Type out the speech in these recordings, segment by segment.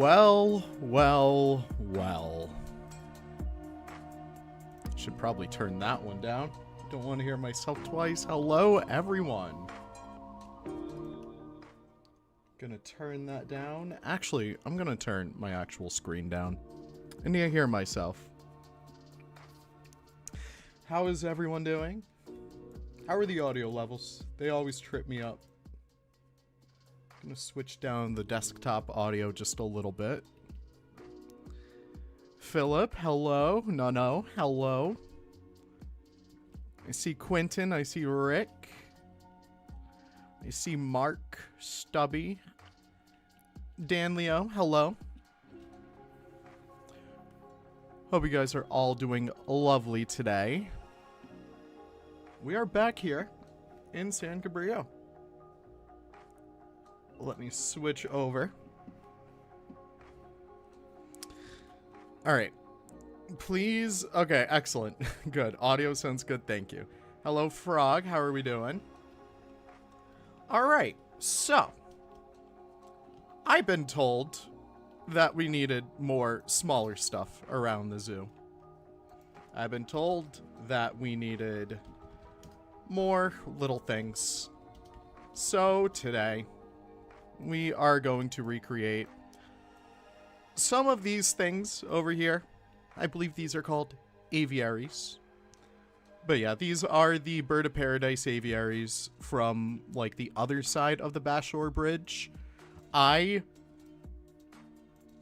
Well. Should probably turn that one down. Don't want to hear myself twice. Hello, everyone. Gonna turn that down. Actually, I'm gonna turn my actual screen down. I need to hear myself. How is everyone doing? How are the audio levels? They always trip me up. Gonna switch down the desktop audio just a little bit. Philip, hello. No, hello. I see Quentin. I see Rick. I see Mark, Stubby, Dan Leo, hello. Hope you guys are all doing lovely today. We are back here in San Cabrillo. Let me switch over. Alright. Please. Okay, excellent. Good. Audio sounds good. Thank you. Hello, Frog. How are we doing? Alright. So. I've been told that we needed more smaller stuff around the zoo. I've been told that we needed more little things. So today, we are going to recreate some of these things over here. I believe these are called aviaries. But yeah, these are the Bird of Paradise aviaries from, like, the other side of the Bashore Bridge. I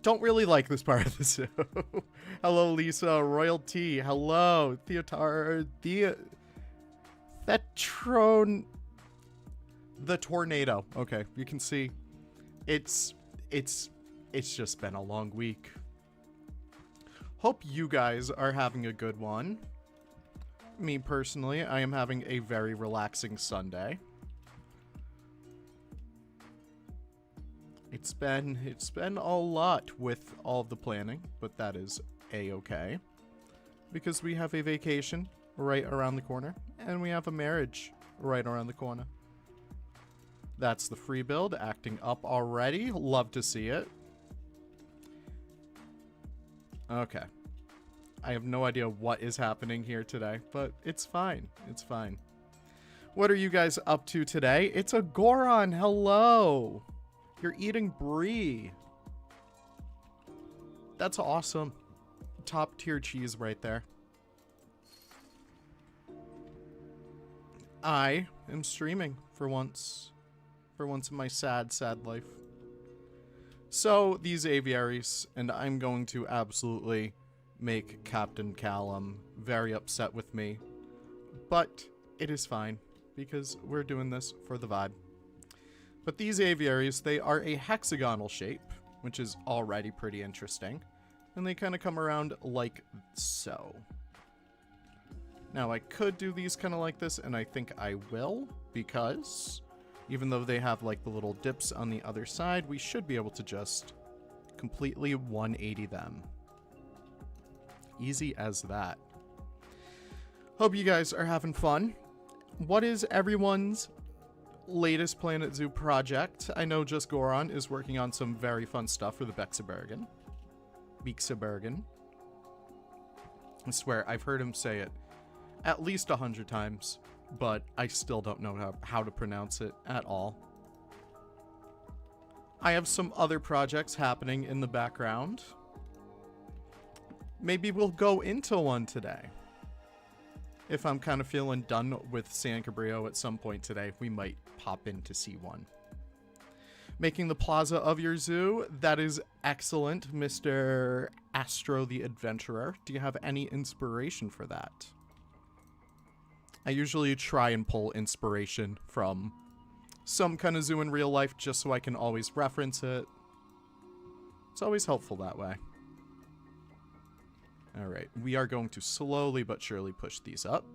don't really like this part of the zoo. Hello, Lisa. Royalty. Hello. Theotar. Thetron. The tornado. Okay, you can see. It's just been a long week. Hope you guys are having a good one. Me personally, I am having a very relaxing Sunday. It's been a lot with all of the planning, but that is a-okay. Because we have a vacation right around the corner, and we have a marriage right around the corner. That's the free build, acting up already. Love to see it. Okay. I have no idea what is happening here today, but it's fine. It's fine. What are you guys up to today? It's a Goron. Hello. You're eating brie. That's awesome. Top tier cheese right there. I am streaming for once. For once in my sad life. So, these aviaries, and I'm going to absolutely make Captain Callum very upset with me. But it is fine, because we're doing this for the vibe. But these aviaries, they are a hexagonal shape, which is already pretty interesting. And they kind of come around like so. Now, I could do these kind of like this, and I think I will, because even though they have like the little dips on the other side, we should be able to just completely 180 them. Easy as that. Hope you guys are having fun. What is everyone's latest Planet Zoo project? I know Just Goron is working on some very fun stuff for the Bexabergen. I swear, I've heard him say it at least 100 times, but I still don't know how to pronounce it at all. I have some other projects happening in the background. Maybe we'll go into one today. If I'm kind of feeling done with San Cabrillo at some point today, we might pop in to see one. Making the Plaza of your zoo. That is excellent, Mr. Astro the Adventurer. Do you have any inspiration for that? I usually try and pull inspiration from some kind of zoo in real life just so I can always reference it. It's always helpful that way. Alright, we are going to slowly but surely push these up.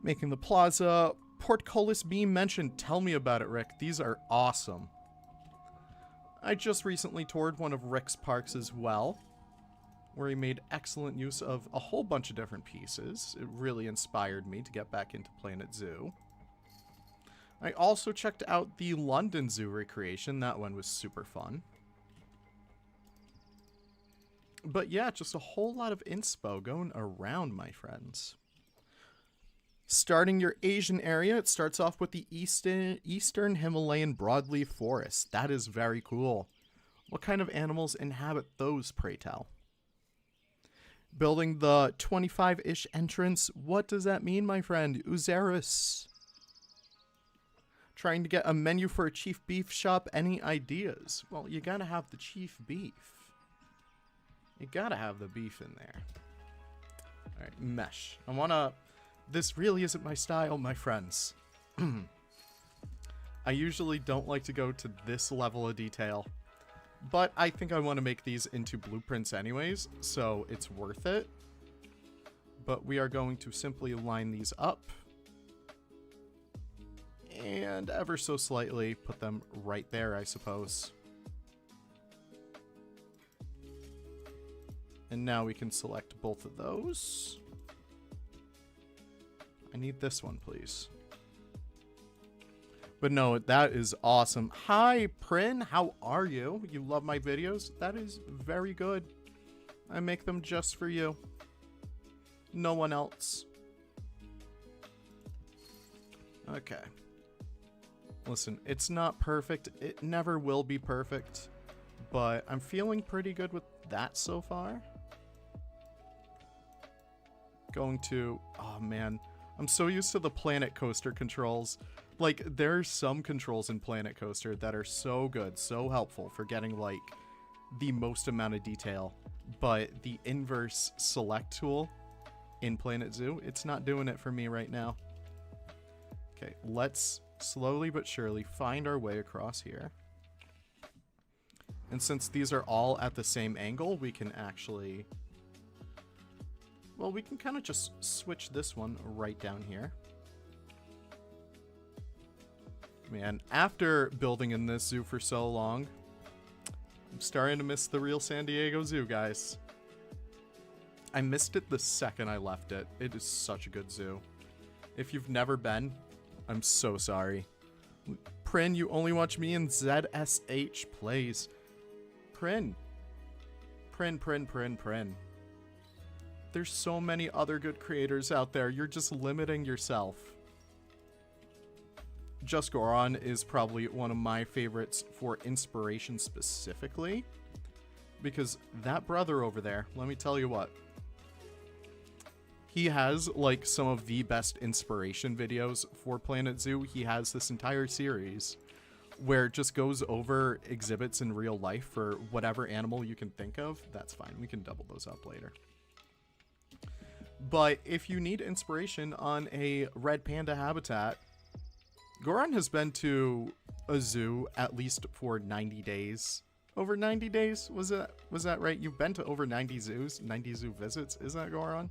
Making the Plaza. Portcullis beam mentioned. Tell me about it, Rick. These are awesome. I just recently toured one of Rick's parks as well, where he made excellent use of a whole bunch of different pieces. It really inspired me to get back into Planet Zoo. I also checked out the London Zoo recreation. That one was super fun. But yeah, just a whole lot of inspo going around, my friends. Starting your Asian area, it starts off with the Eastern Himalayan broadleaf forest. That is very cool. What kind of animals inhabit those, pray tell? Building the 25-ish entrance. What does that mean, my friend? Uzeris. Trying to get a menu for a chief beef shop. Any ideas? Well, you gotta have the chief beef. You gotta have the beef in there. Alright, mesh. I wanna... This really isn't my style, my friends. I usually don't like to go to this level of detail. But I think I want to make these into blueprints anyways, so it's worth it. But we are going to simply line these up. And ever so slightly put them right there, I suppose. And now we can select both of those. I need this one, please. But no, that is awesome. Hi, Prin. How are you? You love my videos? That is very good. I make them just for you. No one else. Okay. Listen, it's not perfect. It never will be perfect. But I'm feeling pretty good with that so far. Going to... Oh, man. I'm so used to the Planet Coaster controls. Like, there's some controls in Planet Coaster that are so good, so helpful for getting, like, the most amount of detail. But the inverse select tool in Planet Zoo, it's not doing it for me right now. Okay, let's slowly but surely find our way across here. And since these are all at the same angle, we can actually... Well, we can kind of just switch this one right down here. Man, after building in this zoo for so long, I'm starting to miss the real San Diego Zoo, guys. I missed it the second I left it. It is such a good zoo. If you've never been, I'm so sorry. Prin, you only watch me and ZSH plays. Prin. Prin. There's so many other good creators out there. You're just limiting yourself. Just Goron is probably one of my favorites for inspiration specifically. Because that brother over there, let me tell you what. He has, like, some of the best inspiration videos for Planet Zoo. He has this entire series where it just goes over exhibits in real life for whatever animal you can think of. That's fine. We can double those up later. But if you need inspiration on a red panda habitat, Goron has been to a zoo at least for 90 days. Over 90 days? Was that right? You've been to over 90 zoos, 90 zoo visits. Is that Goron?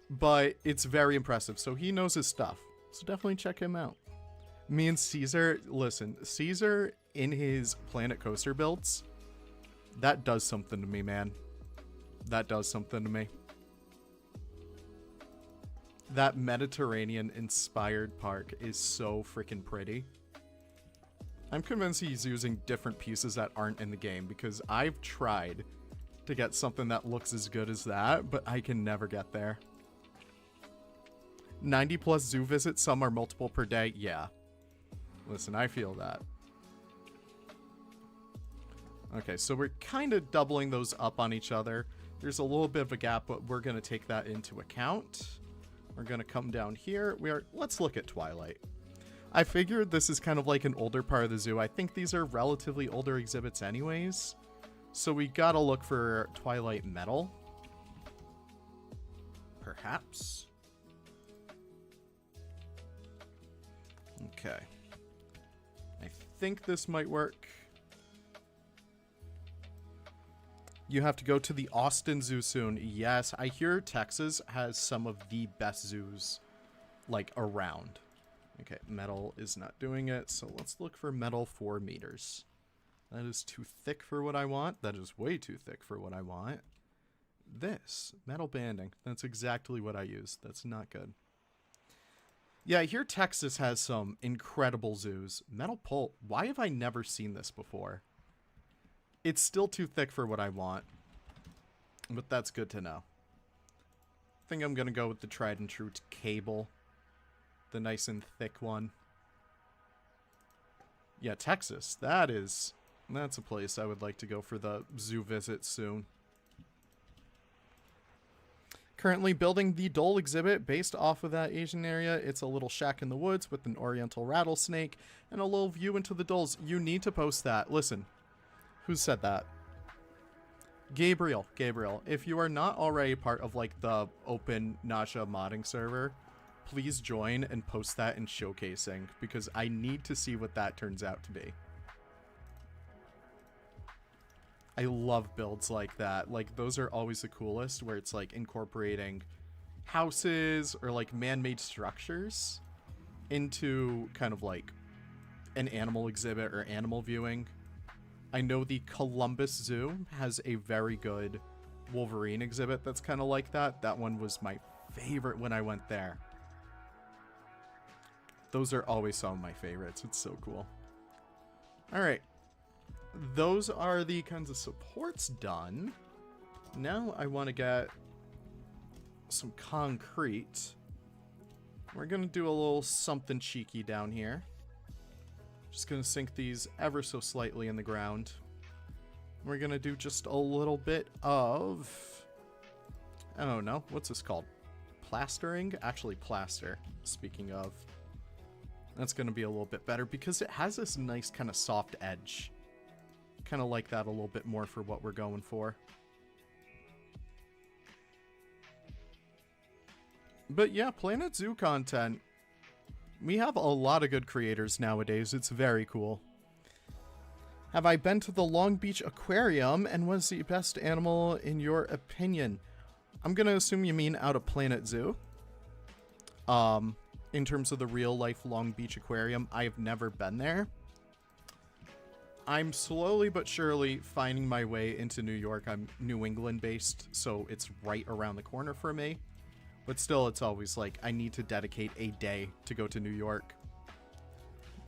But it's very impressive. So he knows his stuff. So definitely check him out. Me and Caesar, listen, Caesar in his Planet Coaster builds, that does something to me, man. That does something to me. That Mediterranean-inspired park is so freaking pretty. I'm convinced he's using different pieces that aren't in the game, because I've tried to get something that looks as good as that, but I can never get there. 90 plus zoo visits, some are multiple per day. Yeah. Listen, I feel that. Okay, so we're kind of doubling those up on each other. There's a little bit of a gap, but we're going to take that into account. We're going to come down here. Let's look at Twilight. I figured this is kind of like an older part of the zoo. I think these are relatively older exhibits anyways. So we got to look for Twilight metal. Perhaps. Okay. I think this might work. You have to go to the Austin Zoo soon. Yes, I hear Texas has some of the best zoos, like, around. Okay, metal is not doing it, so let's look for metal 4 meters. That is too thick for what I want. That is way too thick for what I want. This, metal banding, that's exactly what I use. That's not good. Yeah, here Texas has some incredible zoos. Metal pole. Why have I never seen this before? It's still too thick for what I want. But that's good to know. I think I'm going to go with the tried and true cable. The nice and thick one. Yeah, Texas. That's a place I would like to go for the zoo visit soon. Currently building the Dole exhibit based off of that Asian area. It's a little shack in the woods with an oriental rattlesnake and a little view into the Doles. You need to post that. Listen, who said that? Gabriel. If you are not already part of like the open Nasha modding server, please join and post that in showcasing because I need to see what that turns out to be. I love builds like that. Like, those are always the coolest, where it's, like, incorporating houses or, like, man-made structures into kind of, like, an animal exhibit or animal viewing. I know the Columbus Zoo has a very good Wolverine exhibit that's kind of like that. That one was my favorite when I went there. Those are always some of my favorites. It's so cool. All right. Those are the kinds of supports done. Now I want to get some concrete. We're going to do a little something cheeky down here. Just going to sink these ever so slightly in the ground. We're going to do just a little bit of... I don't know. What's this called? Plastering? Actually, plaster. Speaking of. That's going to be a little bit better because it has this nice kind of soft edge. Kind of like that a little bit more for what we're going for. But yeah, Planet Zoo content. We have a lot of good creators nowadays. It's very cool. Have I been to the Long Beach Aquarium, and was the best animal in your opinion? I'm going to assume you mean out of Planet Zoo. In terms of the real life Long Beach Aquarium, I have never been there. I'm slowly but surely finding my way into New York. I'm New England based, so it's right around the corner for me. But still, it's always like, I need to dedicate a day to go to New York.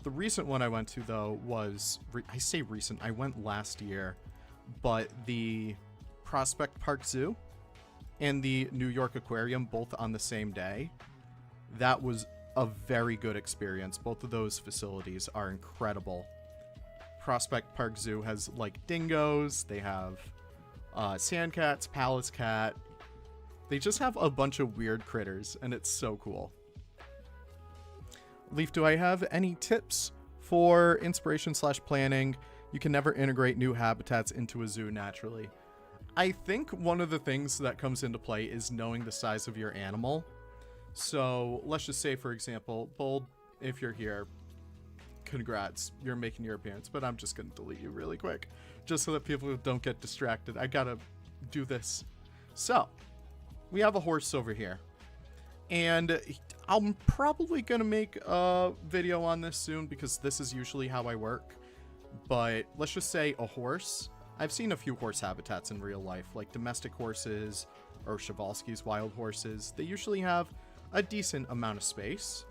The recent one I went to, though, was... I say recent, I went last year. But the Prospect Park Zoo and the New York Aquarium, both on the same day. That was a very good experience. Both of those facilities are incredible. Prospect Park Zoo has, like, dingoes. They have sand cats, palace cat. They just have a bunch of weird critters, and it's so cool. Leaf, do I have any tips for inspiration/planning? You can never integrate new habitats into a zoo naturally. I think one of the things that comes into play is knowing the size of your animal. So let's just say, for example, Bold, if you're here, congrats, you're making your appearance, but I'm just gonna delete you really quick just so that people don't get distracted. I gotta do this. So we have a horse over here, and I'm probably gonna make a video on this soon because this is usually how I work. But let's just say a horse. I've seen a few horse habitats in real life, like domestic horses or Przewalski's wild horses. They usually have a decent amount of space.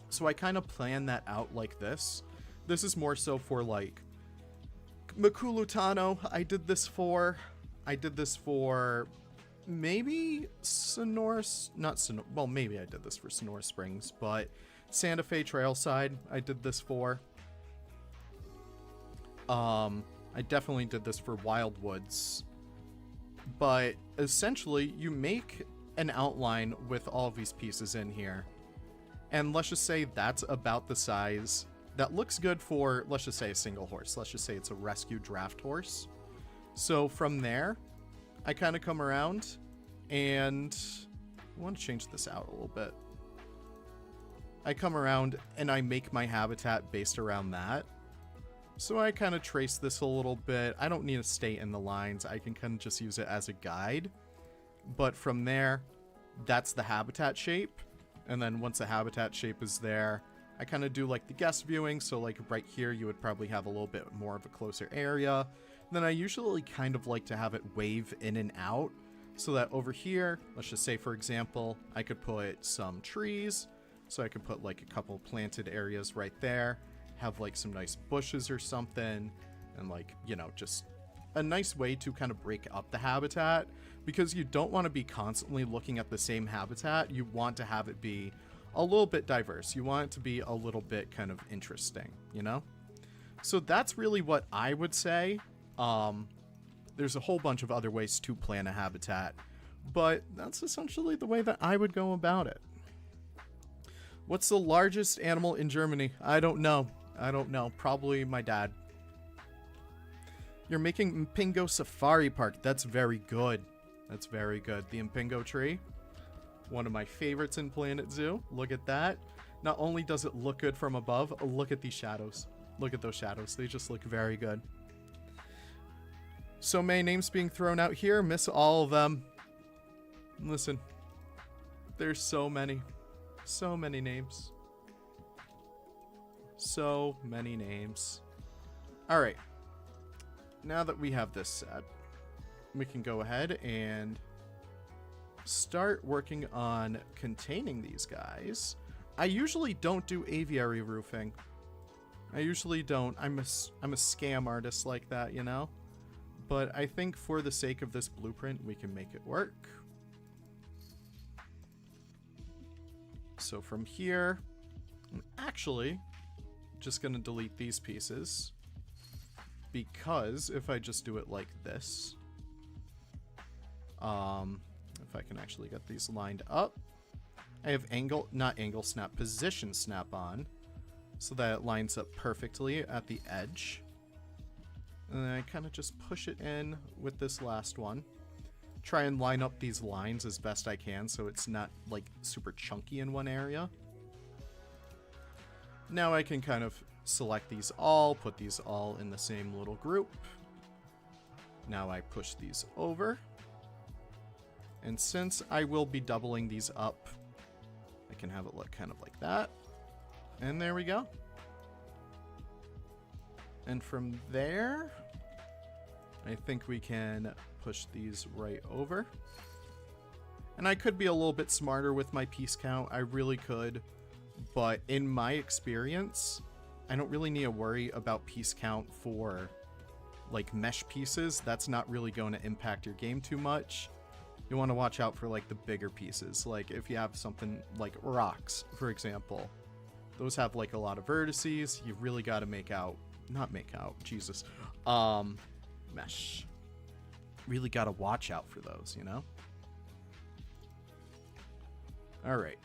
So I kind of plan that out like this. This is more so for, like, Makulutano. I did this for maybe Sonora, not Sonora, well, maybe I did this for Sonora Springs, but Santa Fe Trailside I did this for. I definitely did this for Wildwoods. But essentially, you make an outline with all of these pieces in here. And let's just say that's about the size that looks good for, let's just say, a single horse. Let's just say it's a rescue draft horse. So from there, I kind of come around and I want to change this out a little bit. I come around and I make my habitat based around that. So I kind of trace this a little bit. I don't need to stay in the lines. I can kind of just use it as a guide. But from there, that's the habitat shape. And then once the habitat shape is there, I kind of do like the guest viewing. So like right here, you would probably have a little bit more of a closer area. Then I usually kind of like to have it wave in and out so that over here, let's just say, for example, I could put some trees. So I could put like a couple planted areas right there, have like some nice bushes or something, and like, you know, just a nice way to kind of break up the habitat, because you don't want to be constantly looking at the same habitat. You want to have it be a little bit diverse. You want it to be a little bit kind of interesting, you know? So that's really what I would say. There's a whole bunch of other ways to plan a habitat, but that's essentially the way that I would go about it. What's the largest animal in Germany? I don't know. I don't know. Probably my dad. You're making Mpingo Safari Park. That's very good. That's very good. The Mpingo tree. One of my favorites in Planet Zoo. Look at that. Not only does it look good from above, look at these shadows. Look at those shadows. They just look very good. So many names being thrown out here. Miss all of them. Listen. There's so many. So many names. So many names. Alright. Now that we have this set, we can go ahead and start working on containing these guys. I usually don't do aviary roofing. I usually don't. I'm a scam artist like that, you know? But I think for the sake of this blueprint, we can make it work. So from here, I'm actually just going to delete these pieces, because if I just do it like this, if I can actually get these lined up, I have position snap on, so that it lines up perfectly at the edge. And then I kind of just push it in with this last one. Try and line up these lines as best I can so it's not like super chunky in one area. Now I can kind of select these all, put these all in the same little group. Now I push these over. And since I will be doubling these up, I can have it look kind of like that. And there we go. And from there, I think we can push these right over. And I could be a little bit smarter with my piece count. I really could. But in my experience, I don't really need to worry about piece count for like mesh pieces. That's not really going to impact your game too much. You want to watch out for like the bigger pieces. Like if you have something like rocks, for example, those have like a lot of vertices. You really got to mesh. Really got to watch out for those, you know? All right.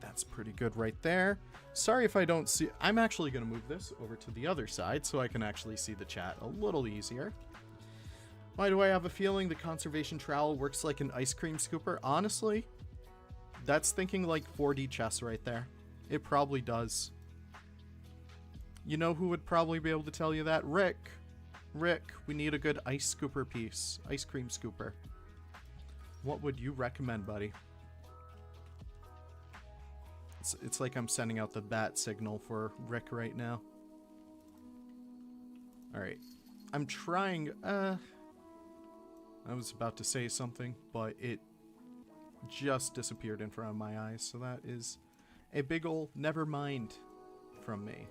That's pretty good right there. Sorry if I don't see... I'm actually going to move this over to the other side so I can actually see the chat a little easier. Why do I have a feeling the conservation trowel works like an ice cream scooper? Honestly, that's thinking like 4D chess right there. It probably does. You know who would probably be able to tell you that? Rick. Rick, we need a good ice scooper piece. Ice cream scooper. What would you recommend, buddy? It's like I'm sending out the bat signal for Rick right now. Alright. I'm trying... I was about to say something, but it just disappeared in front of my eyes. So that is a big ol' never mind from me.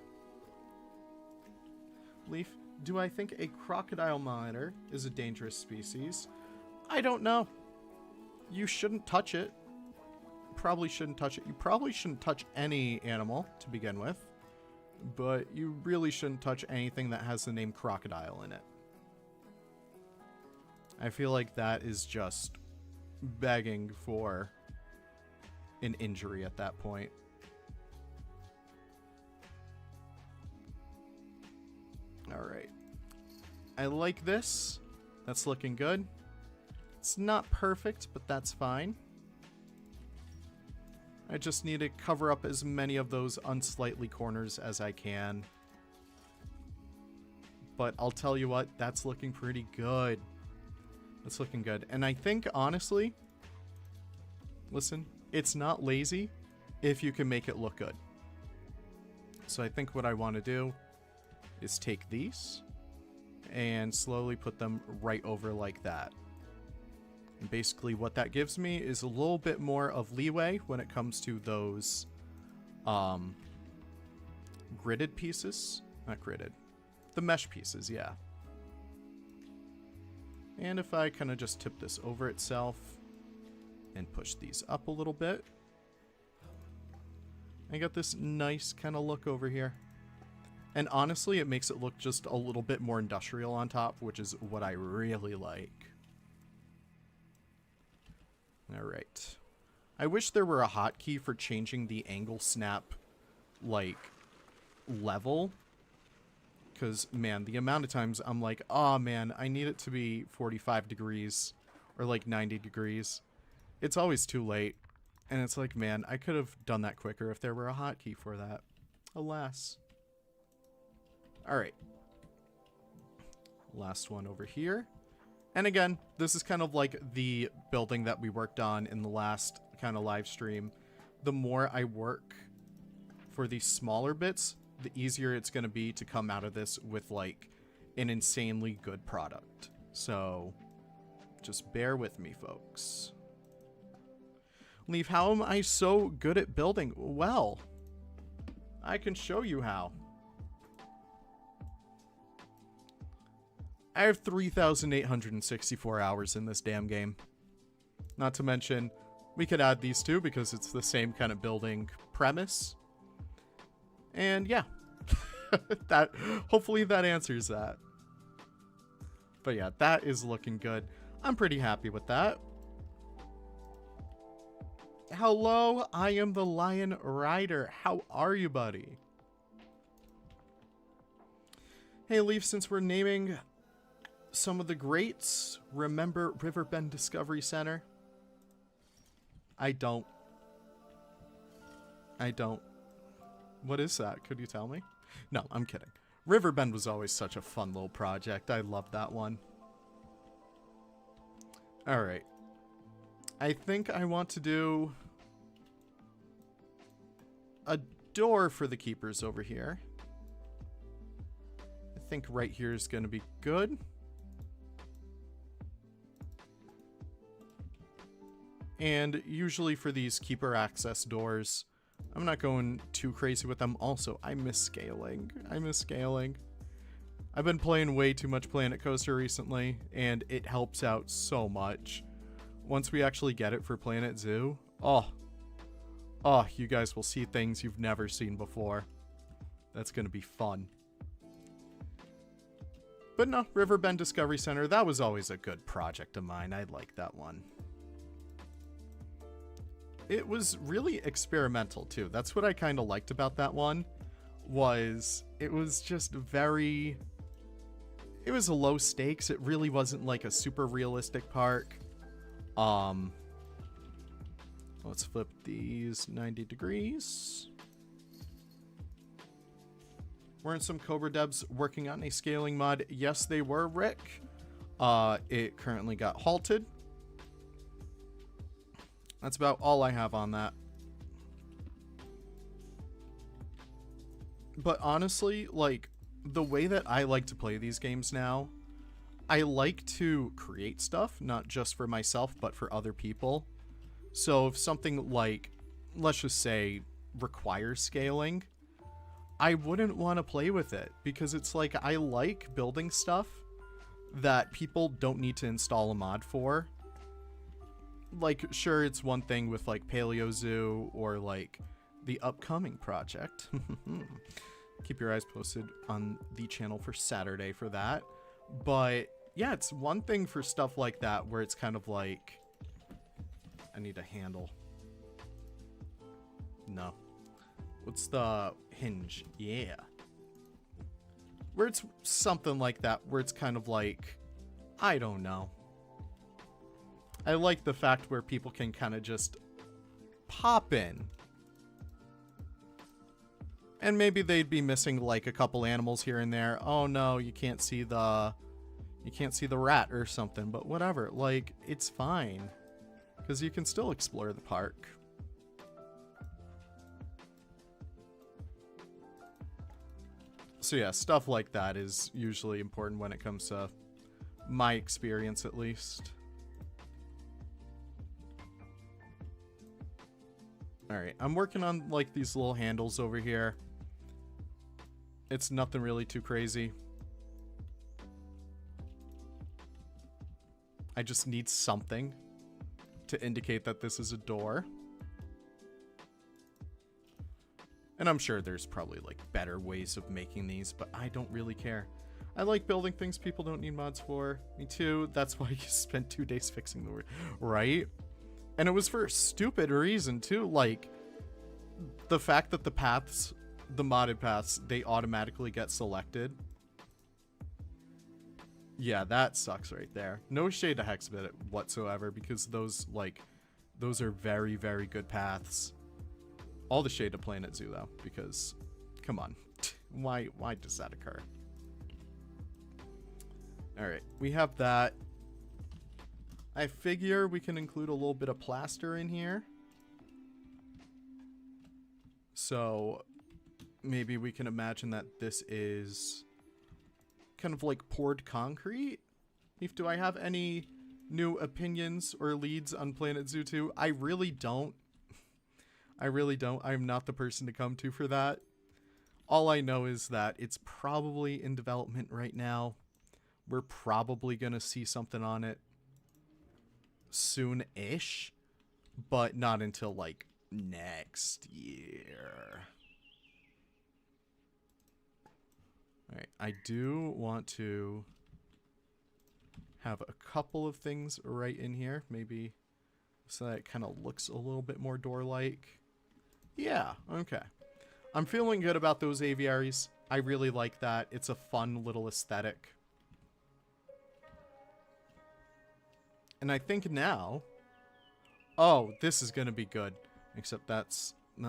Leaf, do I think a crocodile monitor is a dangerous species? I don't know. You shouldn't touch it. Probably shouldn't touch it. You probably shouldn't touch any animal to begin with, but you really shouldn't touch anything that has the name crocodile in it. I feel like that is just begging for an injury at that point. Alright. I like this. That's looking good. It's not perfect, but that's fine. I just need to cover up as many of those unsightly corners as I can. But I'll tell you what, that's looking pretty good. That's looking good. And I think, honestly, listen, it's not lazy if you can make it look good. So I think what I want to do is take these and slowly put them right over like that. And basically what that gives me is a little bit more of leeway when it comes to those gridded pieces. Not gridded. The mesh pieces, yeah. And if I kind of just tip this over itself and push these up a little bit, I got this nice kind of look over here. And honestly, it makes it look just a little bit more industrial on top, which is what I really like. Alright. I wish there were a hotkey for changing the angle snap, like, level. Because, man, the amount of times I'm like, oh, man, I need it to be 45 degrees or, like, 90 degrees. It's always too late. And it's like, man, I could have done that quicker if there were a hotkey for that. Alas. Alright. Last one over here. And again, this is kind of like the building that we worked on in the last kind of live stream. The more I work for these smaller bits, the easier it's going to be to come out of this with like an insanely good product. So just bear with me, folks. Leaf, how am I so good at building? Well, I can show you how. I have 3,864 hours in this damn game. Not to mention, we could add these two because it's the same kind of building premise. And yeah, that hopefully that answers that. But yeah, that is looking good. I'm pretty happy with that. Hello, I am the Lion Rider. How are you, buddy? Hey, Leaf, since we're naming some of the greats, remember Riverbend Discovery Center? I don't. What is that? Could you tell me? No, I'm kidding. Riverbend was always such a fun little project. I loved that one. Alright. I think I want to do a door for the keepers over here. I think right here is going to be good. And usually for these keeper access doors, I'm not going too crazy with them. Also, I miss scaling. I've been playing way too much Planet Coaster recently, and it helps out so much. Once we actually get it for Planet Zoo, oh, you guys will see things you've never seen before. That's going to be fun. But no, Riverbend Discovery Center, that was always a good project of mine. I like that one. It was really experimental too. That's what I kind of liked about that one. It was just very... It was low stakes. It really wasn't like a super realistic park. Let's flip these 90 degrees. Weren't some Cobra devs working on a scaling mod? Yes, they were, Rick. It currently got halted. That's about all I have on that. But honestly, like, the way that I like to play these games now, I like to create stuff, not just for myself, but for other people. So if something like, let's just say, requires scaling, I wouldn't want to play with it, because it's like, I like building stuff that people don't need to install a mod for. Like, sure, it's one thing with, like, Paleo Zoo or, like, the upcoming project. Keep your eyes posted on the channel for Saturday for that. But, yeah, it's one thing for stuff like that where it's kind of like... I need a handle. No. What's the hinge? Yeah. Where it's something like that, where it's kind of like... I don't know. I like the fact where people can kind of just pop in. And maybe they'd be missing like a couple animals here and there. Oh no, you can't see the rat or something, but whatever. Like, it's fine. Because you can still explore the park. So yeah, stuff like that is usually important when it comes to my experience, at least. Alright, I'm working on like these little handles over here. It's nothing really too crazy. I just need something to indicate that this is a door. And I'm sure there's probably like better ways of making these, but I don't really care. I like building things people don't need mods for. Me too. That's why you spent 2 days fixing the word, right? And it was for a stupid reason too, like the fact that the paths, the modded paths, they automatically get selected. Yeah, that sucks right there. No shade to Hexbit whatsoever, because those are very, very good paths. All the shade to Planet Zoo though, because come on. why does that occur? Alright, we have that. I figure we can include a little bit of plaster in here. So maybe we can imagine that this is kind of like poured concrete. If do I have any new opinions or leads on Planet Zoo 2? I really don't. I really don't. I'm not the person to come to for that. All I know is that it's probably in development right now. We're probably going to see something on it soon-ish, but not until like next year. Alright, I do want to have a couple of things right in here, maybe so that it kind of looks a little bit more door-like. Yeah, okay. I'm feeling good about those aviaries. I really like that. It's a fun little aesthetic. And I think now... Oh, this is going to be good. Except that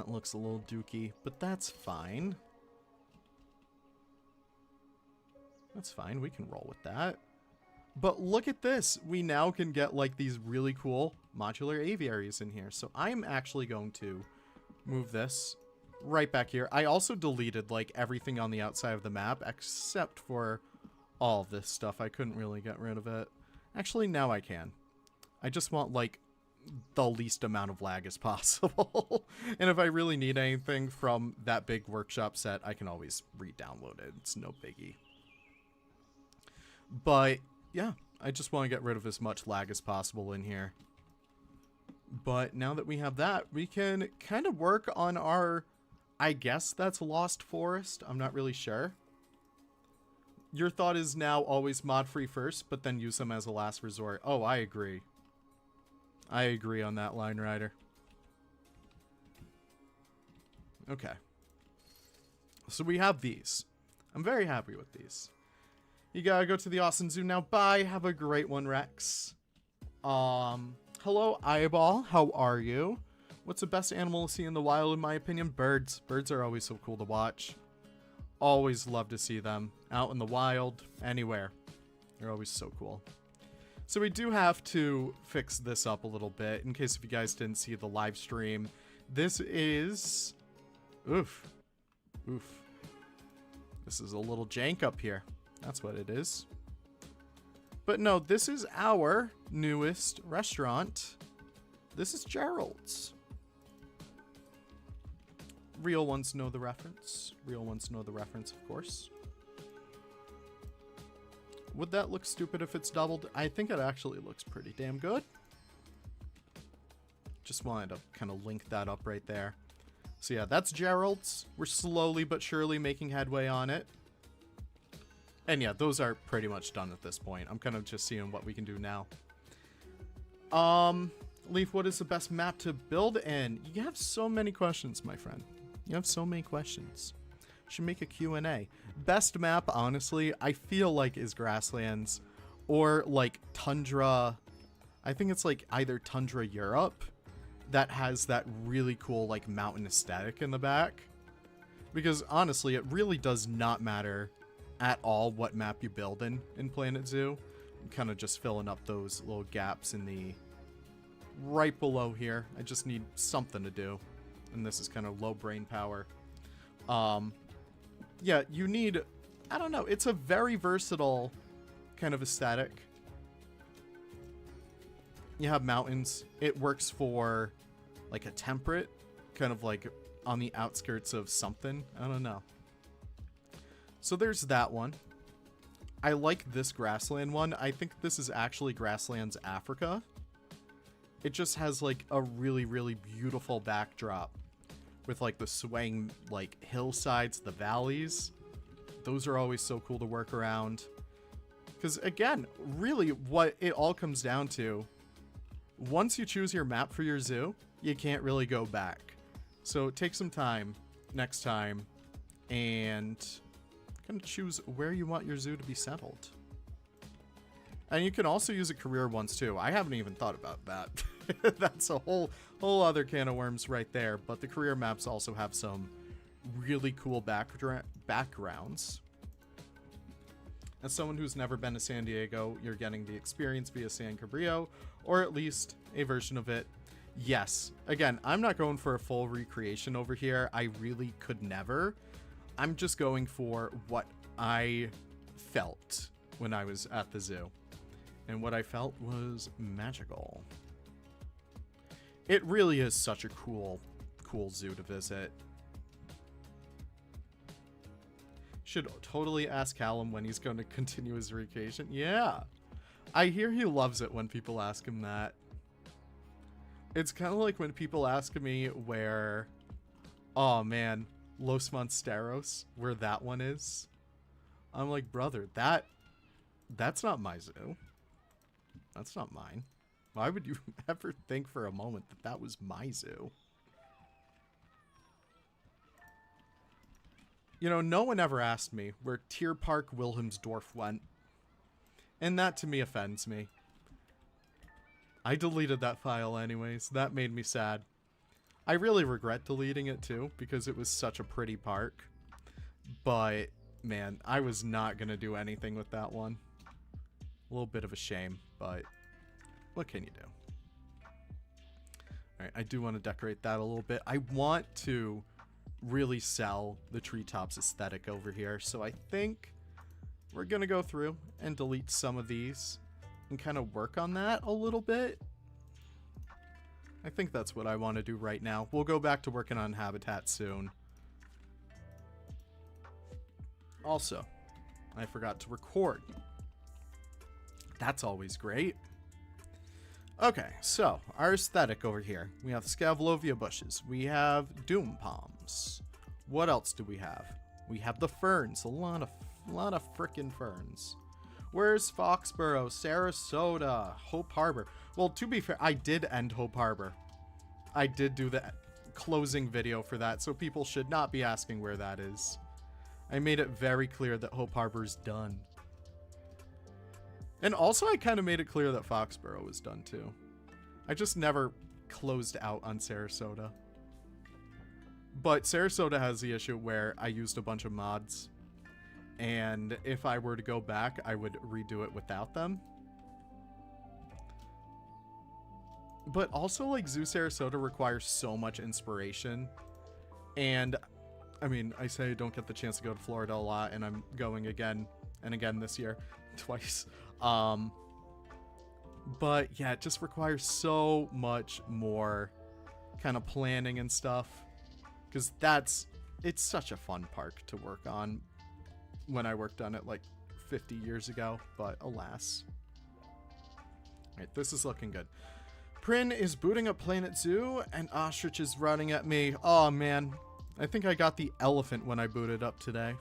looks a little dooky, but that's fine. That's fine. We can roll with that. But look at this. We now can get like these really cool modular aviaries in here. So I'm actually going to move this right back here. I also deleted like everything on the outside of the map except for all of this stuff. I couldn't really get rid of it. Actually, now I can. I just want like the least amount of lag as possible. And if I really need anything from that big workshop set, I can always re-download it. It's no biggie. But yeah, I just want to get rid of as much lag as possible in here. But now that we have that, we can kind of work on our, I guess that's Lost Forest. I'm not really sure. Your thought is now always mod free first, but then use them as a last resort. Oh, I agree. I agree on that, Line Rider. Okay. So we have these. I'm very happy with these. You gotta go to the Austin Zoo now. Bye. Have a great one, Rex. Hello, Eyeball. How are you? What's the best animal to see in the wild, in my opinion? Birds. Birds are always so cool to watch. Always love to see them. Out in the wild. Anywhere. They're always so cool. So we do have to fix this up a little bit, in case if you guys didn't see the live stream. This is... Oof. Oof. This is a little jank up here. That's what it is. But no, this is our newest restaurant. This is Gerald's. Real ones know the reference. Real ones know the reference, of course. Would that look stupid if it's doubled? I think it actually looks pretty damn good. Just wanted to kind of link that up right there. So yeah, that's Gerald's. We're slowly but surely making headway on it. And yeah, those are pretty much done at this point. I'm kind of just seeing what we can do now. Leaf, what is the best map to build in? You have so many questions, my friend. You have so many questions. Should make a Q&A. Best map, honestly, I feel like is Grasslands or like Tundra. I think it's like either Tundra Europe that has that really cool like mountain aesthetic in the back. Because honestly, it really does not matter at all what map you build in Planet Zoo. I'm kind of just filling up those little gaps in the right below here. I just need something to do. And this is kind of low brain power. yeah, you need, I don't know, it's a very versatile kind of aesthetic. You have mountains. It works for like a temperate, kind of like on the outskirts of something. I don't know. So there's that one. I like this grassland one. I think this is actually Grasslands Africa. It just has like a really, really beautiful backdrop with like the swaying like hillsides, the valleys. Those are always so cool to work around. Because again, really what it all comes down to, once you choose your map for your zoo, you can't really go back. So take some time next time and kind of choose where you want your zoo to be settled. And you can also use a career ones too. I haven't even thought about that. That's a whole other can of worms right there. But the career maps also have some really cool backgrounds. As someone who's never been to San Diego, you're getting the experience via San Cabrillo, or at least a version of it. Yes, again, I'm not going for a full recreation over here. I really could never. I'm just going for what I felt when I was at the zoo. And what I felt was magical. It really is such a cool zoo to visit. Should totally ask Callum when he's going to continue his vacation. Yeah. I hear he loves it when people ask him that. It's kind of like when people ask me where, oh man, Los Monsteros, where that one is. I'm like, brother, that's not my zoo. That's not mine. Why would you ever think for a moment that that was my zoo? You know, no one ever asked me where Tier Park Wilhelmsdorf went. And that to me offends me. I deleted that file anyways. That made me sad. I really regret deleting it too, because it was such a pretty park. But, man, I was not going to do anything with that one. A little bit of a shame, but what can you do? Alright, I do want to decorate that a little bit. I want to really sell the treetops aesthetic over here, so I think we're going to go through and delete some of these and kind of work on that a little bit. I think that's what I want to do right now. We'll go back to working on habitat soon. Also, I forgot to record. That's always great. Okay, so our aesthetic over here. We have Scavlovia bushes. We have doom palms. What else do we have? We have the ferns. A lot of frickin' ferns. Where's Foxborough, Sarasota, Hope Harbor? Well, to be fair, I did end Hope Harbor. I did do the closing video for that, so people should not be asking where that is. I made it very clear that Hope Harbor's done. And also, I kind of made it clear that Foxborough was done, too. I just never closed out on Sarasota. But Sarasota has the issue where I used a bunch of mods. And if I were to go back, I would redo it without them. But also, like, Zoo Sarasota requires so much inspiration. And, I mean, I say I don't get the chance to go to Florida a lot, and I'm going again and again this year. Twice. But, yeah, it just requires so much more kind of planning and stuff. Because it's such a fun park to work on. When I worked on it like 50 years ago, but alas. Alright, this is looking good. Prin is booting up Planet Zoo, and Ostrich is running at me. Oh man, I think I got the elephant when I booted up today.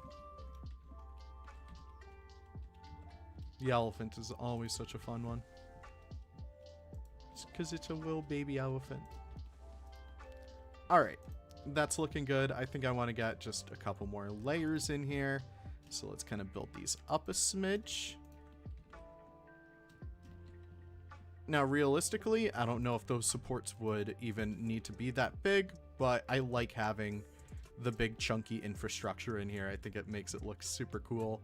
The elephant is always such a fun one. It's because it's a little baby elephant. Alright, that's looking good. I think I want to get just a couple more layers in here. So let's kind of build these up a smidge. Now, realistically, I don't know if those supports would even need to be that big, but I like having the big chunky infrastructure in here. I think it makes it look super cool.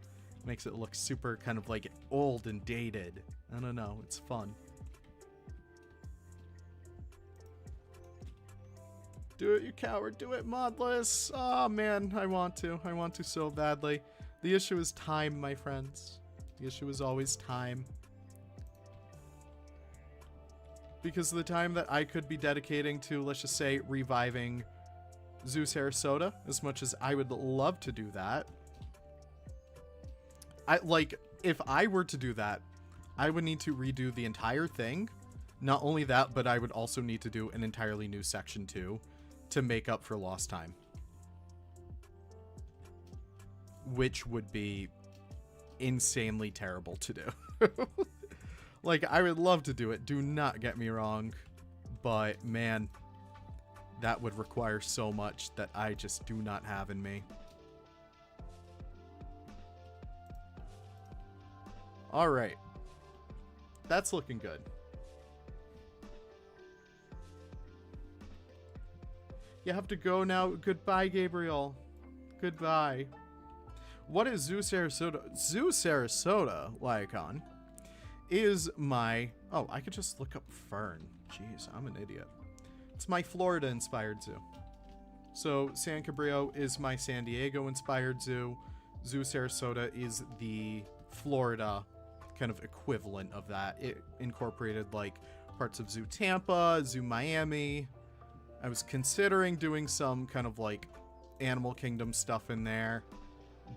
Makes it look super kind of like old and dated. I don't know, it's fun. Do it, you coward. Do it, modless. Oh, man. I want to. I want to so badly. The issue is time, my friends. The issue is always time. Because the time that I could be dedicating to, let's just say, reviving Zoo Sarasota, as much as I would love to do that, if I were to do that, I would need to redo the entire thing. Not only that, but I would also need to do an entirely new section too, to make up for lost time. Which would be insanely terrible to do. Like, I would love to do it, do not get me wrong, but man, that would require so much that I just do not have in me. Alright. That's looking good. You have to go now. Goodbye, Gabriel. Goodbye. What is Zoo Sarasota? Zoo Sarasota, Lyacon, is my... Oh, I could just look up Fern. Jeez, I'm an idiot. It's my Florida-inspired zoo. So, San Cabrillo is my San Diego-inspired zoo. Zoo Sarasota is the Florida kind of equivalent of that. It incorporated, like, parts of Zoo Tampa, Zoo Miami. I was considering doing some kind of, like, Animal Kingdom stuff in there.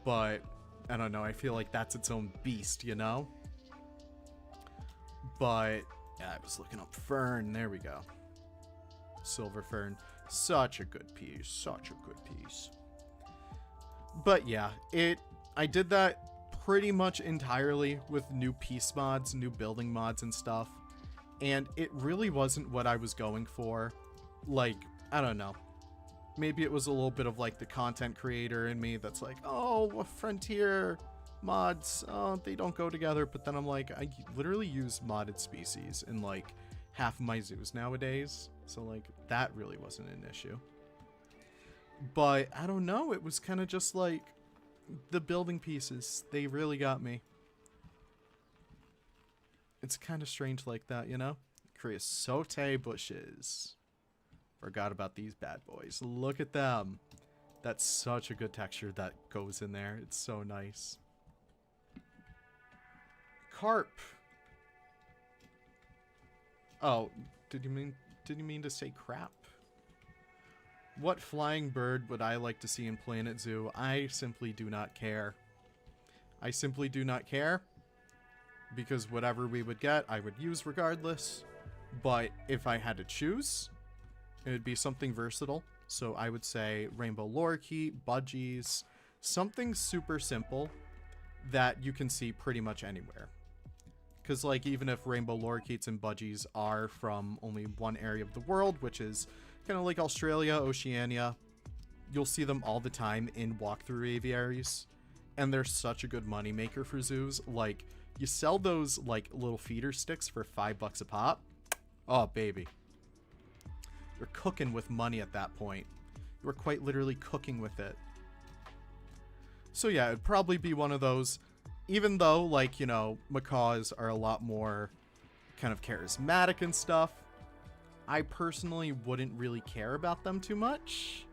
But, I don't know, I feel like that's its own beast, you know? But, yeah, I was looking up Fern. There we go. Silver Fern. Such a good piece. Such a good piece. But, yeah, I did that pretty much entirely with new piece mods, new building mods and stuff. And it really wasn't what I was going for. Like, I don't know. Maybe it was a little bit of, like, the content creator in me that's like, oh, Frontier mods, oh, they don't go together. But then I'm like, I literally use modded species in, like, half of my zoos nowadays. So, like, that really wasn't an issue. But, I don't know, it was kind of just, like, the building pieces. They really got me. It's kind of strange like that, you know? Creosote bushes. Forgot about these bad boys. Look at them. That's such a good texture that goes in there. It's so nice. Carp. Oh, did you mean to say crap? What flying bird would I like to see in Planet Zoo? I simply do not care. I simply do not care. Because whatever we would get, I would use regardless. But if I had to choose, it would be something versatile. So I would say rainbow lorikeet, budgies, something super simple that you can see pretty much anywhere. Because, like, even if rainbow lorikeets and budgies are from only one area of the world, which is kind of like Australia, Oceania, you'll see them all the time in walkthrough aviaries. And they're such a good money maker for zoos. Like, you sell those, like, little feeder sticks for $5 a pop. Oh, baby. You're cooking with money at that point. You're quite literally cooking with it. So yeah, it'd probably be one of those. Even though, like, you know, macaws are a lot more kind of charismatic and stuff, I personally wouldn't really care about them too much.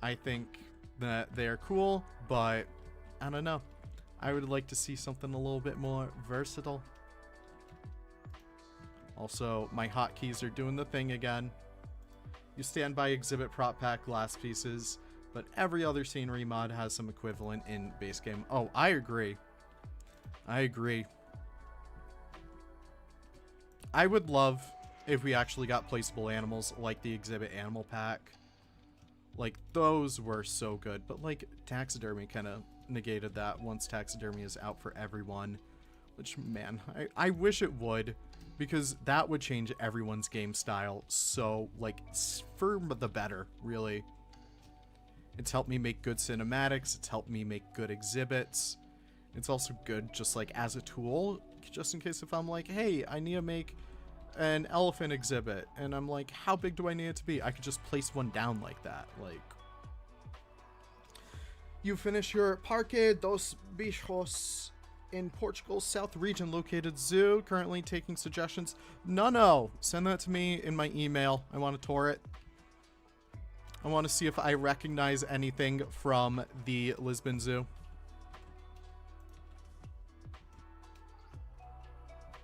I think that they're cool, but I don't know. I would like to see something a little bit more versatile. Also, my hotkeys are doing the thing again. You stand by exhibit prop pack glass pieces, but every other scenery mod has some equivalent in base game. Oh, I agree. I agree. I would love if we actually got placeable animals like the exhibit animal pack. Like, those were so good, but like taxidermy kind of negated that once taxidermy is out for everyone, which, man, I wish it would, because that would change everyone's game style so, like, for the better, really. It's helped me make good cinematics, it's helped me make good exhibits. It's also good just, like, as a tool, just in case if I'm like, hey, I need to make an elephant exhibit, and I'm like, how big do I need it to be? I could just place one down like that, like... You finish your Parque dos Bichos in Portugal's South region located zoo. Currently taking suggestions. No. Send that to me in my email. I want to tour it. I want to see if I recognize anything from the Lisbon Zoo.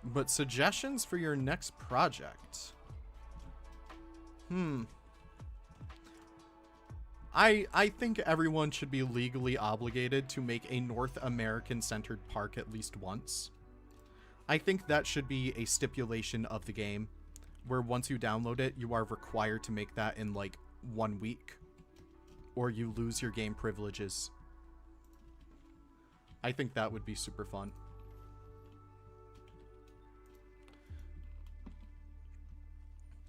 But suggestions for your next project. I think everyone should be legally obligated to make a North American-centered park at least once. I think that should be a stipulation of the game, where once you download it, you are required to make that in, like, 1 week, or you lose your game privileges. I think that would be super fun.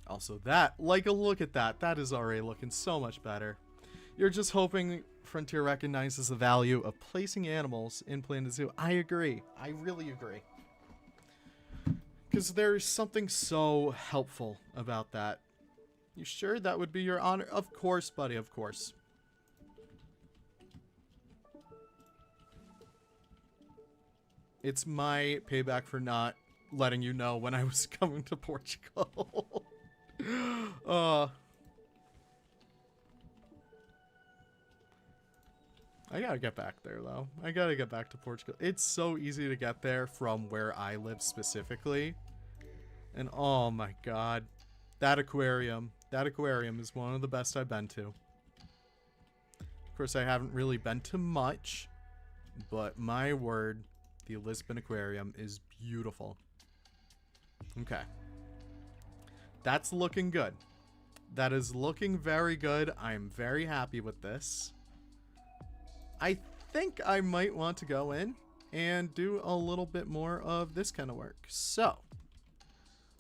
Also, that, like, look at that. That is already looking so much better. You're just hoping Frontier recognizes the value of placing animals in Plaza Zoo. I agree. I really agree. Because there's something so helpful about that. You sure that would be your honor? Of course, buddy, of course. It's my payback for not letting you know when I was coming to Portugal. I gotta get back there, though. I gotta get back to Portugal. It's so easy to get there from where I live specifically. And oh my god. That aquarium is one of the best I've been to. Of course, I haven't really been to much, but my word, the Lisbon Aquarium is beautiful. Okay. That's looking good. That is looking very good. I'm very happy with this. I think I might want to go in and do a little bit more of this kind of work. So,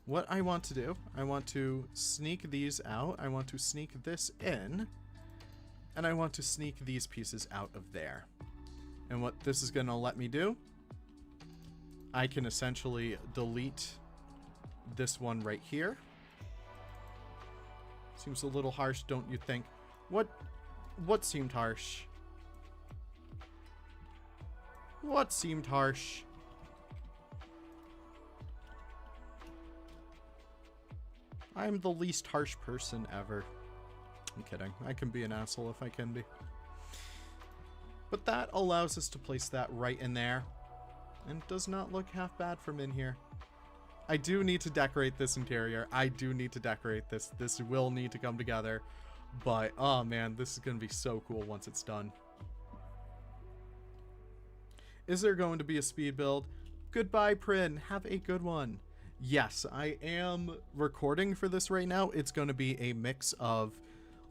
what I want to do, I want to sneak these out. I want to sneak this in. And I want to sneak these pieces out of there. And what this is going to let me do, I can essentially delete this one right here. Seems a little harsh, don't you think? What seemed harsh? What seemed harsh? I'm the least harsh person ever. I'm kidding. I can be an asshole if I can be. But that allows us to place that right in there. And it does not look half bad from in here. I do need to decorate this interior. I do need to decorate this. This will need to come together. But, oh man, this is going to be so cool once it's done. Is there going to be a speed build? Goodbye, Prin. Have a good one. Yes, I am recording for this right now. It's going to be a mix of,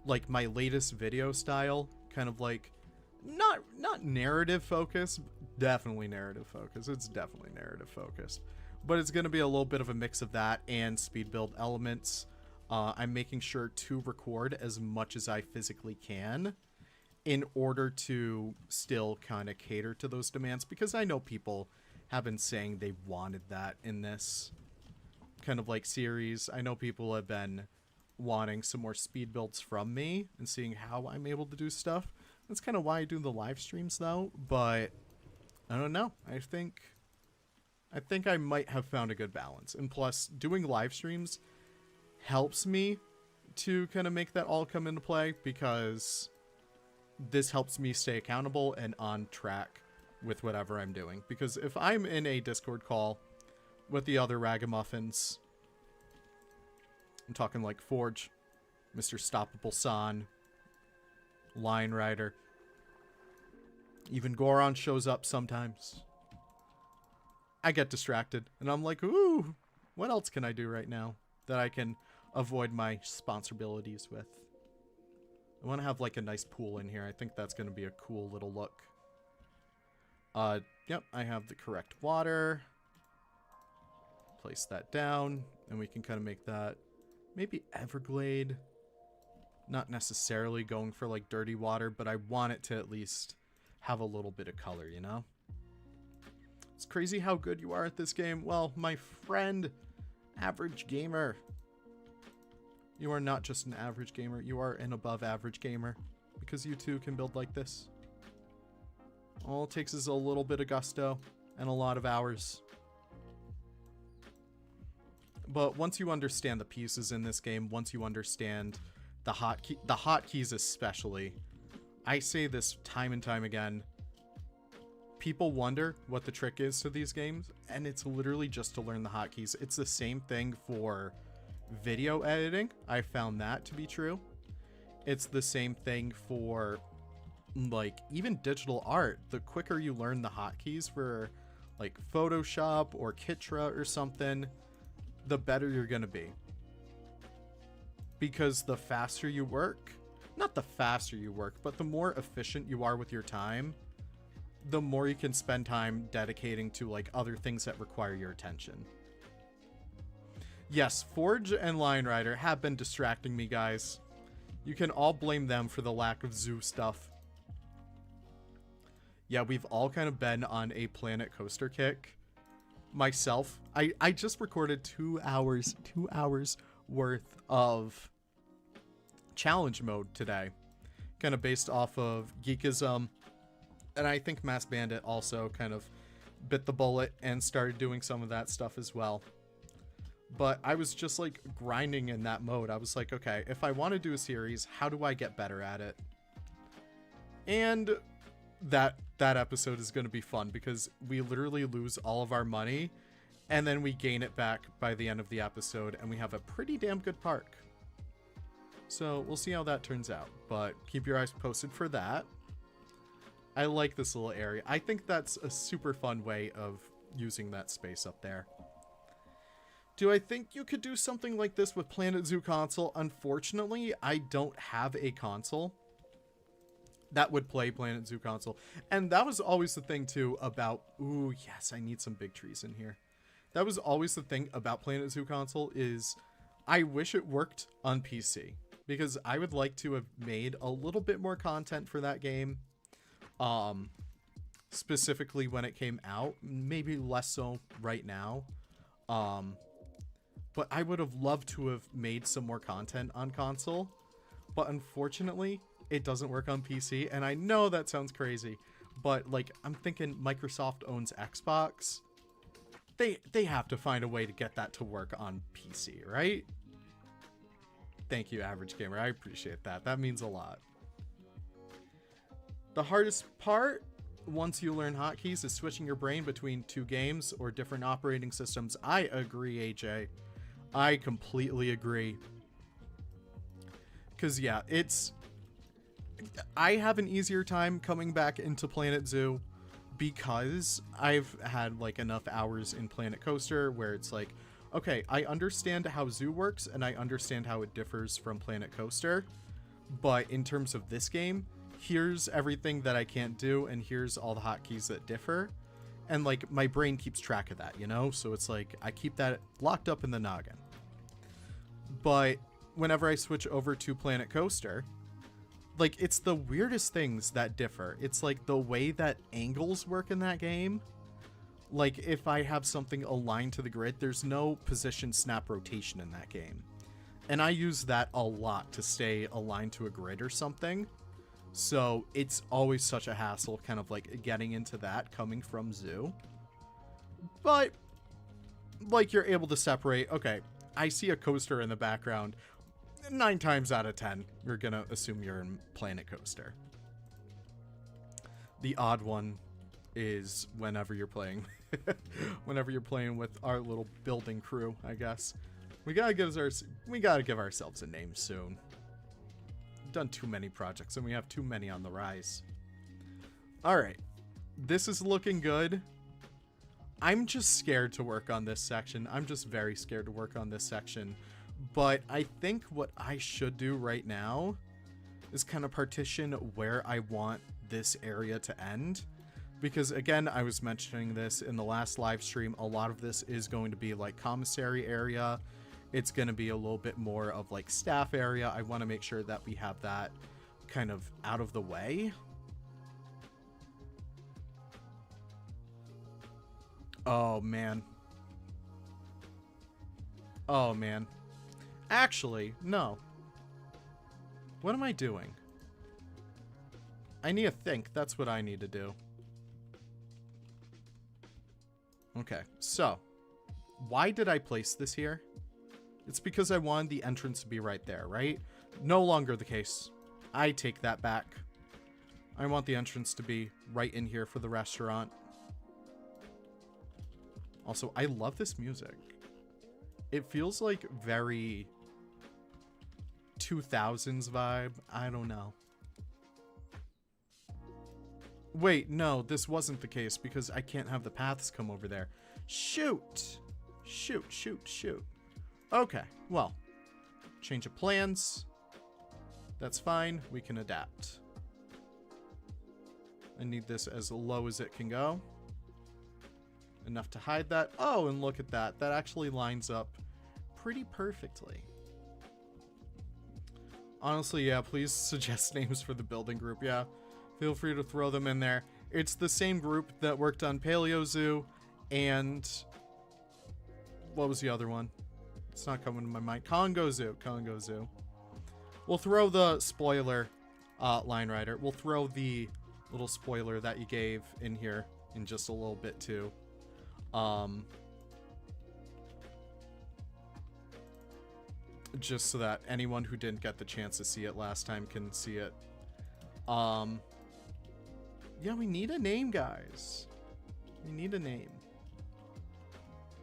like, my latest video style. Kind of like, not narrative focused. Definitely narrative focused. It's definitely narrative focused. But it's going to be a little bit of a mix of that and speed build elements. I'm making sure to record as much as I physically can in order to still kind of cater to those demands, because I know people have been saying they wanted that in this kind of like series. I know people have been wanting some more speed builds from me and seeing how I'm able to do stuff. That's kind of why I do the live streams though, but I don't know. I think I might have found a good balance. And plus, doing live streams helps me to kind of make that all come into play, because this helps me stay accountable and on track with whatever I'm doing. Because if I'm in a Discord call with the other ragamuffins, I'm talking like Forge, Mr. Stoppable San, Lion Rider, even Goron shows up sometimes. I get distracted and I'm like, ooh, what else can I do right now that I can avoid my responsibilities with? I want to have like a nice pool in here. I think that's going to be a cool little look. Yep, I have the correct water. Place that down and we can kind of make that maybe Everglade. Not necessarily going for like dirty water, but I want it to at least have a little bit of color, you know? It's crazy how good you are at this game. Well, my friend, average gamer. You are not just an average gamer, you are an above average gamer, because you too can build like this. All it takes is a little bit of gusto and a lot of hours. But once you understand the pieces in this game, once you understand the hotkeys especially. I say this time and time again. People wonder what the trick is to these games, and it's literally just to learn the hotkeys. It's the same thing for video editing. I found that to be true. It's the same thing for like even digital art. The quicker you learn the hotkeys for like Photoshop or Kitra or something, the better you're gonna be. Because the faster you work, not the faster you work, but the more efficient you are with your time, the more you can spend time dedicating to like other things that require your attention. Yes, Forge and Lion Rider have been distracting me, guys. You can all blame them for the lack of zoo stuff. Yeah, we've all kind of been on a Planet Coaster kick. Myself, I just recorded 2 hours worth of challenge mode today. Kind of based off of Geekism. And I think Mass Bandit also kind of bit the bullet and started doing some of that stuff as well. But I was just like grinding in that mode. I was like, okay, if I want to do a series, how do I get better at it? And that episode is going to be fun because we literally lose all of our money and then we gain it back by the end of the episode and we have a pretty damn good park. So we'll see how that turns out, but keep your eyes posted for that. I like this little area. I think that's a super fun way of using that space up there. Do I think you could do something like this with Planet Zoo console? Unfortunately, I don't have a console that would play Planet Zoo console. And that was always the thing too about, ooh, yes, I need some big trees in here. That was always the thing about Planet Zoo console is I wish it worked on PC because I would like to have made a little bit more content for that game. Specifically when it came out, maybe less so right now. But I would have loved to have made some more content on console, but unfortunately it doesn't work on PC. And I know that sounds crazy, but like, I'm thinking Microsoft owns Xbox. They have to find a way to get that to work on PC, right? Thank you, Average Gamer. I appreciate that. That means a lot. The hardest part, once you learn hotkeys, is switching your brain between 2 games or different operating systems. I agree, AJ. I completely agree. Because, yeah, I have an easier time coming back into Planet Zoo because I've had, like, enough hours in Planet Coaster where it's like, okay, I understand how Zoo works and I understand how it differs from Planet Coaster. But in terms of this game, here's everything that I can't do, and here's all the hotkeys that differ. And, like, my brain keeps track of that, you know? So it's like, I keep that locked up in the noggin. But whenever I switch over to Planet Coaster, like, it's the weirdest things that differ. It's like the way that angles work in that game. Like, if I have something aligned to the grid, there's no position snap rotation in that game. And I use that a lot to stay aligned to a grid or something. So it's always such a hassle kind of like getting into that coming from Zoo. But like, you're able to separate, okay, I see a coaster in the background. 9 times out of 10, you're gonna assume you're in Planet Coaster. The odd one is whenever you're playing with our little building crew, I guess. We gotta give ourselves a name soon. Done too many projects and we have too many on the rise. All right, this is looking good. I'm just scared to work on this section. I'm just very scared to work on this section. But I think what I should do right now is kind of partition where I want this area to end. Because again, I was mentioning this in the last live stream, a lot of this is going to be like commissary area. It's going to be a little bit more of like staff area. I want to make sure that we have that kind of out of the way. Oh, man. Oh, man. Actually, no. What am I doing? I need to think. That's what I need to do. Okay, so why did I place this here? It's because I wanted the entrance to be right there, right? No longer the case. I take that back. I want the entrance to be right in here for the restaurant. Also, I love this music. It feels like very 2000s vibe. I don't know. Wait, no, this wasn't the case because I can't have the paths come over there. Shoot! Shoot, shoot, shoot. Okay, well, change of plans. That's fine. We can adapt. I need this as low as it can go. Enough to hide that. Oh, and look at that. That actually lines up pretty perfectly. Honestly, yeah, please suggest names for the building group. Yeah, feel free to throw them in there. It's the same group that worked on Paleo Zoo and... what was the other one? It's not coming to my mind. Congo Zoo. Congo Zoo. We'll throw the spoiler, Line Rider. We'll throw the little spoiler that you gave in here in just a little bit too. Just so that anyone who didn't get the chance to see it last time can see it. Yeah, we need a name, guys. We need a name.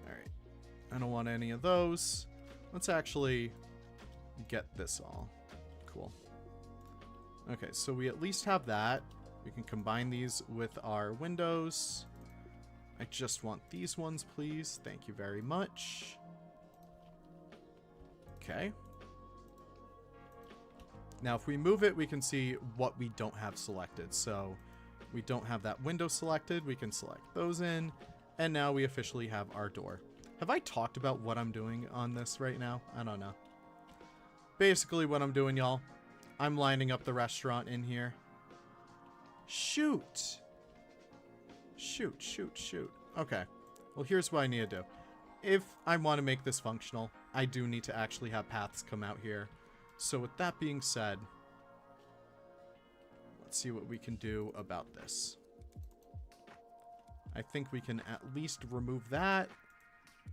Alright. I don't want any of those. Let's actually get this all. Cool. Okay, so we at least have that. We can combine these with our windows. I just want these ones, please. Thank you very much. Okay. Now, if we move it, we can see what we don't have selected. So we don't have that window selected. We can select those in. And now we officially have our door. Have I talked about what I'm doing on this right now? I don't know. Basically what I'm doing, y'all, I'm lining up the restaurant in here. Shoot. Shoot, shoot, shoot. Okay. Well, here's what I need to do. If I want to make this functional, I do need to actually have paths come out here. So with that being said, let's see what we can do about this. I think we can at least remove that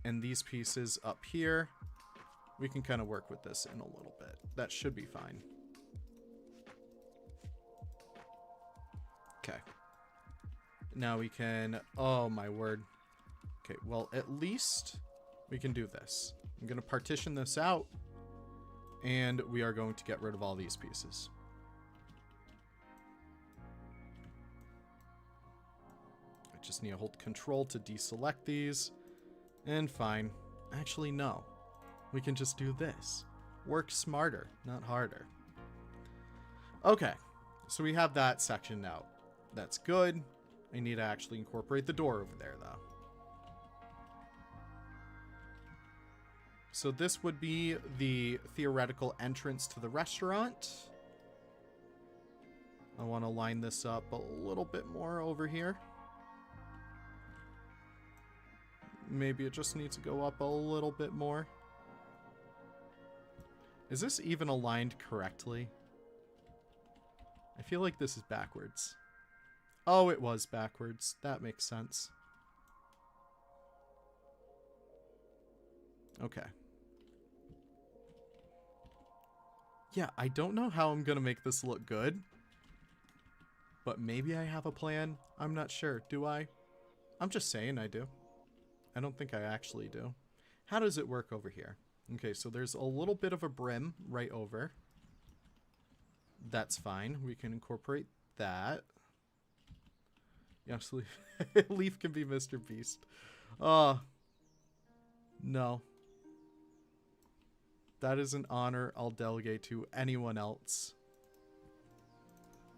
and these pieces up here. We can kind of work with this in a little bit. That should be fine. Okay. Now we can... oh, my word. Okay, well, at least we can do this. I'm going to partition this out, and we are going to get rid of all these pieces. I just need to hold control to deselect these, and fine. Actually, no. We can just do this. Work smarter, not harder. Okay, so we have that section out. That's good. I need to actually incorporate the door over there, though. So this would be the theoretical entrance to the restaurant. I want to line this up a little bit more over here. Maybe it just needs to go up a little bit more. Is this even aligned correctly? I feel like this is backwards. Oh, it was backwards. That makes sense. Okay. Yeah, I don't know how I'm gonna make this look good. But maybe I have a plan. I'm not sure. Do I? I'm just saying I do. I don't think I actually do. How does it work over here? Okay, so there's a little bit of a brim right over. That's fine. We can incorporate that. Yes, Leaf can be Mr. Beast. No. That is an honor I'll delegate to anyone else.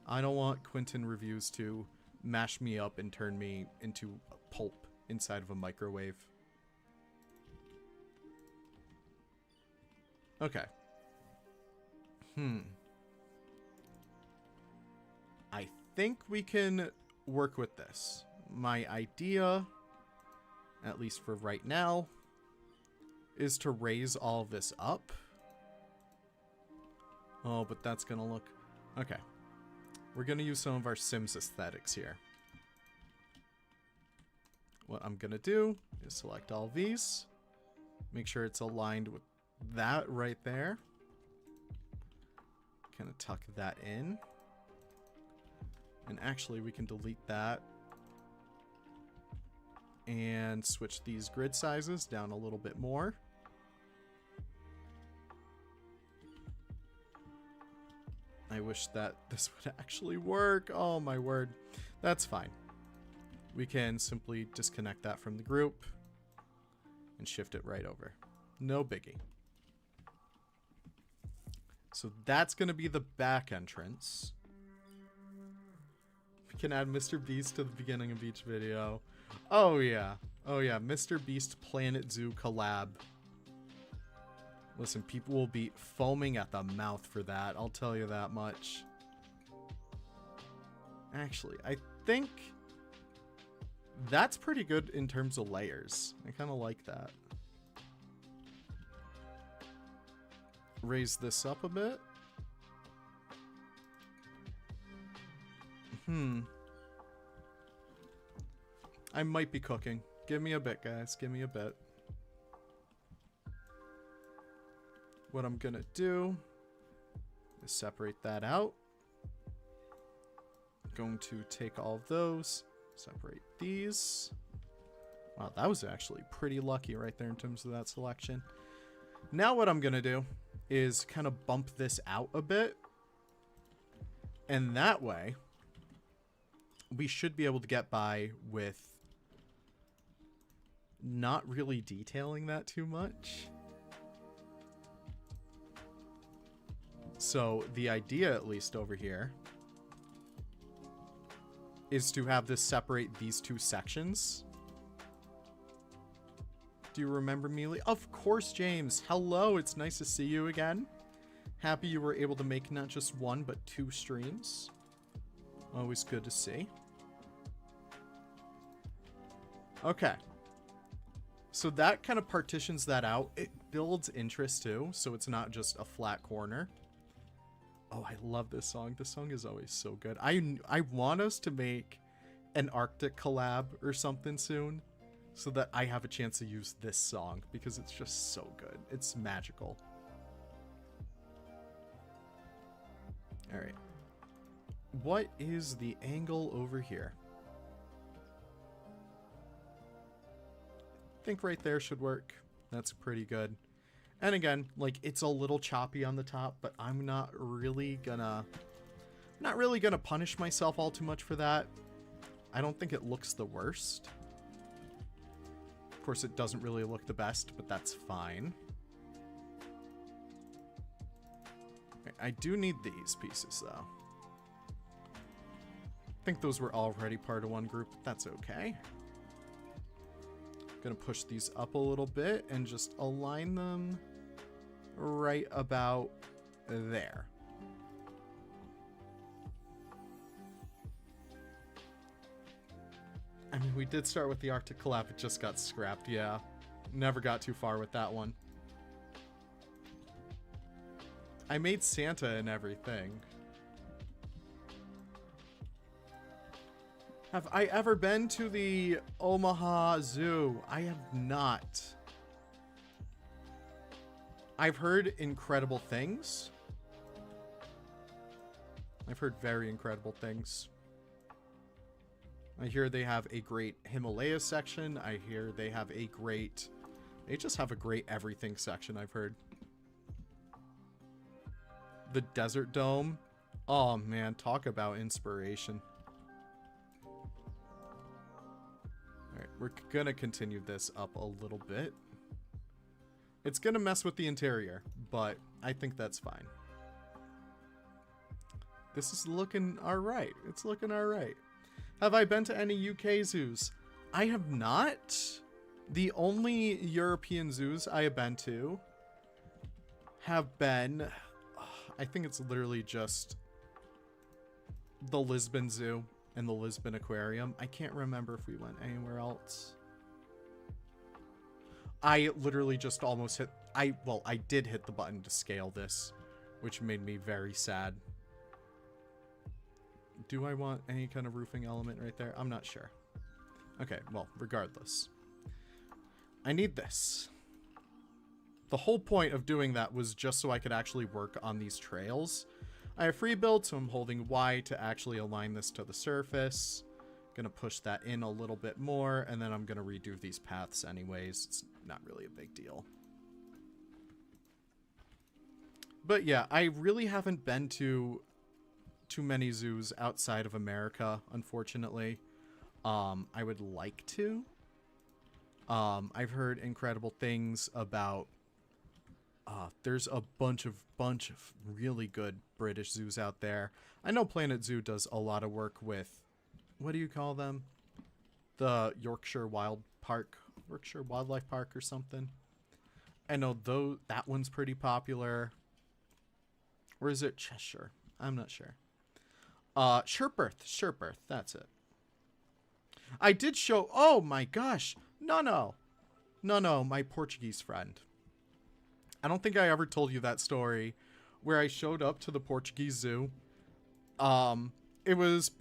I don't want Quentin Reviews to mash me up and turn me into pulp inside of a microwave. Okay. I think we can work with this. My idea, at least for right now, is to raise all of this up. Oh, but that's gonna look... okay. We're gonna use some of our Sims aesthetics here. What I'm gonna do is select all these. Make sure it's aligned with that right there. kind of tuck that in. And actually, we can delete that. And switch these grid sizes down a little bit more. I wish that this would actually work. Oh my word. That's fine. We can simply disconnect that from the group and shift it right over. No biggie. So that's going to be the back entrance. We can add Mr. Beast to the beginning of each video. Oh yeah. Oh yeah. Mr. Beast Planet Zoo collab. Listen, people will be foaming at the mouth for that. I'll tell you that much. Actually, I think that's pretty good in terms of layers. I kind of like that. Raise this up a bit. I might be cooking. Give me a bit, guys. Give me a bit. What I'm gonna do is separate that out. I'm going to take all of those, separate these. Wow, that was actually pretty lucky right there in terms of that selection. Now what I'm gonna do is kind of bump this out a bit. And that way, we should be able to get by with not really detailing that too much. So the idea, at least over here, is to have this separate these two sections. Do you remember Mealy? Of course, James. Hello, it's nice to see you again. Happy you were able to make not just one, but 2 streams. Always good to see. Okay. So that kind of partitions that out. It builds interest too, so it's not just a flat corner. Oh, I love this song. This song is always so good. I want us to make an Arctic collab or something soon so that I have a chance to use this song because it's just so good. It's magical. All right. What is the angle over here? I think right there should work. That's pretty good. And again, like, it's a little choppy on the top, but I'm not really gonna punish myself all too much for that. I don't think it looks the worst. Of course, it doesn't really look the best, but that's fine. I do need these pieces, though. I think those were already part of one group, but that's okay. Gonna push these up a little bit and just align them right about there. I mean, we did start with the Arctic collab. It just got scrapped. Yeah. Never got too far with that one. I made Santa and everything. Have I ever been to the Omaha Zoo? I have not. I've heard incredible things. I've heard very incredible things. I hear they have a great Himalaya section. I hear they have a great... They just have a great everything section, I've heard. The Desert Dome. Oh, man. Talk about inspiration. Alright, we're gonna continue this up a little bit. It's gonna mess with the interior, but I think that's fine. This is looking alright. It's looking alright. Have I been to any UK zoos? I have not. The only European zoos I have been to have been... I think it's literally just the Lisbon Zoo and the Lisbon Aquarium. I can't remember if we went anywhere else. I literally just almost hit... I did hit the button to scale this, which made me very sad. Do I want any kind of roofing element right there? I'm not sure. Okay, well, regardless. I need this. The whole point of doing that was just so I could actually work on these trails. I have free build, so I'm holding Y to actually align this to the surface. Gonna push that in a little bit more, and then I'm gonna redo these paths anyways. It's not really a big deal. But yeah, I really haven't been to too many zoos outside of America, unfortunately. I would like to. I've heard incredible things about there's a bunch of really good British zoos out there. I know Planet Zoo does a lot of work with, what do you call them? The Yorkshire Wildlife Park or something. I know that one's pretty popular. Or is it Cheshire? I'm not sure. Sherperth, that's it. I did show, oh my gosh, no, my Portuguese friend. I don't think I ever told you that story where I showed up to the Portuguese zoo. It was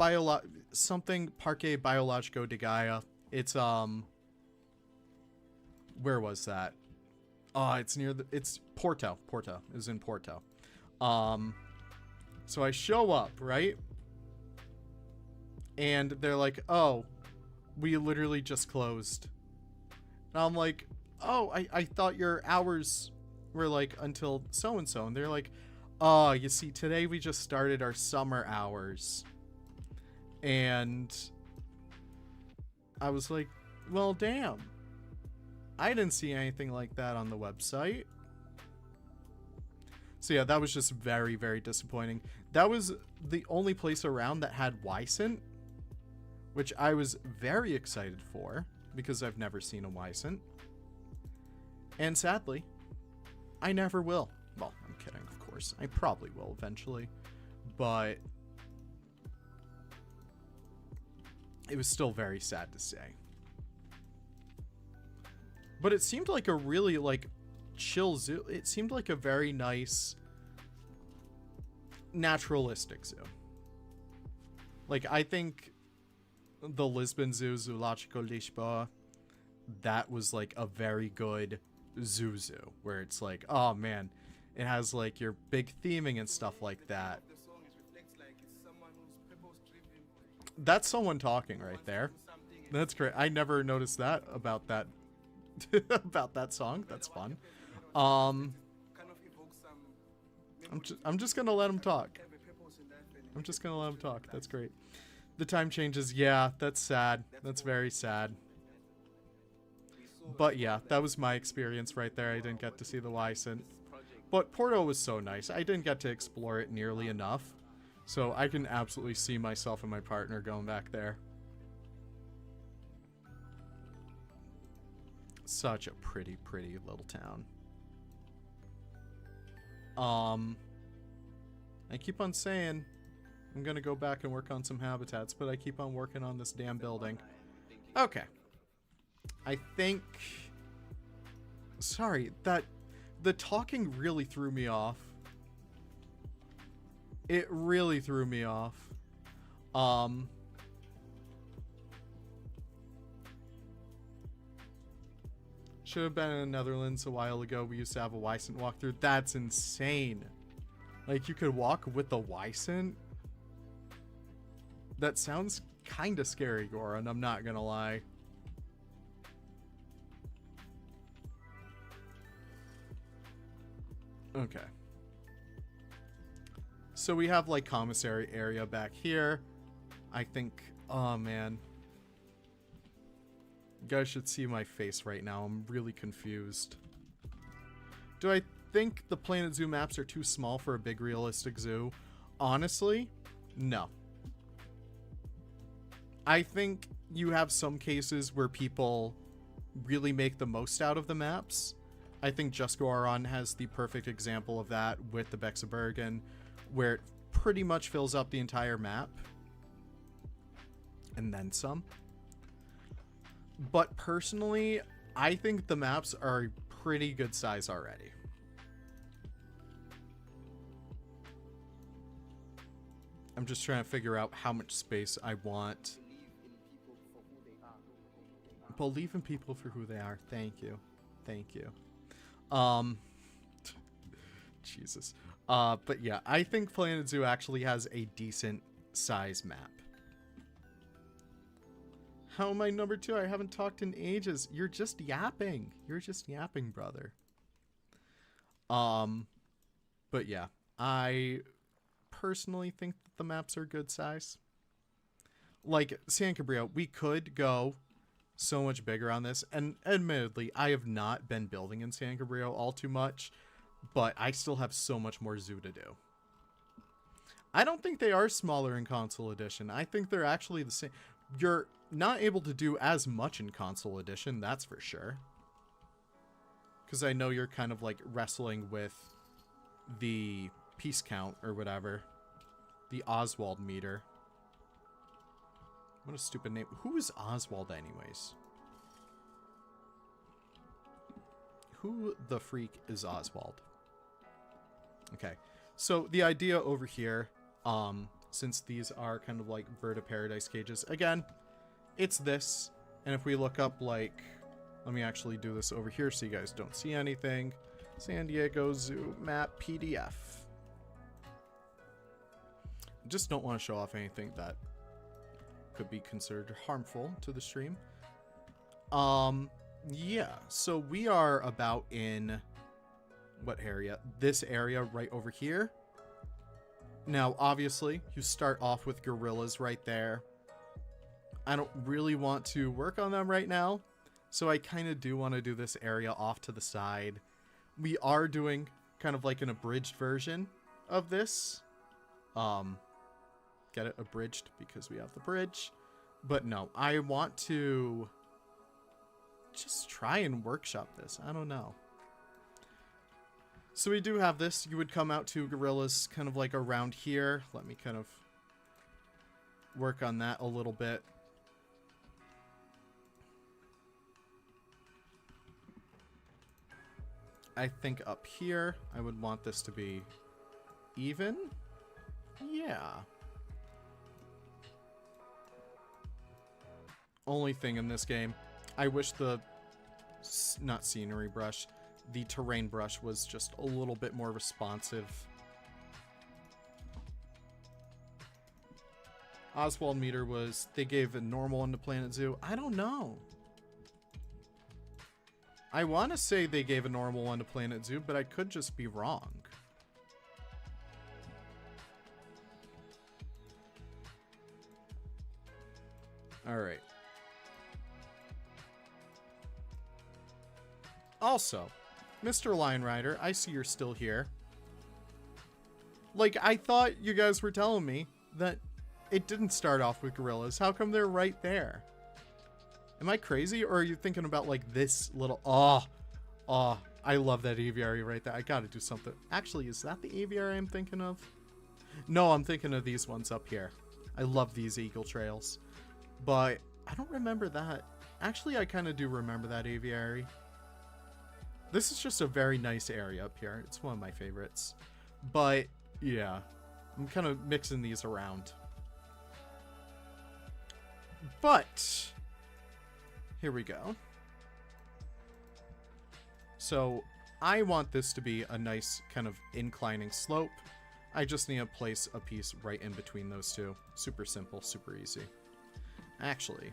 something Parque Biológico de Gaia. It's, where was that? It's near it's Porto. It was in Porto. So I show up, right? And they're like, oh, we literally just closed. And I'm like, oh, I thought your hours were like until so-and-so. And they're like, oh, you see, today we just started our summer hours. And I was like, well, damn. I didn't see anything like that on the website. So yeah, that was just very, very disappointing. That was the only place around that had Wisent, which I was very excited for because I've never seen a Wisent. And sadly, I never will. Well, I'm kidding, of course. I probably will eventually. But it was still very sad to say. But it seemed like a really, like, chill zoo. It seemed like a very nice, naturalistic zoo. Like, I think the Lisbon Zoo, Zoológico de Lisboa, that was, like, a very good zoo, where it's like, oh, man, it has, like, your big theming and stuff like that. That's someone talking right there. That's great. I never noticed that about that about that song. That's fun. I'm just gonna let him talk. That's great. The time changes. Yeah, that's sad. That's very sad. But yeah, that was my experience right there. I didn't get to see the Wisent. But Porto was so nice. I didn't get to explore it nearly enough. So I can absolutely see myself and my partner going back there. Such a pretty, pretty little town. I keep on saying I'm gonna go back and work on some habitats, but I keep on working on this damn building. Okay. I think... Sorry, the talking really threw me off. It really threw me off. Should have been in the Netherlands a while ago. We used to have a Wisent walkthrough. That's insane. Like, you could walk with the Wisent? That sounds kind of scary, Goran. I'm not gonna lie. Okay. So we have, like, commissary area back here. I think... Oh, man. You guys should see my face right now. I'm really confused. Do I think the Planet Zoo maps are too small for a big realistic zoo? Honestly, no. I think you have some cases where people really make the most out of the maps. I think Just Goron has the perfect example of that with the Bexabergen, where it pretty much fills up the entire map. And then some. But personally, I think the maps are a pretty good size already. I'm just trying to figure out how much space I want. Believe in people for who they are. Thank you. Thank you. Jesus. But yeah, I think Planet Zoo actually has a decent size map. How am I number 2? I haven't talked in ages. You're just yapping. You're just yapping, brother. But yeah, I personally think that the maps are good size. Like San Cabrillo, we could go so much bigger on this, and admittedly, I have not been building in San Cabrillo all too much, but I still have so much more zoo to do. I don't think they are smaller in console edition. I think they're actually the same. You're not able to do as much in console edition, that's for sure. Because I know you're kind of like wrestling with the piece count or whatever. The Oswald meter. What a stupid name. Who is Oswald anyways? Who the freak is Oswald? Okay. So the idea over here, since these are kind of like bird of paradise cages, again, it's this. And if we look up like, let me actually do this over here so you guys don't see anything. San Diego Zoo map PDF. Just don't want to show off anything that could be considered harmful to the stream. Yeah, so we are about in what area? This area right over here. Now, obviously, you start off with gorillas right there. I don't really want to work on them right now, so I kind of do want to do this area off to the side. We are doing kind of like an abridged version of this. Get it abridged because we have the bridge. But no, I want to just try and workshop this. I don't know. So we do have this. You would come out to gorillas kind of like around here. Let me kind of work on that a little bit. I think up here, I would want this to be even. Yeah. Only thing in this game, I wish the, not scenery brush, the terrain brush was just a little bit more responsive. Oswald meter was, they gave a normal one to Planet Zoo. I don't know. I want to say they gave a normal one to Planet Zoo, but I could just be wrong. Alright. Also, Mr. Lion Rider, I see you're still here. Like, I thought you guys were telling me that it didn't start off with gorillas. How come they're right there? Am I crazy, or are you thinking about, like, this little... Oh, I love that aviary right there. I gotta do something. Actually, is that the aviary I'm thinking of? No, I'm thinking of these ones up here. I love these eagle trails. But I don't remember that. Actually, I kind of do remember that aviary. This is just a very nice area up here. It's one of my favorites. But, yeah. I'm kind of mixing these around. But, here we go. So, I want this to be a nice kind of inclining slope. I just need to place a piece right in between those two. Super simple, super easy. Actually,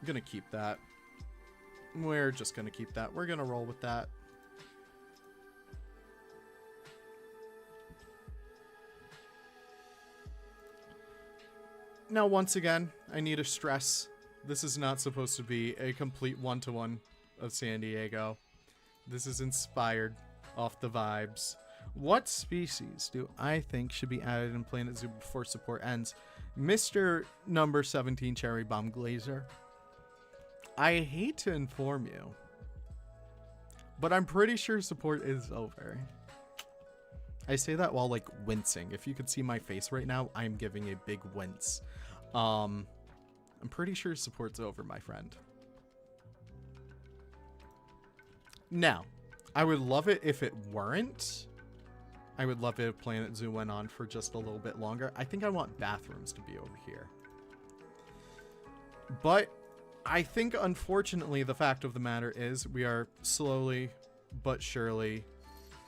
I'm going to keep that. We're just going to keep that. We're going to roll with that. Now, once again, I need to stress, this is not supposed to be a complete one-to-one of San Diego. This is inspired off the vibes. What species do I think should be added in Planet Zoo before support ends? Mr. Number 17 Cherry Bomb Glazer. I hate to inform you, but I'm pretty sure support is over. I say that while like wincing. If you could see my face right now, I'm giving a big wince. I'm pretty sure support's over, my friend. Now, I would love it if it weren't. I would love it if Planet Zoo went on for just a little bit longer. I think I want bathrooms to be over here. But I think, unfortunately, the fact of the matter is we are slowly but surely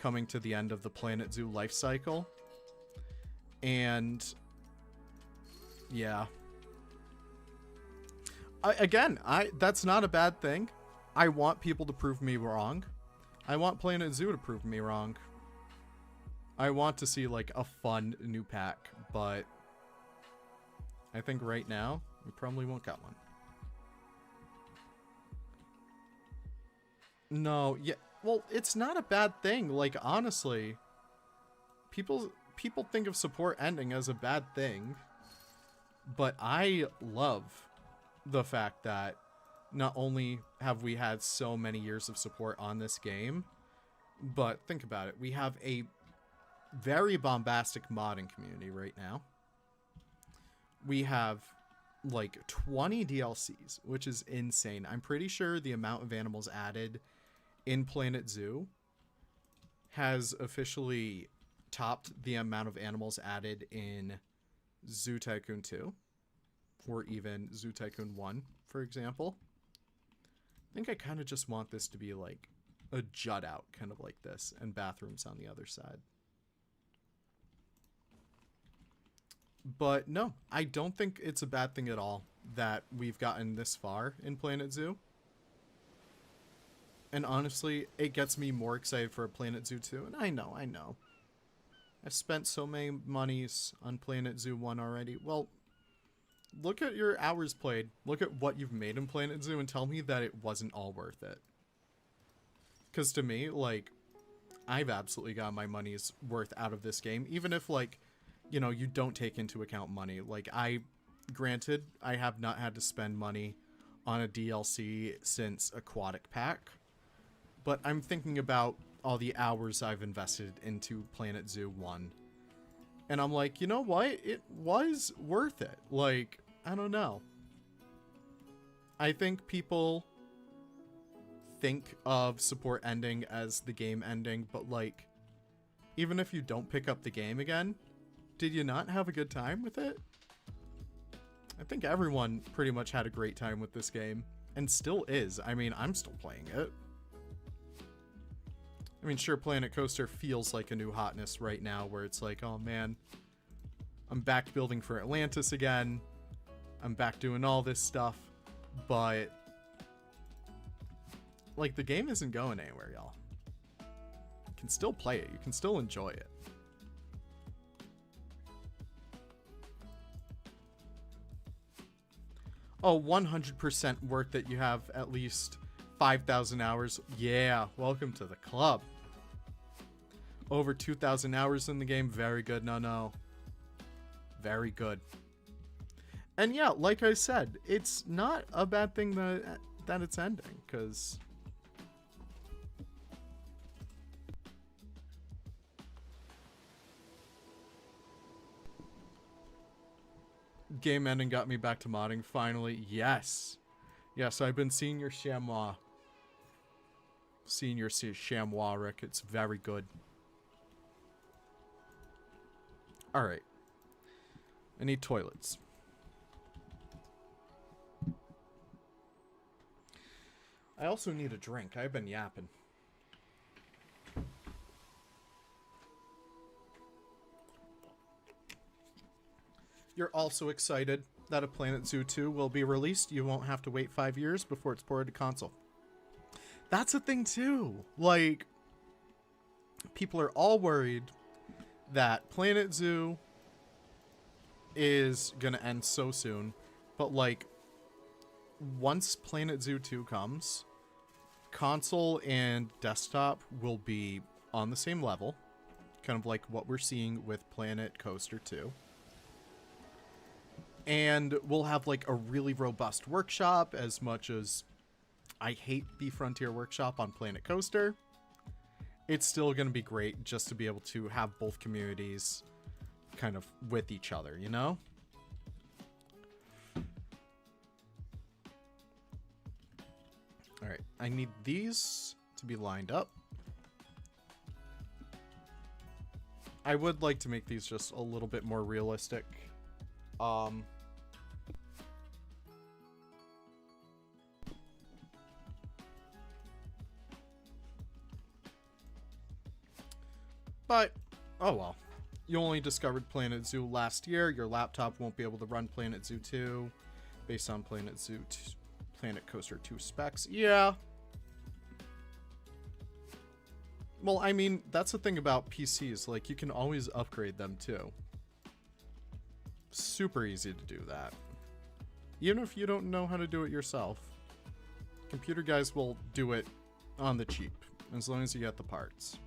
coming to the end of the Planet Zoo life cycle. And yeah. That's not a bad thing. I want people to prove me wrong. I want Planet Zoo to prove me wrong. I want to see like a fun new pack, but I think right now we probably won't get one. No, yeah, well, it's not a bad thing. Like, honestly, people think of support ending as a bad thing, but I love the fact that not only have we had so many years of support on this game, but think about it, we have a very bombastic modding community right now. We have like 20 DLCs, which is insane. I'm pretty sure the amount of animals added in Planet Zoo has officially topped the amount of animals added in Zoo Tycoon 2 or even Zoo Tycoon 1, for example. I think I kind of just want this to be like a jut out, kind of like this, and bathrooms on the other side. But no, I don't think it's a bad thing at all that we've gotten this far in Planet Zoo. And honestly, it gets me more excited for a Planet Zoo 2. And I know. I've spent so many monies on Planet Zoo 1 already. Well, look at your hours played. Look at what you've made in Planet Zoo and tell me that it wasn't all worth it. Because to me, like, I've absolutely got my money's worth out of this game. Even if, like, you know, you don't take into account money. Like, granted, I have not had to spend money on a DLC since Aquatic Pack. But I'm thinking about all the hours I've invested into Planet Zoo 1. And I'm like, you know what? It was worth it. Like, I don't know. I think people think of support ending as the game ending, but like, even if you don't pick up the game again, did you not have a good time with it? I think everyone pretty much had a great time with this game, and still is. I mean, I'm still playing it. I mean, sure, Planet Coaster feels like a new hotness right now, where it's like, oh man, I'm back building for Atlantis again. I'm back doing all this stuff, but like, the game isn't going anywhere, y'all. You can still play it. You can still enjoy it. Oh, 100% worth it. You have at least 5,000 hours. Yeah, welcome to the club. Over 2,000 hours in the game. Very good. No. Very good. And yeah, like I said, it's not a bad thing that it's ending, because game ending got me back to modding finally. Yes, I've been seeing your chamois. Rick. It's very good. Alright. I need toilets. I also need a drink. I've been yapping. You're also excited that a Planet Zoo 2 will be released. You won't have to wait 5 years before it's ported to console. That's a thing too. Like, people are all worried that Planet Zoo is gonna end so soon. But like, once Planet Zoo 2 comes, console and desktop will be on the same level. Kind of like what we're seeing with Planet Coaster 2. And we'll have like a really robust workshop. As much as I hate the Frontier workshop on Planet Coaster, it's still going to be great just to be able to have both communities kind of with each other, you know? Alright, I need these to be lined up. I would like to make these just a little bit more realistic. But, oh well. You only discovered Planet Zoo last year. Your laptop won't be able to run Planet Zoo 2 based on Planet Zoo 2, Planet Coaster 2 specs. Yeah. Well, I mean, that's the thing about PCs. Like, you can always upgrade them too. Super easy to do that. Even if you don't know how to do it yourself. Computer guys will do it on the cheap, as long as you get the parts.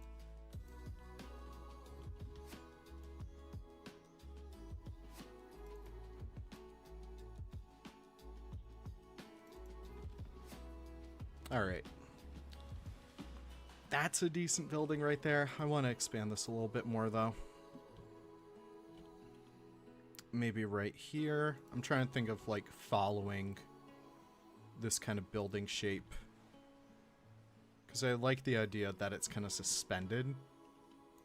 Alright. That's a decent building right there. I want to expand this a little bit more, though. Maybe right here. I'm trying to think of, like, following this kind of building shape. Because I like the idea that it's kind of suspended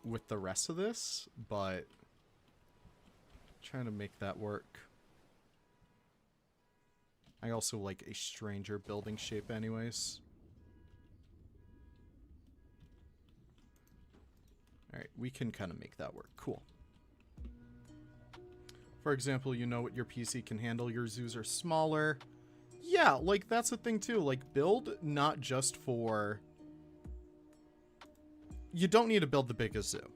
with the rest of this, but trying to make that work. I also like a stranger building shape anyways. Alright, we can kind of make that work. Cool. For example, you know what your PC can handle. Your zoos are smaller. Yeah, like, that's the thing too. Like, build not just for... You don't need to build the biggest zoo.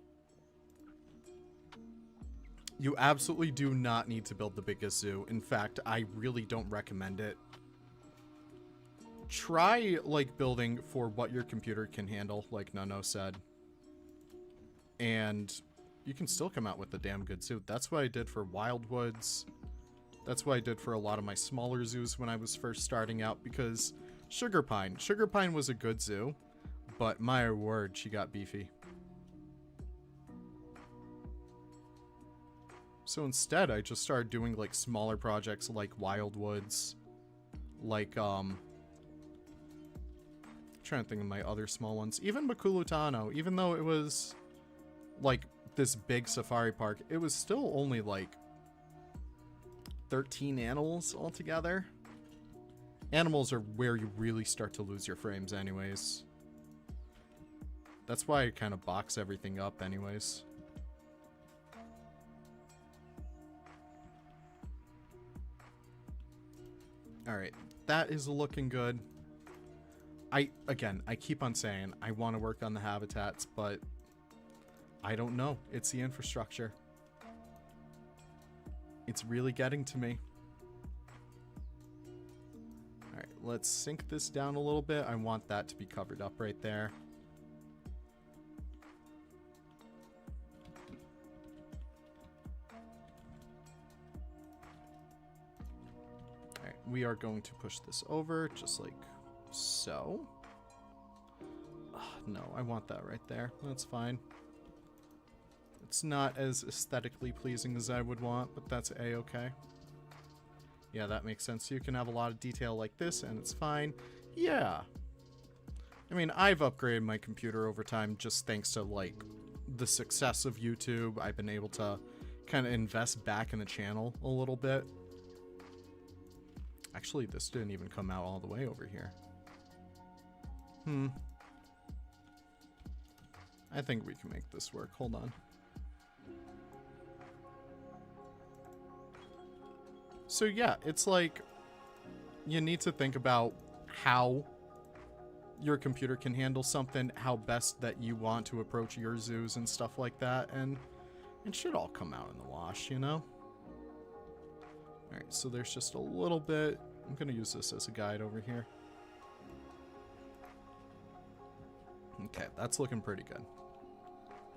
You absolutely do not need to build the biggest zoo. In fact, I really don't recommend it. Try, like, building for what your computer can handle, like Nuno said. And you can still come out with a damn good zoo. That's what I did for Wildwoods. That's what I did for a lot of my smaller zoos when I was first starting out, because Sugar Pine was a good zoo, but my word, she got beefy. So instead, I just started doing, like, smaller projects like Wildwoods, like, trying to think of my other small ones. Even Makulutano, even though it was, like, this big safari park, it was still only, like, 13 animals altogether. Animals are where you really start to lose your frames anyways. That's why I kind of box everything up anyways. Alright, that is looking good. Again, I keep on saying I want to work on the habitats, but I don't know. It's the infrastructure. It's really getting to me. Alright, let's sink this down a little bit. I want that to be covered up right there. Alright, we are going to push this over just like so. No, I want that right there. That's fine. It's not as aesthetically pleasing as I would want, but that's a-okay. Yeah, that makes sense. You can have a lot of detail like this, and it's fine. Yeah. I mean, I've upgraded my computer over time just thanks to, like, the success of YouTube. I've been able to kind of invest back in the channel a little bit. Actually, this didn't even come out all the way over here. I think we can make this work. Hold on. So yeah, it's like you need to think about how your computer can handle something, how best that you want to approach your zoos and stuff like that, and it should all come out in the wash, you know? Alright, so there's just a little bit. I'm going to use this as a guide over here. Okay, that's looking pretty good.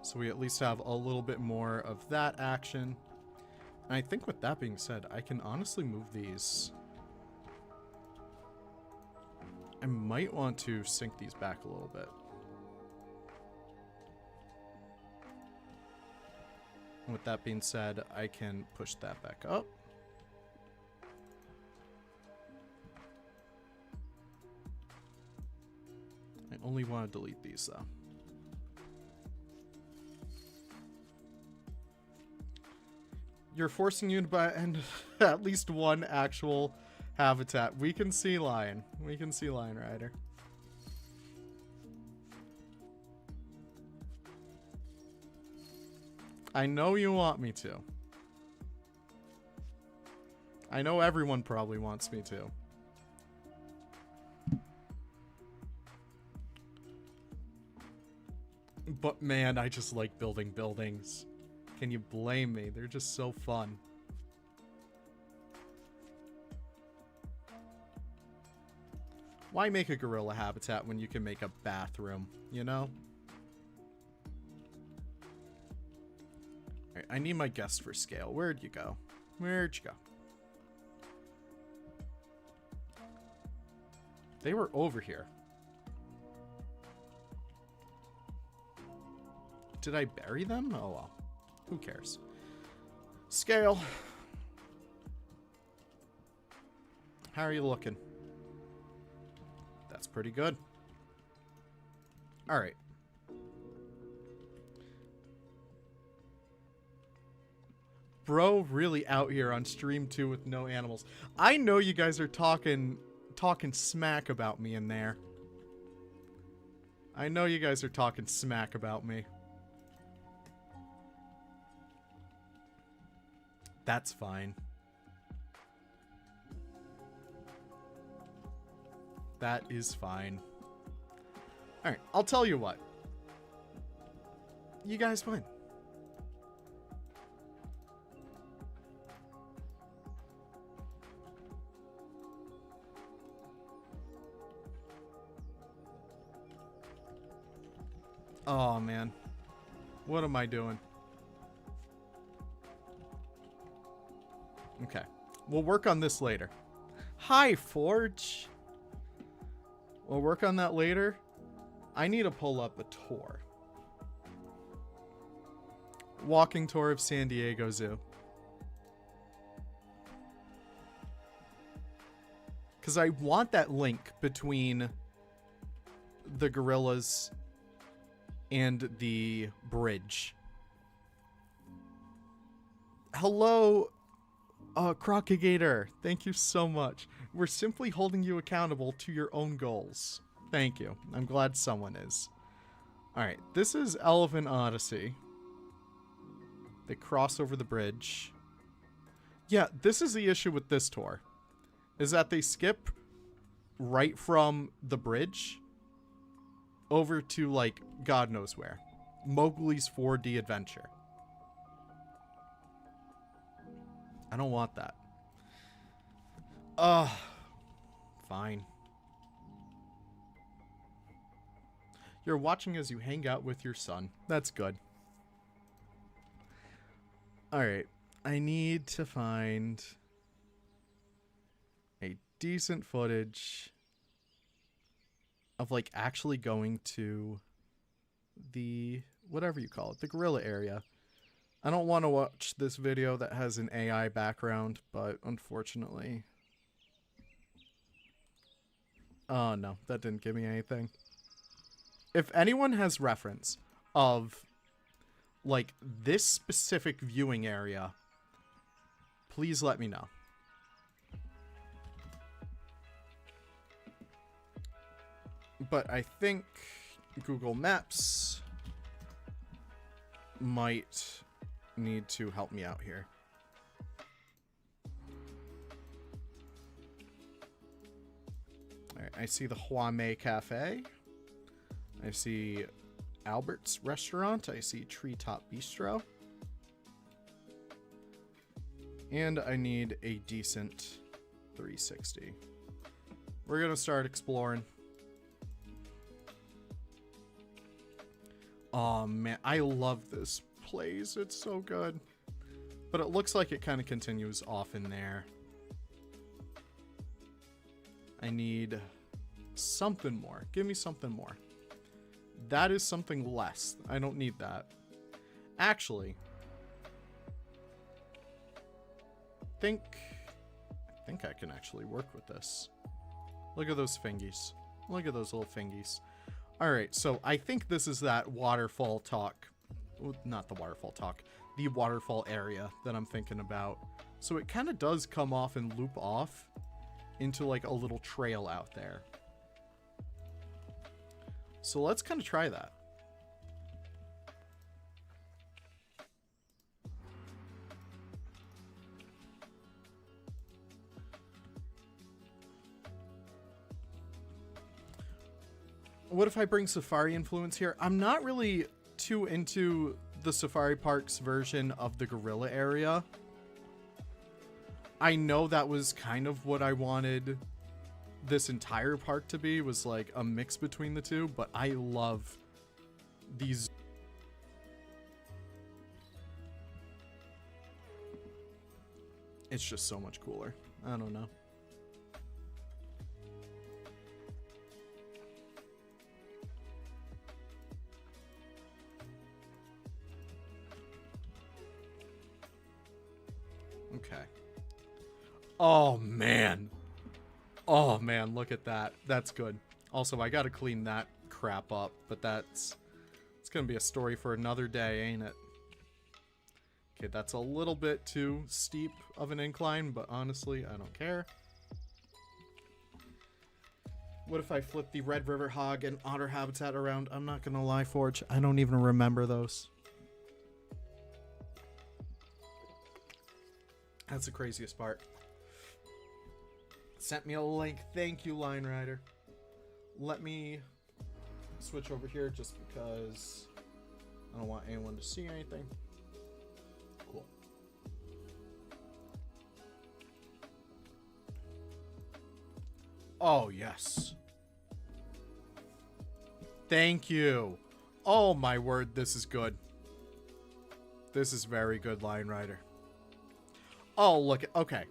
So we at least have a little bit more of that action. And I think with that being said, I can honestly move these. I might want to sink these back a little bit. And with that being said, I can push that back up. I only want to delete these though. You're forcing you to buy at least one actual habitat. We can see lion. We can see lion rider. I know you want me to. I know everyone probably wants me to. But man, I just like building buildings. Can you blame me? They're just so fun. Why make a gorilla habitat when you can make a bathroom, you know? Alright, I need my guest for scale. Where'd you go? Where'd you go? They were over here. Did I bury them? Oh well. Who cares? Scale. How are you looking? That's pretty good. Alright. Bro, really out here on stream 2 with no animals. I know you guys are talking smack about me in there. I know you guys are talking smack about me. That's fine. That is fine. Alright, I'll tell you what. You guys win. Oh, man. What am I doing? Okay. We'll work on this later. Hi, Forge. We'll work on that later. I need to pull up a tour. Walking tour of San Diego Zoo. Because I want that link between the gorillas and the bridge. Hello, Crocagator. Thank you so much. We're simply holding you accountable to your own goals. Thank you. I'm glad someone is. Alright, this is Elephant Odyssey. They cross over the bridge. Yeah, this is the issue with this tour. Is that they skip right from the bridge over to, like, God knows where. Mowgli's 4D adventure. I don't want that. Fine. You're watching as you hang out with your son. That's good. Alright. I need to find a decent footage of, like, actually going to the, whatever you call it, the gorilla area. I don't want to watch this video that has an AI background, but unfortunately... Oh, no. That didn't give me anything. If anyone has reference of, like, this specific viewing area, please let me know. But I think Google Maps might need to help me out here. Alright, I see the Huame Cafe. I see Albert's Restaurant. I see Treetop Bistro. And I need a decent 360. We're gonna start exploring. Oh man, I love this place. It's so good. But it looks like it kind of continues off in there. I need something more. Give me something more. That is something less. I don't need that. Actually, I think I can actually work with this. Look at those fingies. Look at those little fingies. Alright, so I think this is that waterfall talk. Not the waterfall talk. The waterfall area that I'm thinking about. So it kind of does come off and loop off into like a little trail out there. So let's kind of try that. What if I bring Safari influence here? I'm not really too into the Safari Park's version of the gorilla area. I know that was kind of what I wanted this entire park to be, was like a mix between the two, but I love these. It's just so much cooler. I don't know. Okay. Oh, man. Oh, man, look at that. That's good. Also, I gotta clean that crap up, but it's gonna be a story for another day, ain't it? Okay, that's a little bit too steep of an incline, but honestly, I don't care. What if I flip the Red River Hog and Otter Habitat around? I'm not gonna lie, Forge, I don't even remember those. That's the craziest part. Sent me a link. Thank you, Line Rider. Let me switch over here just because I don't want anyone to see anything. Cool. Oh, yes. Thank you. Oh, my word. This is good. This is very good, Line Rider. Oh, look. Okay.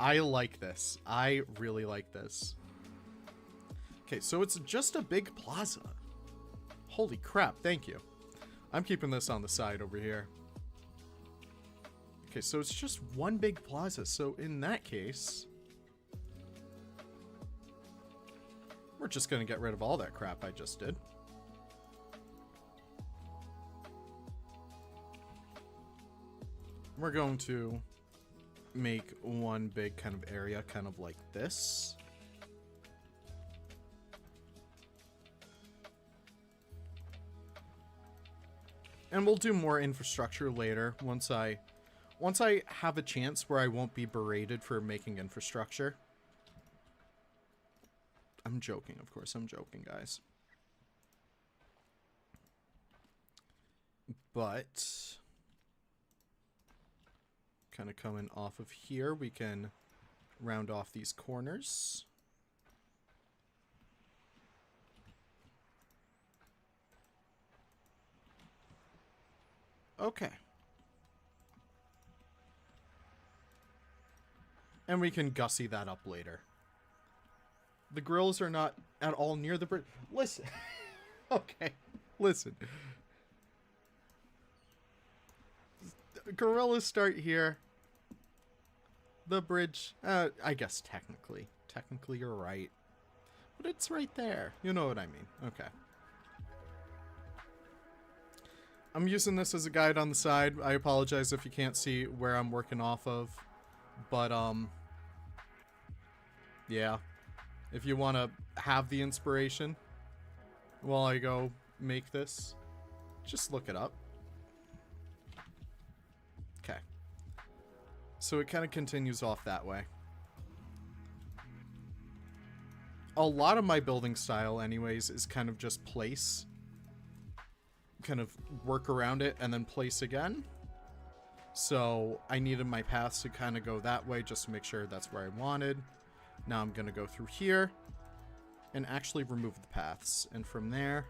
I like this. I really like this. Okay, so it's just a big plaza. Holy crap, thank you. I'm keeping this on the side over here. Okay, so it's just one big plaza. So in that case, we're just going to get rid of all that crap I just did. We're going to make one big kind of area, kind of like this. And we'll do more infrastructure later once I have a chance where I won't be berated for making infrastructure. I'm joking, of course. I'm joking, guys. But kind of coming off of here, we can round off these corners. Okay. And we can gussy that up later. The grills are not at all near the bridge. Listen. Okay. Listen. Gorillas start here. The bridge, I guess technically you're right. But it's right there. You know what I mean. Okay. I'm using this as a guide on the side. I apologize if you can't see where I'm working off of. But, yeah. If you want to have the inspiration while I go make this, just look it up. Okay. So it kind of continues off that way. A lot of my building style, anyways, is kind of just place. Kind of work around it and then place again. So I needed my paths to kind of go that way just to make sure that's where I wanted. Now I'm going to go through here and actually remove the paths. And from there,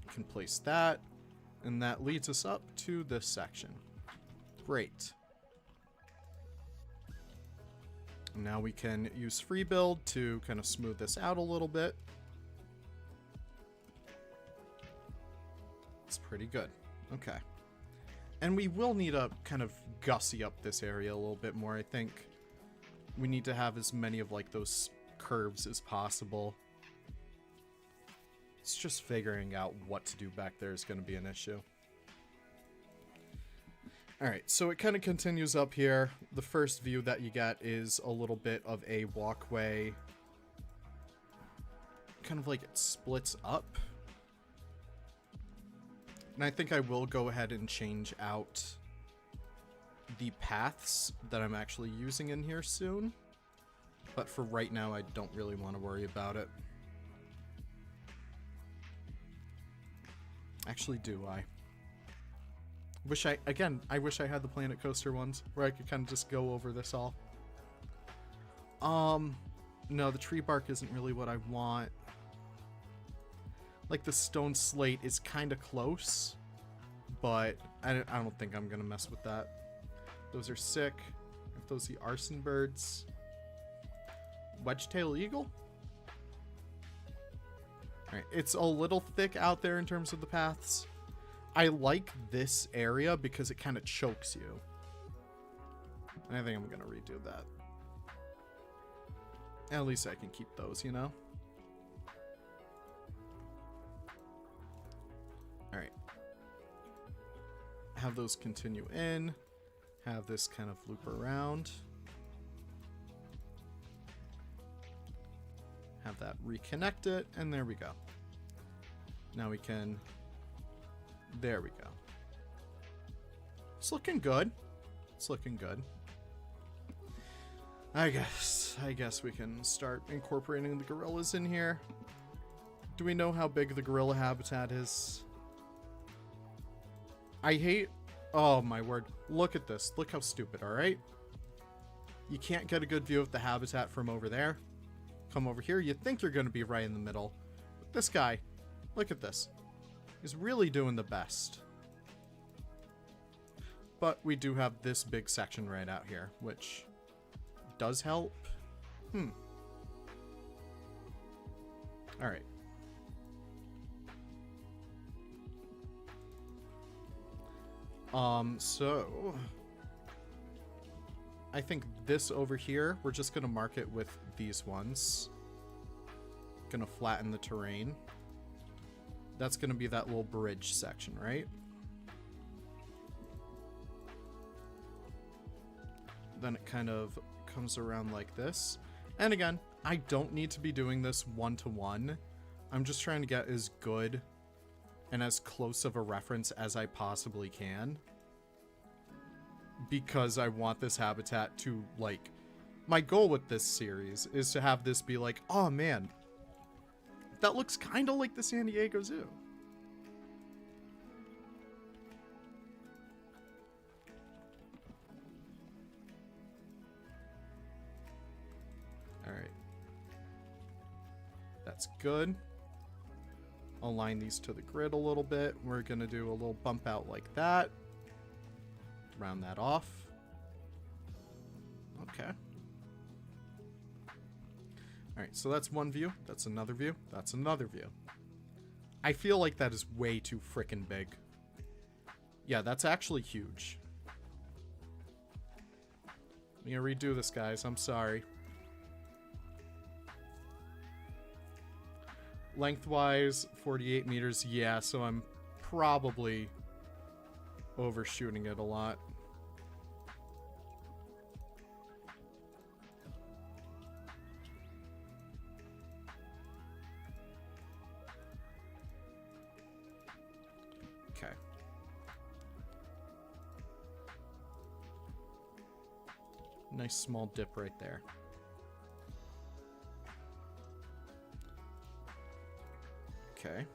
I can place that. And that leads us up to this section. Great. Now we can use free build to kind of smooth this out a little bit. It's pretty good. Okay. And we will need to kind of gussy up this area a little bit more. I think we need to have as many of like those curves as possible. It's just figuring out what to do back there is going to be an issue. Alright, so it kind of continues up here. The first view that you get is a little bit of a walkway. Kind of like it splits up. And I think I will go ahead and change out the paths that I'm actually using in here soon. But for right now, I don't really want to worry about it. Actually, do I? I wish I had the Planet Coaster ones where I could kind of just go over this all. No, the tree bark isn't really what I want. Like, the stone slate is kind of close, but I don't think I'm going to mess with that. Those are sick. If those the arson birds. Wedge-tail eagle? Alright, it's a little thick out there in terms of the paths. I like this area because it kind of chokes you. And I think I'm going to redo that. At least I can keep those, you know? Alright. Have those continue in. Have this kind of loop around. Have that reconnect it, and there we go. Now we can... There we go. It's looking good. It's looking good. I guess we can start incorporating the gorillas in here. Do we know how big the gorilla habitat is? I hate... Oh, my word. Look at this. Look how stupid, alright? You can't get a good view of the habitat from over there. Come over here. You think you're going to be right in the middle. But this guy, look at this. He's really doing the best. But we do have this big section right out here, which does help. Alright. So I think this over here, we're just gonna mark it with these ones. Gonna flatten the terrain. That's gonna be that little bridge section, right? Then it kind of comes around like this. And again, I don't need to be doing this one-to-one. I'm just trying to get as good and as close of a reference as I possibly can. Because I want this habitat to, like... My goal with this series is to have this be like, oh man, that looks kind of like the San Diego Zoo. Alright. That's good. Align these to the grid a little bit. We're going to do a little bump out like that. Round that off. Okay. Alright, so that's one view. That's another view. That's another view. I feel like that is way too frickin' big. Yeah, that's actually huge. I'm gonna redo this, guys. I'm sorry. Lengthwise, 48 meters. Yeah, so I'm probably overshooting it a lot. Okay. Nice small dip right there. Okay.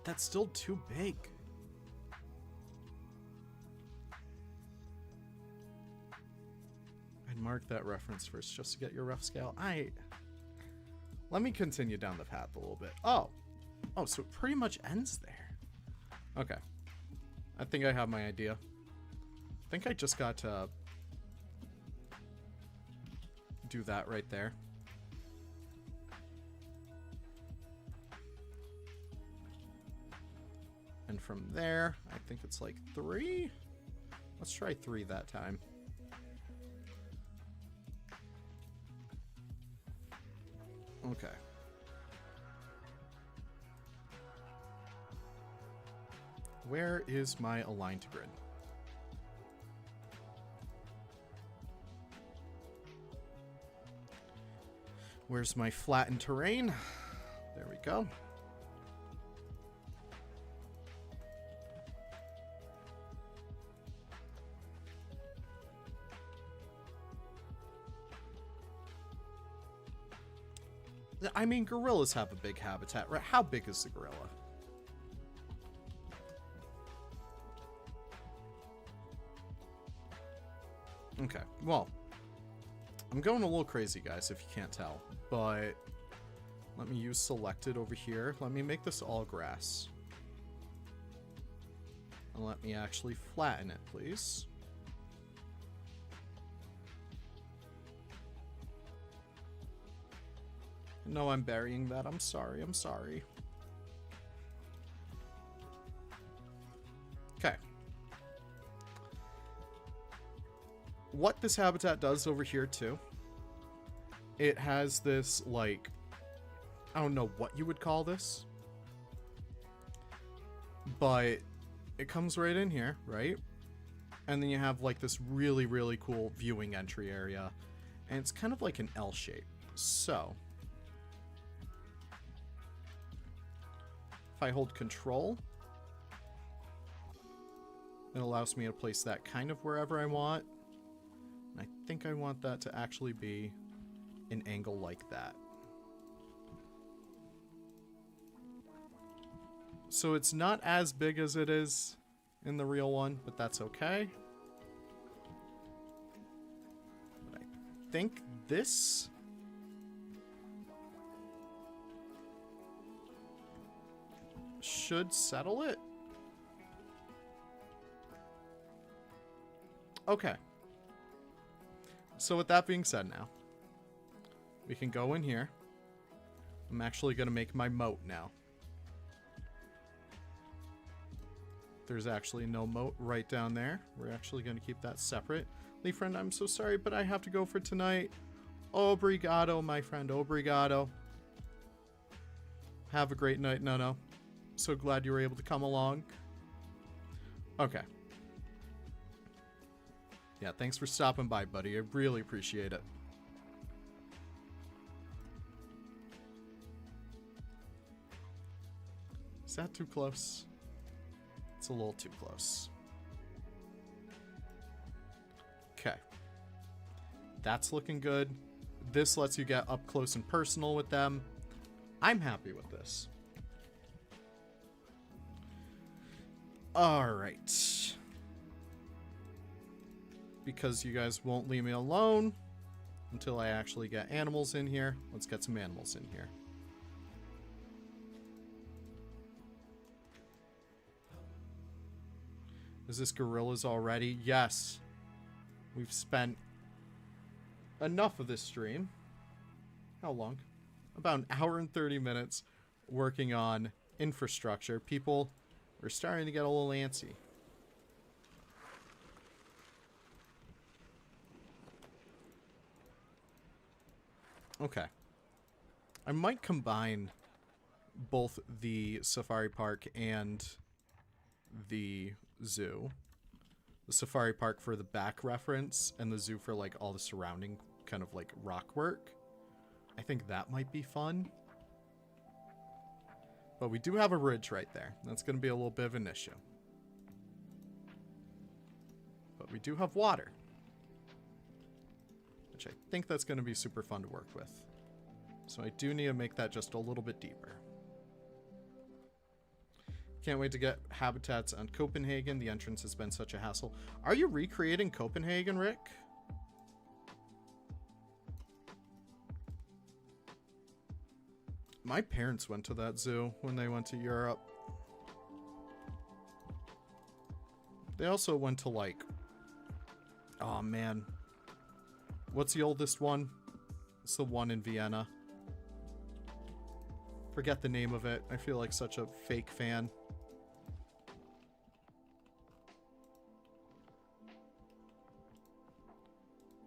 That's still too big. I'd mark that reference first just to get your rough scale. Let me continue down the path a little bit. Oh, so it pretty much ends there. Okay. I think I have my idea. I think I just got to do that right there. And from there, I think it's like 3. Let's try 3 that time. Okay. Where is my align to grid? Where's my flattened terrain? There we go. I mean, gorillas have a big habitat, right? How big is the gorilla? Okay, well, I'm going a little crazy, guys, if you can't tell, but let me use selected over here. Let me make this all grass. And let me actually flatten it, please. No, I'm burying that. I'm sorry. I'm sorry. Okay. What this habitat does over here, too, it has this, like, I don't know what you would call this, but it comes right in here, right? And then you have, like, this really, really cool viewing entry area, and it's kind of like an L shape. So if I hold control, it allows me to place that kind of wherever I want. And I think I want that to actually be an angle like that. So it's not as big as it is in the real one, but that's okay. But I think this should settle it. Okay. So with that being said now, we can go in here. I'm actually going to make my moat now. There's actually no moat right down there. We're actually going to keep that separate. Lee friend, I'm so sorry, but I have to go for tonight. Obrigado, my friend. Obrigado. Have a great night, no. So glad you were able to come along. Okay. Yeah, thanks for stopping by, buddy. I really appreciate it. Is that too close? It's a little too close. Okay. That's looking good. This lets you get up close and personal with them. I'm happy with this. Alright. Because you guys won't leave me alone until I actually get animals in here. Let's get some animals in here. Is this gorillas already? Yes. We've spent enough of this stream. How long? About an hour and 30 minutes working on infrastructure. People are starting to get a little antsy. Okay. I might combine both the safari park and the zoo. The safari park for the back reference and the zoo for like all the surrounding kind of like rock work. I think that might be fun. But we do have a ridge right there. That's going to be a little bit of an issue. But we do have water, which I think that's going to be super fun to work with. So I do need to make that just a little bit deeper. Can't wait to get habitats on Copenhagen. The entrance has been such a hassle. Are you recreating Copenhagen, Rick? My parents went to that zoo when they went to Europe. They also went to like... Oh, man. What's the oldest one? It's the one in Vienna. Forget the name of it. I feel like such a fake fan.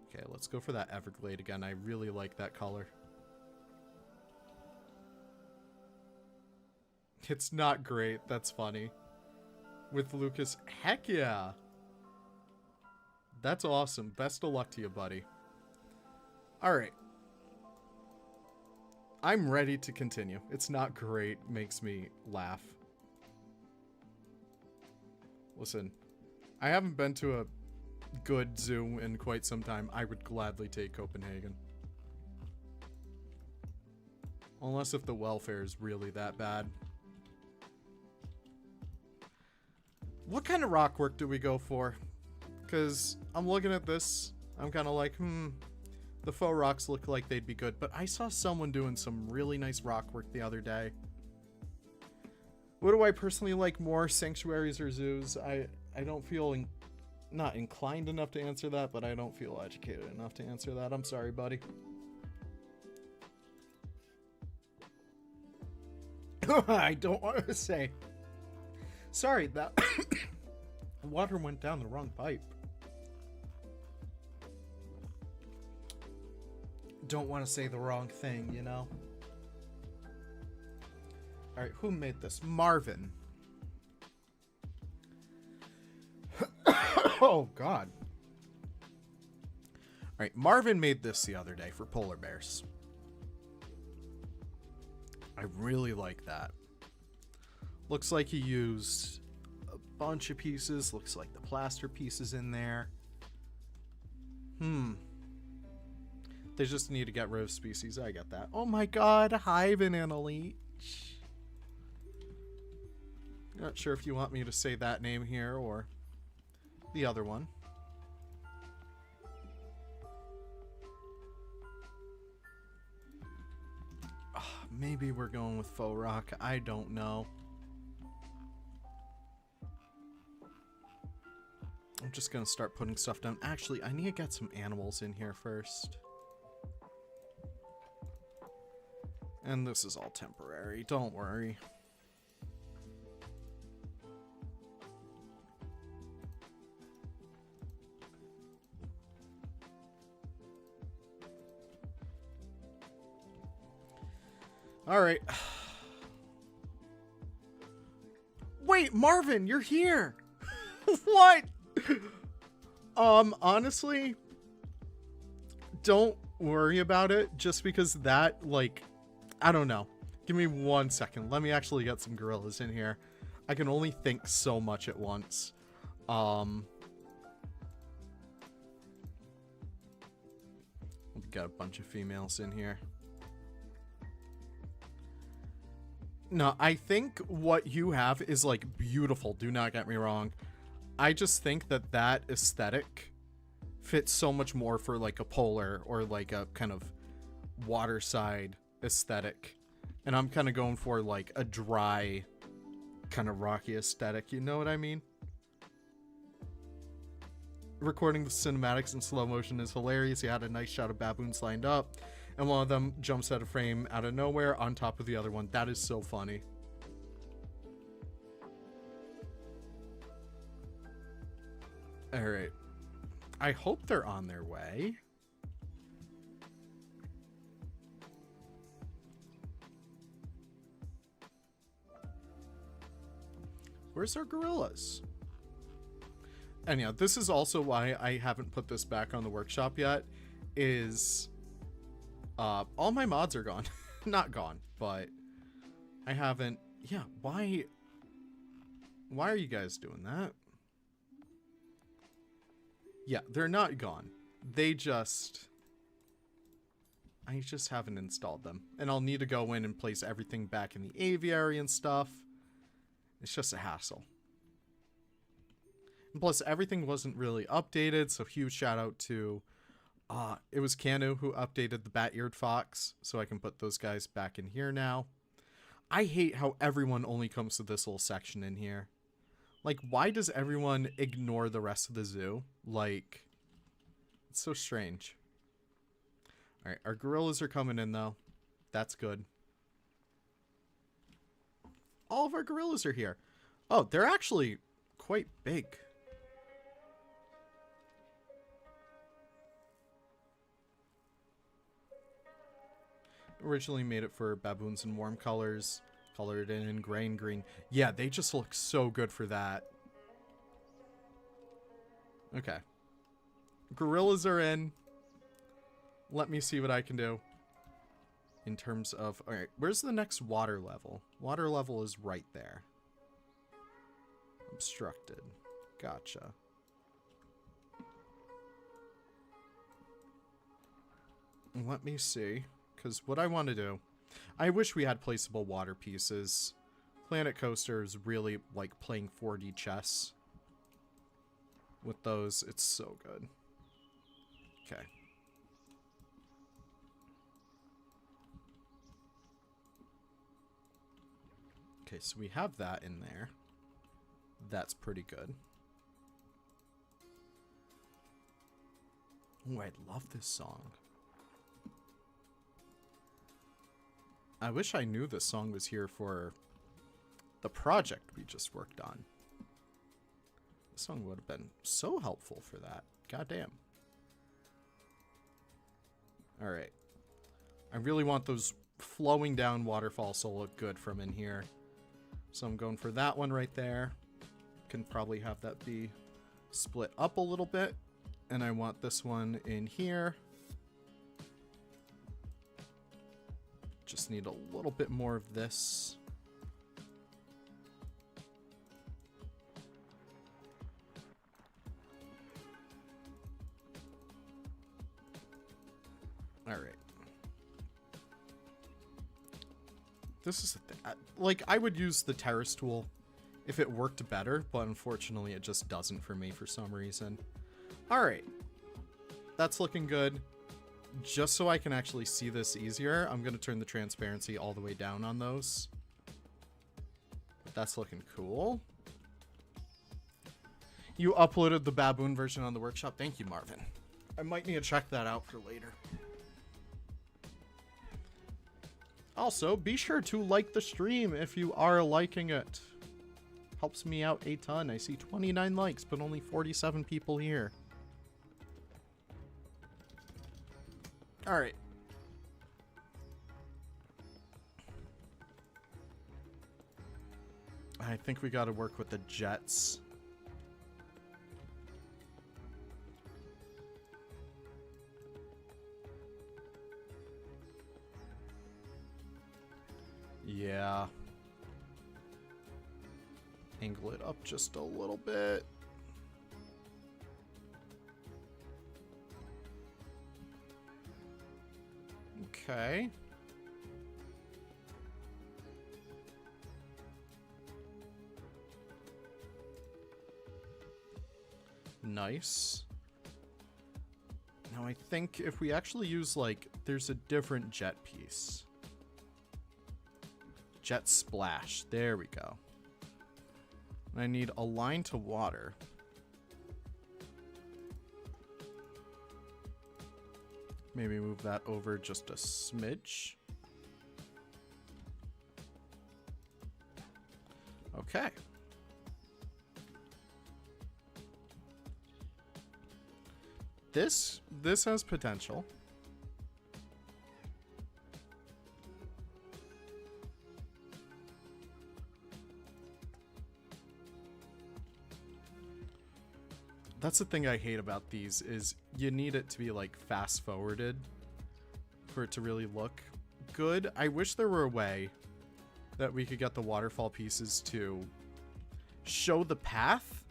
Okay, let's go for that Everglade again. I really like that color. It's not great. That's funny. With Lucas. Heck yeah. That's awesome. Best of luck to you, buddy. Alright. I'm ready to continue. It's not great. Makes me laugh. Listen. I haven't been to a good zoo in quite some time. I would gladly take Copenhagen. Unless if the welfare is really that bad. What kind of rock work do we go for? Because I'm looking at this. I'm kind of like, the faux rocks look like they'd be good. But I saw someone doing some really nice rock work the other day. What do I personally like more, sanctuaries or zoos? I don't feel not inclined enough to answer that, but I don't feel educated enough to answer that. I'm sorry, buddy. I don't want to say. Sorry, that water went down the wrong pipe. Don't want to say the wrong thing, you know? Alright, who made this? Marvin. Oh, God. Alright, Marvin made this the other day for polar bears. I really like that. Looks like he used a bunch of pieces. Looks like the plaster pieces in there. They just need to get rid of species. I get that. Oh my god, hi Banana Leech. Not sure if you want me to say that name here or the other one. Maybe we're going with faux rock. I don't know. I'm just gonna start putting stuff down. Actually, I need to get some animals in here first. And this is all temporary. Don't worry. All right. Wait, Marvin, you're here. What? Honestly, don't worry about it just because that, like, I don't know. Give me 1 second. Let me actually get some gorillas in here. I can only think so much at once. We've got a bunch of females in here. No, I think what you have is, like, beautiful. Do not get me wrong. I just think that that aesthetic fits so much more for, like, a polar or, like, a kind of waterside aesthetic. And I'm kind of going for, like, a dry, kind of rocky aesthetic. You know what I mean? Recording the cinematics in slow motion is hilarious. You had a nice shot of baboons lined up. And one of them jumps out of frame out of nowhere on top of the other one. That is so funny. Alright. I hope they're on their way. Where's our gorillas? And yeah, this is also why I haven't put this back on the workshop yet. Is... all my mods are gone. Not gone, but I haven't... Yeah, why are you guys doing that? Yeah, they're not gone. They just... I just haven't installed them. And I'll need to go in and place everything back in the aviary and stuff. It's just a hassle. And plus, everything wasn't really updated, so huge shout out to... it was Canu who updated the bat-eared fox, so I can put those guys back in here now. I hate how everyone only comes to this little section in here. Like, why does everyone ignore the rest of the zoo? Like, it's so strange. Alright, our gorillas are coming in, though. That's good. All of our gorillas are here. Oh, they're actually quite big. Originally made it for baboons in warm colors, colored in gray and green. Yeah, they just look so good for that. Okay. Gorillas are in. Let me see what I can do. In terms of... Alright, where's the next water level? Water level is right there. Obstructed. Gotcha. Let me see. Because what I want to do I wish we had placeable water pieces. Planet Coaster is really like playing 4D chess. With those, it's so good. Okay. Okay, so we have that in there. That's pretty good. Oh, I love this song. I wish I knew this song was here for the project we just worked on. This song would have been so helpful for that. Goddamn. Alright. I really want those flowing down waterfalls to look good from in here. So I'm going for that one right there. Can probably have that be split up a little bit. And I want this one in here. Just need a little bit more of this. All right. This is like, I would use the terrace tool if it worked better, but unfortunately it just doesn't for me for some reason. All right. That's looking good. Just so I can actually see this easier, I'm going to turn the transparency all the way down on those. But that's looking cool. You uploaded the baboon version on the workshop. Thank you, Marvin. I might need to check that out for later. Also, be sure to like the stream if you are liking it. Helps me out a ton. I see 29 likes, but only 47 people here. Alright. I think we gotta work with the jets. Yeah. Angle it up just a little bit. Okay. Nice. Now I think if we actually use, like, there's a different jet piece. Jet splash. There we go. I need a line to water. Maybe move that over just a smidge. Okay. This has potential. That's the thing I hate about these, is you need it to be like fast forwarded for it to really look good. I wish there were a way that we could get the waterfall pieces to show the path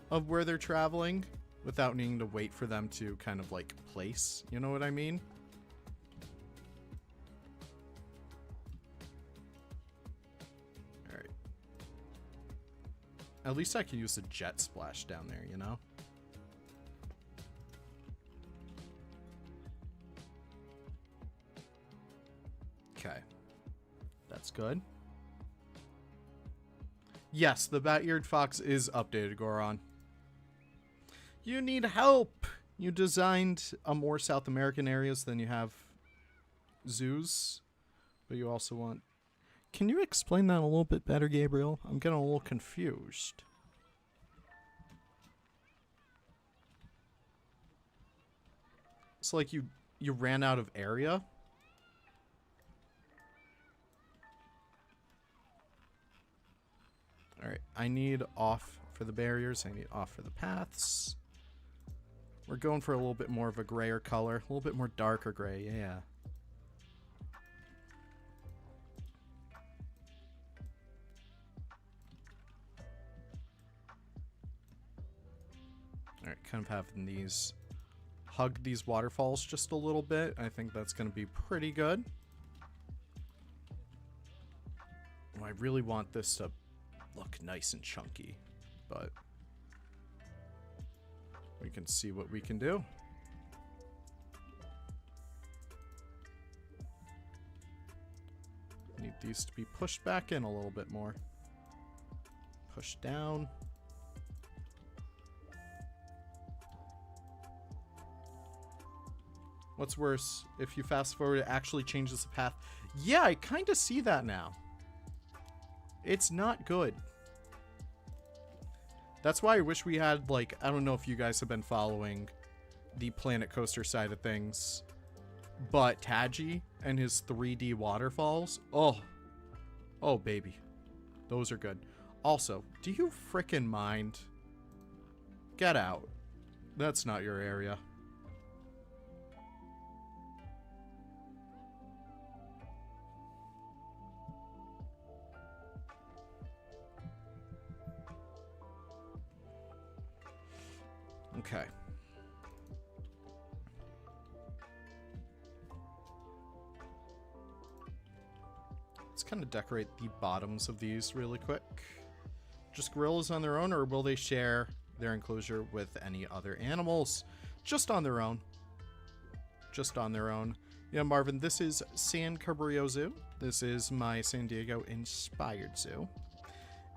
of where they're traveling without needing to wait for them to kind of like place. You know what I mean? At least I can use the jet splash down there, you know? Okay. That's good. Yes, the bat-eared fox is updated, Goron. You need help! You designed a more South American areas than you have zoos. But you also want... Can you explain that a little bit better, Gabriel? I'm getting a little confused. It's like you ran out of area. Alright, I need off for the barriers. I need off for the paths. We're going for a little bit more of a grayer color. A little bit more darker gray, yeah. Alright, kind of having these hug these waterfalls just a little bit. I think that's going to be pretty good. really want this to look nice and chunky, but we can see what we can do. Need these to be pushed back in a little bit more. Push down. What's worse, if you fast forward, it actually changes the path. Yeah, I kind of see that now. It's not good. That's why I wish we had, like, I don't know if you guys have been following the Planet Coaster side of things, but Taji and his 3D waterfalls, oh baby, those are good. Also, do you frickin' mind? Get out. That's not your area. Okay. Let's kind of decorate the bottoms of these really quick. Just gorillas on their own, or will they share their enclosure with any other animals? Just on their own. Just on their own. Yeah, Marvin, this is San Cabrillo Zoo. This is my San Diego inspired zoo.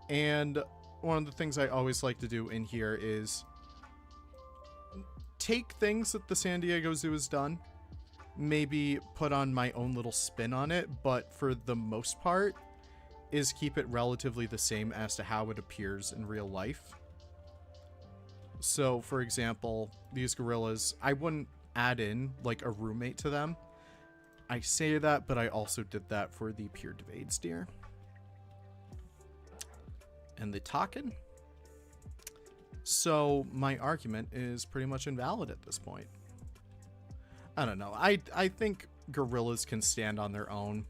And one of the things I always like to do in here is take things that the San Diego Zoo has done, maybe put on my own little spin on it, but for the most part is keep it relatively the same as to how it appears in real life. So, for example, these gorillas, I wouldn't add in like a roommate to them. I say that, but I also did that for the Pure Devades deer. And the takin. So my argument is pretty much invalid at this point. I don't know. I think gorillas can stand on their own.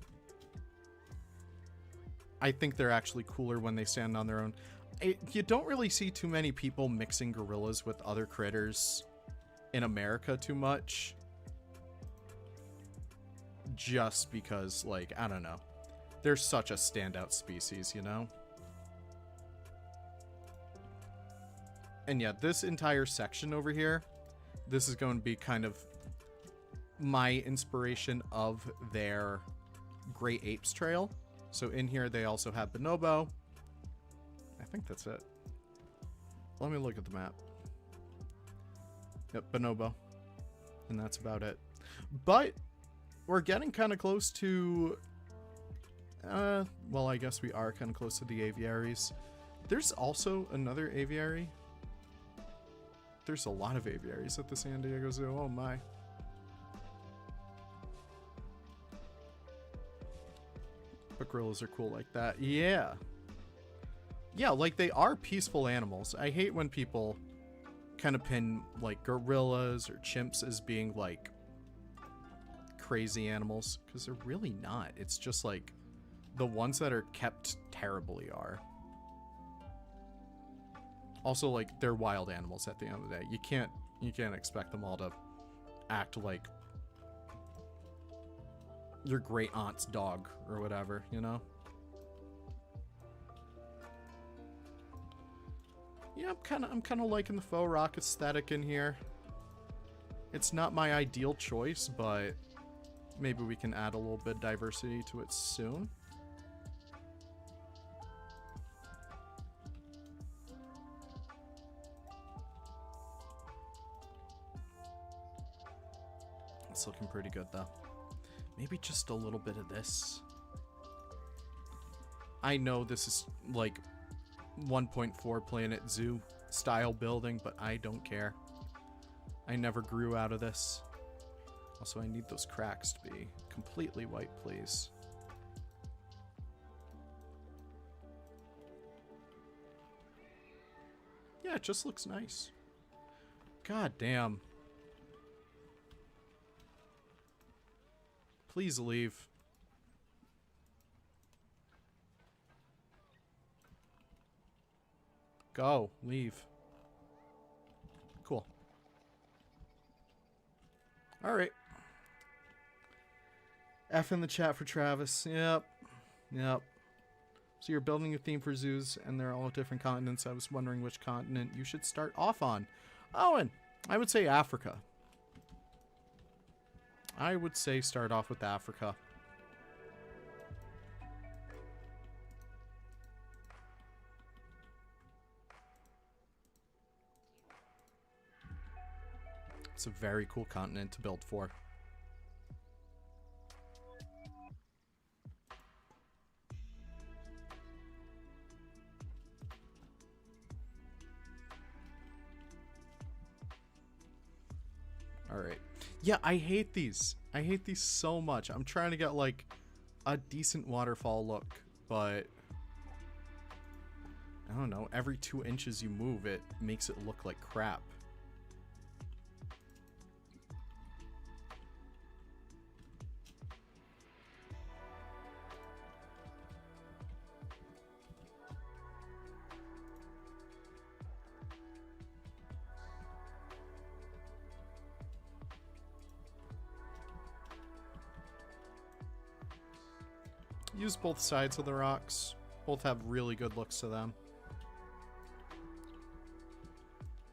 I think they're actually cooler when they stand on their own. You don't really see too many people mixing gorillas with other critters in America too much. Just because, like, I don't know. They're such a standout species, you know? And yeah, this entire section over here, this is going to be kind of my inspiration of their Great Apes Trail. So in here, they also have bonobo. I think that's it. Let me look at the map. Yep, bonobo. And that's about it. But we're getting kind of close to... well, I guess we are kind of close to the aviaries. There's also another aviary. There's a lot of aviaries at the San Diego Zoo. Oh my. But gorillas are cool like that. Yeah. Yeah, like they are peaceful animals. I hate when people kind of pin like gorillas or chimps as being like crazy animals, because they're really not. It's just like the ones that are kept terribly are. Also, like, they're wild animals at the end of the day. You can't expect them all to act like your great aunt's dog or whatever, you know? Yeah, I'm kind of liking the faux rock aesthetic in here. It's not my ideal choice, but maybe we can add a little bit of diversity to it soon. It's looking pretty good, though. Maybe just a little bit of this. I know this is like 1.4 Planet Zoo style building, but I don't care. I never grew out of this. Also, I need those cracks to be completely white, please. Yeah, it just looks nice. God damn. Please leave. Go. Leave. Cool. Alright. F in the chat for Travis. Yep. Yep. So you're building a theme for zoos, and they're all different continents. I was wondering which continent you should start off on. Owen, I would say Africa. I would say start off with Africa. It's a very cool continent to build for. Alright. Yeah, I hate these. I hate these so much. I'm trying to get, like, a decent waterfall look, but I don't know. Every 2 inches you move, it makes it look like crap. Use both sides of the rocks. Both have really good looks to them.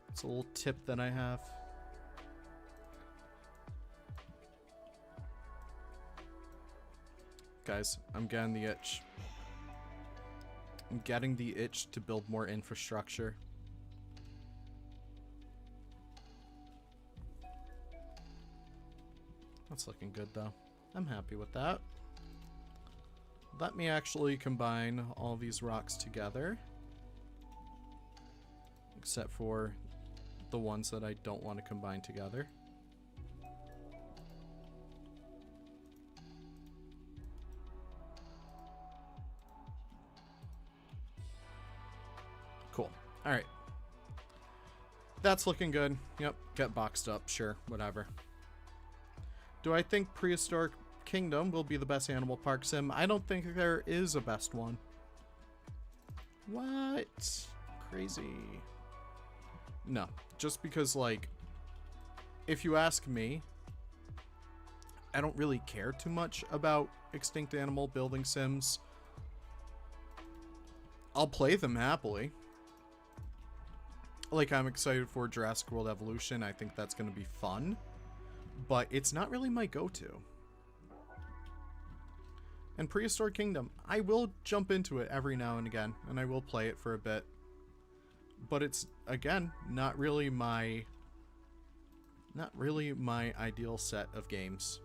It's a little tip that I have. Guys, I'm getting the itch. I'm getting the itch to build more infrastructure. That's looking good though. I'm happy with that. Let me actually combine all these rocks together. Except for the ones that I don't want to combine together. Cool. Alright. That's looking good. Yep, get boxed up. Sure, whatever. Do I think Prehistoric Kingdom will be the best animal park sim? I don't think there is a best one. What? Crazy. No, just because, like, if you ask me, I don't really care too much about extinct animal building sims. I'll play them happily. Like, I'm excited for Jurassic World Evolution. I think that's going to be fun. But it's not really my go-to. And Prehistoric Kingdom, I will jump into it every now and again, and I will play it for a bit. But it's, again, not really my ideal set of games.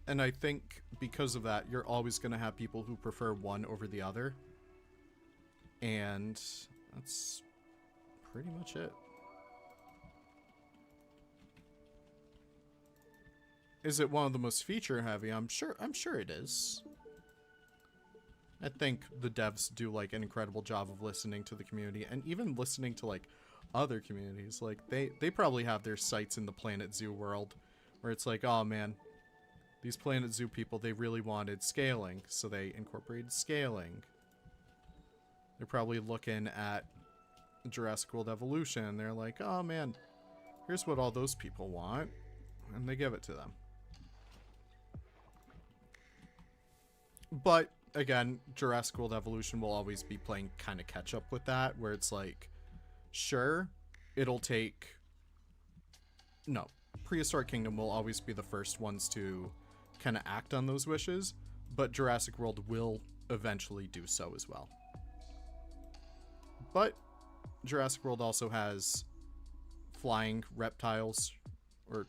And I think because of that, you're always going to have people who prefer one over the other. And that's pretty much it. Is it one of the most feature heavy? I'm sure it is. I think the devs do like an incredible job of listening to the community and even listening to like other communities. Like they probably have their sights in the Planet Zoo world where it's like, oh man, these Planet Zoo people, they really wanted scaling, so they incorporated scaling. They're probably looking at Jurassic World Evolution and they're like, oh man, here's what all those people want, and they give it to them. But again, Jurassic World Evolution will always be playing kind of catch up with that, where it's like, sure, it'll take... No, Prehistoric Kingdom will always be the first ones to kind of act on those wishes, but Jurassic World will eventually do so as well. But Jurassic World also has flying reptiles, or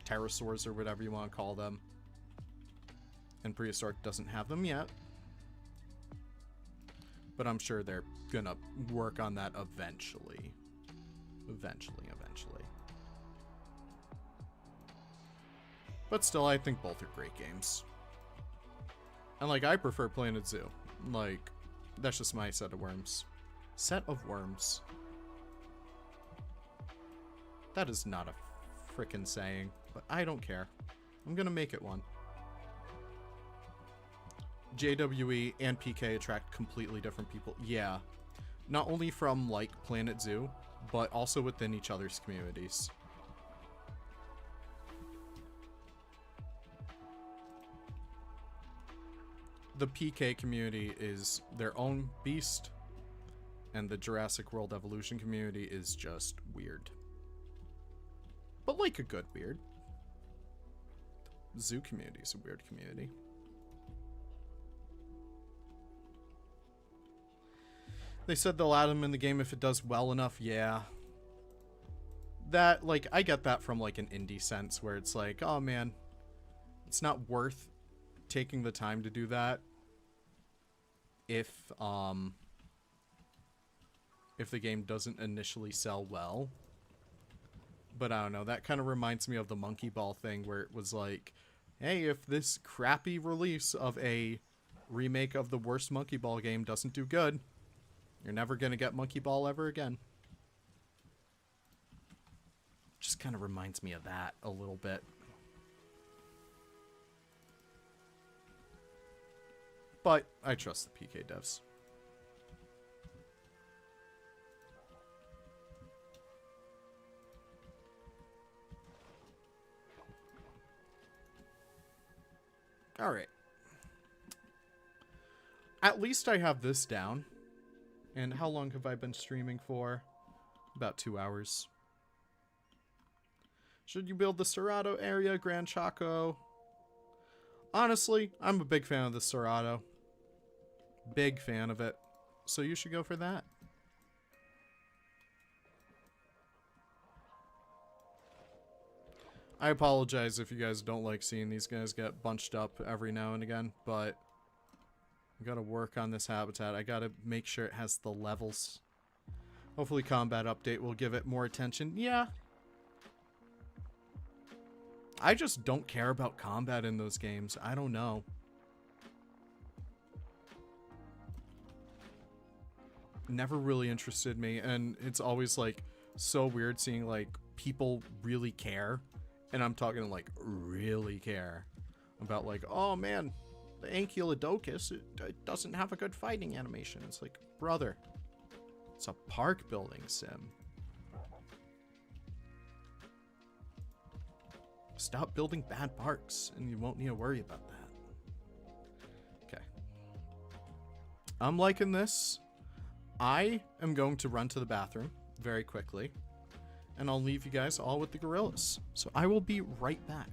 pterosaurs, or whatever you want to call them. And Prehistoric doesn't have them yet. But I'm sure they're gonna work on that eventually. Eventually. But still, I think both are great games. And, like, I prefer Planet Zoo. Like, that's just my set of worms. Set of worms. That is not a frickin' saying, but I don't care. I'm gonna make it one. JWE and PK attract completely different people. Yeah. Not only from, like, Planet Zoo, but also within each other's communities. the PK community is their own beast, and the Jurassic World Evolution community is just weird. But like a good weird. Zoo community is a weird community. They said they'll add them in the game if it does well enough. Yeah. That, like, I get that from, like, an indie sense where it's like, oh, man, it's not worth taking the time to do that if the game doesn't initially sell well. But I don't know, that kind of reminds me of the Monkey Ball thing where it was like, hey, if this crappy release of a remake of the worst Monkey Ball game doesn't do good, you're never going to get Monkey Ball ever again. Just kind of reminds me of that a little bit. But I trust the PK devs. Alright. At least I have this down. And how long have I been streaming for? About 2 hours. Should you build the Cerrado area, Gran Chaco? Honestly, I'm a big fan of the Cerrado. Big fan of it. So you should go for that. I apologize if you guys don't like seeing these guys get bunched up every now and again, but I gotta work on this habitat. I gotta make sure it has the levels. Hopefully Combat Update will give it more attention. Yeah. I just don't care about combat in those games. I don't know. Never really interested me, and it's always like so weird seeing like people really care. And I'm talking like really care about like, oh man, the Ankylodocus, it doesn't have a good fighting animation. It's like, brother, it's a park building sim. Stop building bad parks and you won't need to worry about that. Okay. I'm liking this. I am going to run to the bathroom very quickly. And I'll leave you guys all with the gorillas. So I will be right back.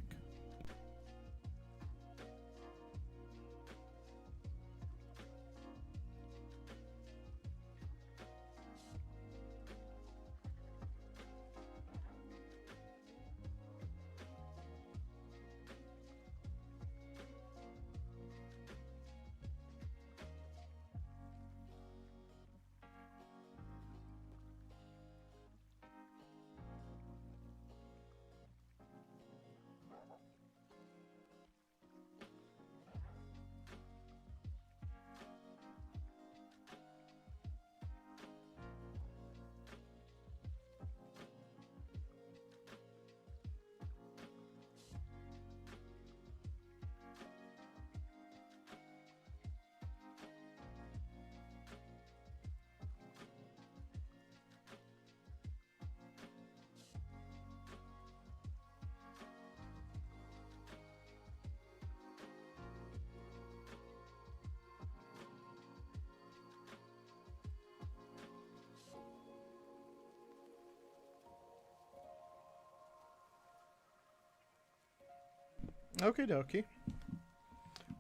Okie dokie.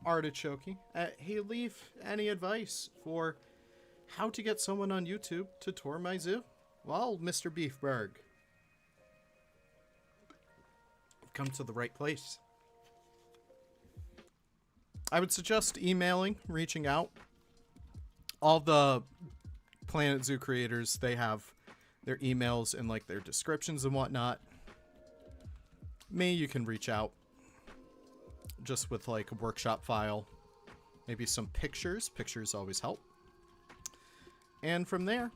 Artichoke. Hey, Leaf, any advice for how to get someone on YouTube to tour my zoo? Well, Mr. Beefberg, you've come to the right place. I would suggest emailing, reaching out. All the Planet Zoo creators, they have their emails and like their descriptions and whatnot. Me, you can reach out. Just with like a workshop file, maybe some pictures. Pictures always help. And from there,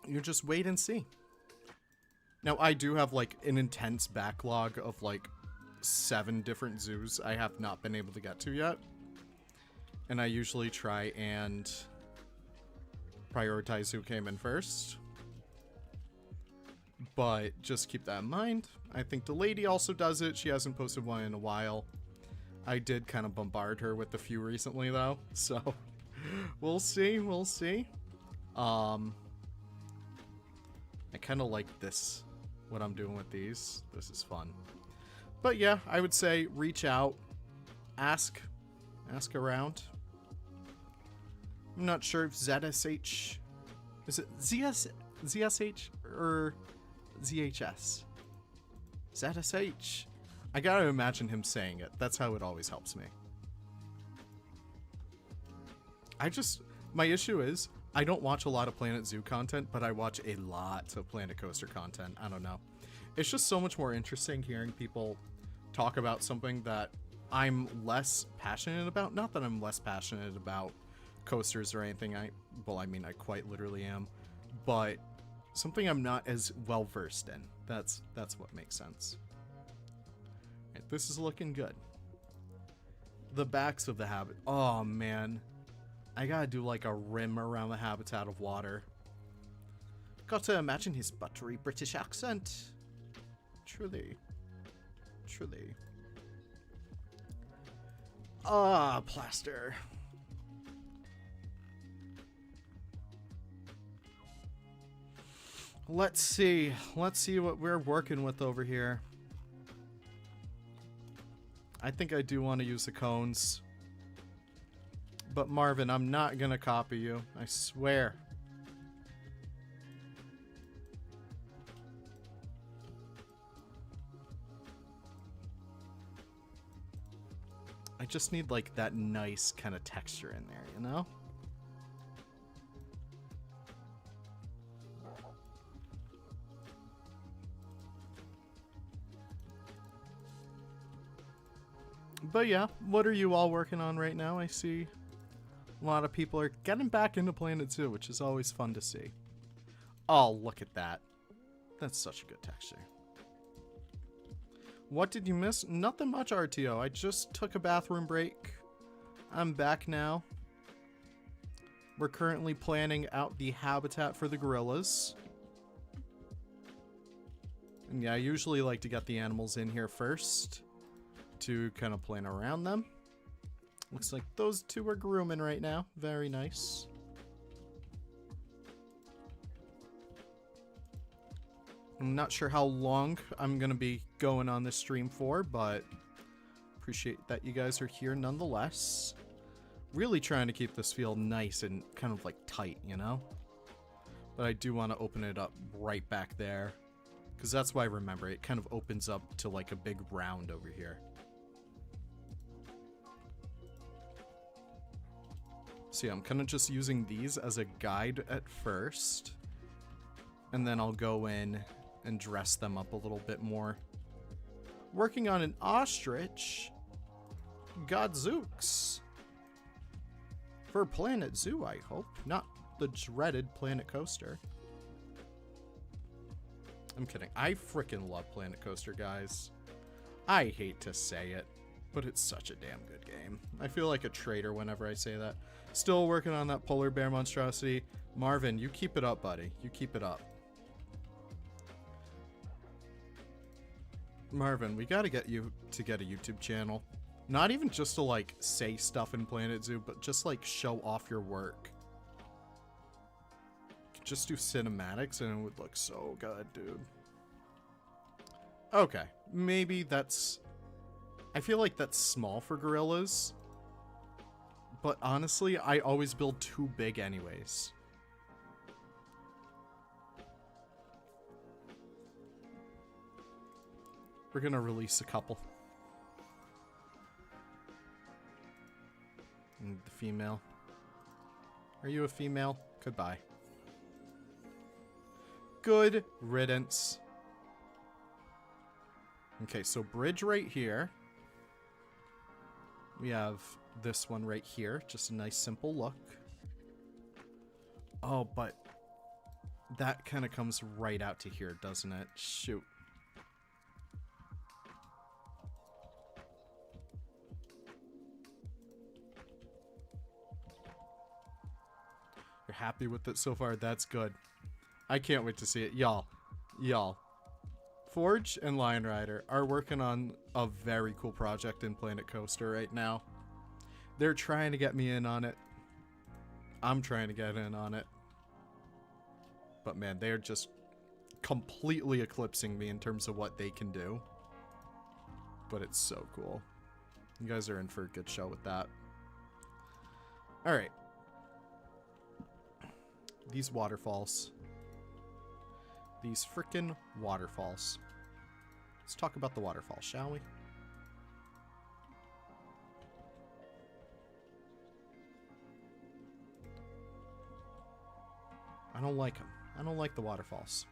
you just wait and see. Now, I do have like an intense backlog of like 7 different zoos I have not been able to get to yet. And I usually try and prioritize who came in first. But just keep that in mind. I think the lady also does it. She hasn't posted one in a while. I did kind of bombard her with a few recently, though. So, we'll see. We'll see. I kind of like this, what I'm doing with these. This is fun. But yeah, I would say reach out. Ask around. I'm not sure if ZSH... Is it ZSH or ZHS? ZSH. I gotta imagine him saying it. That's how it always helps me. My issue is, I don't watch a lot of Planet Zoo content, but I watch a lot of Planet Coaster content. I don't know. It's just so much more interesting hearing people talk about something that I'm less passionate about. Not that I'm less passionate about coasters or anything. I quite literally am. But something I'm not as well versed in. That's what makes sense. Right, this is looking good. The backs of the habit. Oh man, I gotta do like a rim around the habitat of water. Got to imagine his buttery British accent. Truly. Truly. Ah, plaster. Let's see what we're working with over here. I think I do want to use the cones. But Marvin, I'm not gonna copy you. I swear. I just need like that nice kind of texture in there, you know? But yeah, what are you all working on right now? I see a lot of people are getting back into Planet Zoo, which is always fun to see. Oh, look at that. That's such a good texture. What did you miss? Nothing much, RTO. I just took a bathroom break. I'm back now. We're currently planning out the habitat for the gorillas. And yeah, I usually like to get the animals in here first to kind of plan around them. Looks like those two are grooming right now. Very nice. I'm not sure how long I'm going to be going on this stream for, but appreciate that you guys are here nonetheless. Really trying to keep this feel nice and kind of like tight, you know? But I do want to open it up right back there, because that's why I remember it kind of opens up to like a big round over here. So yeah, I'm kind of just using these as a guide at first, and then I'll go in and dress them up a little bit more. Working on an ostrich. Godzooks. For Planet Zoo, I hope. Not the dreaded Planet Coaster. I'm kidding. I freaking love Planet Coaster, guys. I hate to say it, but it's such a damn good game. I feel like a traitor whenever I say that. Still working on that polar bear monstrosity. Marvin, you keep it up, buddy. You keep it up. Marvin, we gotta get you to get a YouTube channel. Not even just to, like, say stuff in Planet Zoo, but just, like, show off your work. Just do cinematics and it would look so good, dude. Okay, maybe that's... I feel like that's small for gorillas. But honestly, I always build too big anyways. We're gonna release a couple. And the female. Are you a female? Goodbye. Good riddance. Okay, so bridge right here. We have this one right here. Just a nice simple look. Oh, but that kind of comes right out to here, doesn't it? Shoot. You're happy with it so far? That's good. I can't wait to see it. Y'all. Forge and Lion Rider are working on a very cool project in Planet Coaster right now. They're trying to get me in on it. I'm trying to get in on it. But man, they're just completely eclipsing me in terms of what they can do. But it's so cool. You guys are in for a good show with that. Alright. These waterfalls. These frickin' waterfalls. Let's talk about the waterfalls, shall we? I don't like them. I don't like the waterfalls.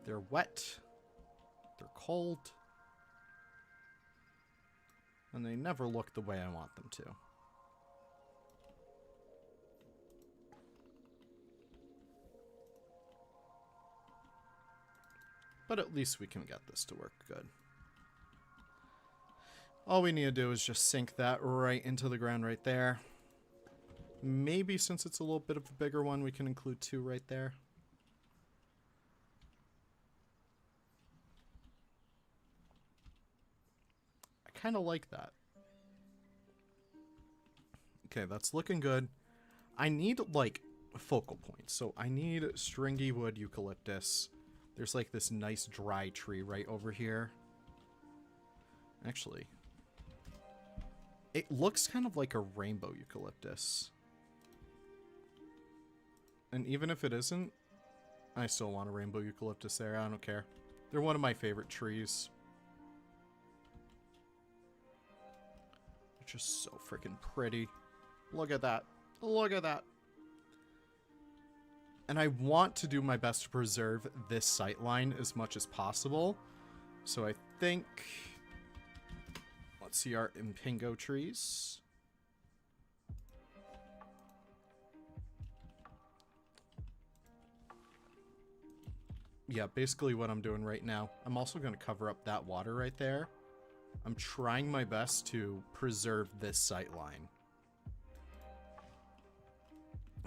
They're wet. They're cold. And they never look the way I want them to. But at least we can get this to work good. All we need to do is just sink that right into the ground right there. Maybe since it's a little bit of a bigger one, we can include 2 right there. I kind of like that. Okay, that's looking good. I need, like, focal points. So I need stringy wood eucalyptus. There's, like, this nice dry tree right over here. Actually, it looks kind of like a rainbow eucalyptus. And even if it isn't, I still want a rainbow eucalyptus there. I don't care. They're one of my favorite trees. They're just so freaking pretty. Look at that. Look at that. And I want to do my best to preserve this sightline as much as possible. So I think... Let's see our impingo trees. Yeah, basically what I'm doing right now. I'm also going to cover up that water right there. I'm trying my best to preserve this sightline.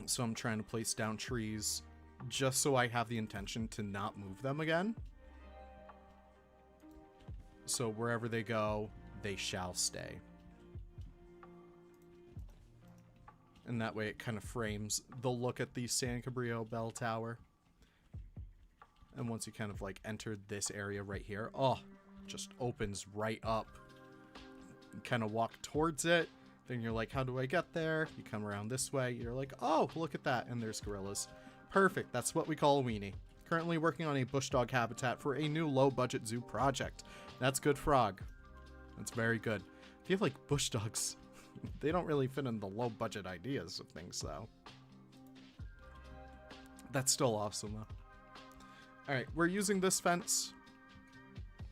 So I'm trying to place down trees just so I have the intention to not move them again. So wherever they go, they shall stay. And that way it kind of frames the look at the San Cabrillo bell tower. And once you kind of like enter this area right here, oh, just opens right up. You kind of walk towards it. Then you're like, how do I get there? You come around this way. You're like, oh, look at that. And there's gorillas. Perfect. That's what we call a weenie. Currently working on a bush dog habitat for a new low-budget zoo project. That's good frog. That's very good. I feel like bush dogs, they don't really fit in the low-budget ideas of things, though. That's still awesome, though. Alright, we're using this fence.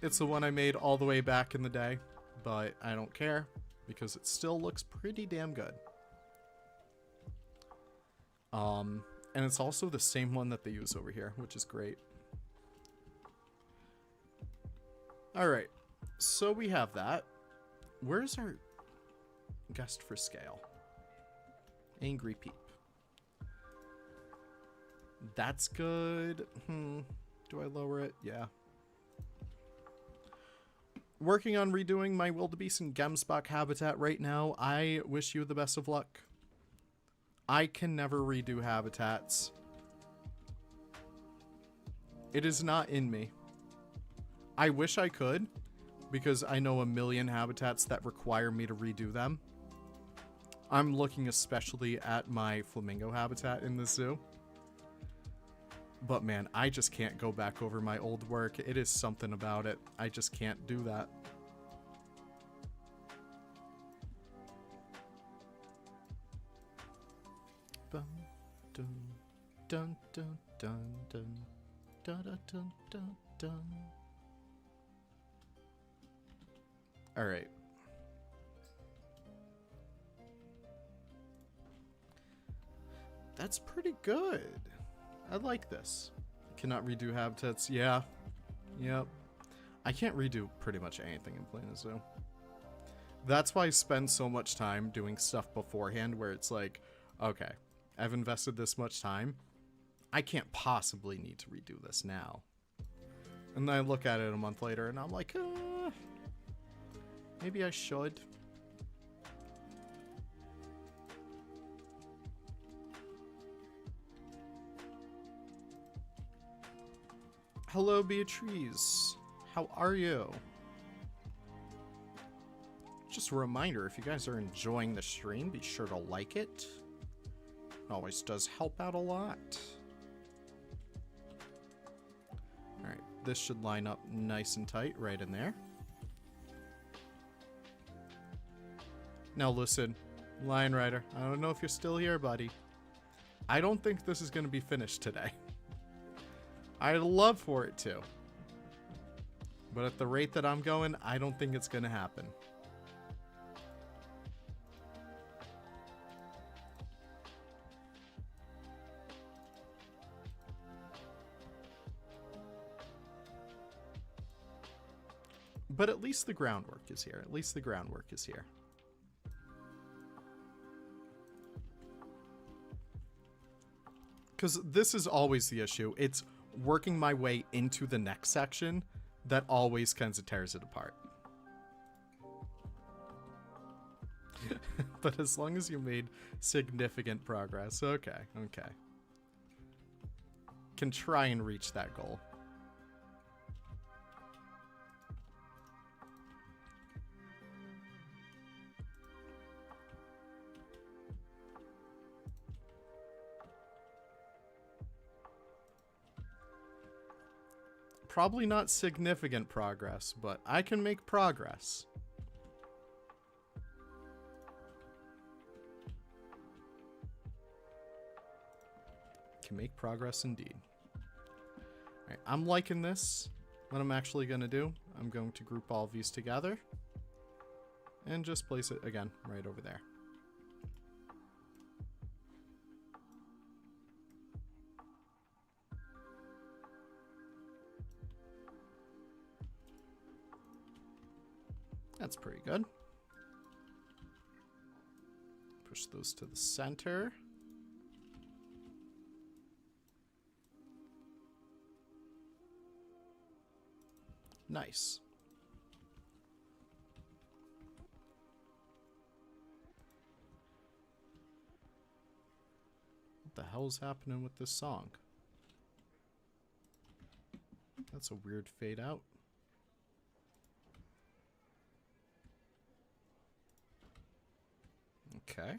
It's the one I made all the way back in the day, but I don't care. Because it still looks pretty damn good. And it's also the same one that they use over here, which is great. Alright, so we have that. Where's our guest for scale? Angry Peep. That's good. Do I lower it? Yeah. Working on redoing my wildebeest and gemsbok habitat right now. I wish you the best of luck. I can never redo habitats. It is not in me. I wish I could, because I know a million habitats that require me to redo them. I'm looking especially at my flamingo habitat in the zoo. But man, I just can't go back over my old work. It is something about it. I just can't do that. Bum, dun, dun, dun, dun, dun, dun, dun, dun, dun, dun. All right. That's pretty good. I like this. Cannot redo habitats. Yeah. Yep. I can't redo pretty much anything in Plaza Zoo. That's why I spend so much time doing stuff beforehand where it's like, okay, I've invested this much time. I can't possibly need to redo this now. And then I look at it a month later and I'm like, maybe I should. Hello, Beatrice. How are you? Just a reminder, if you guys are enjoying the stream, be sure to like it. It always does help out a lot. Alright, this should line up nice and tight right in there. Now listen, Lion Rider, I don't know if you're still here, buddy. I don't think this is going to be finished today. I'd love for it to. But at the rate that I'm going, I don't think it's going to happen. But at least the groundwork is here. At least the groundwork is here. Because this is always the issue. It's working my way into the next section that always kind of tears it apart. But as long as you made significant progress. Okay, okay. Can try and reach that goal. Probably not significant progress, but I can make progress. Can make progress indeed. Alright, I'm liking this. What I'm actually going to do, I'm going to group all of these together and just place it again right over there. That's pretty good. Push those to the center. Nice. What the hell's happening with this song? That's a weird fade out. Okay.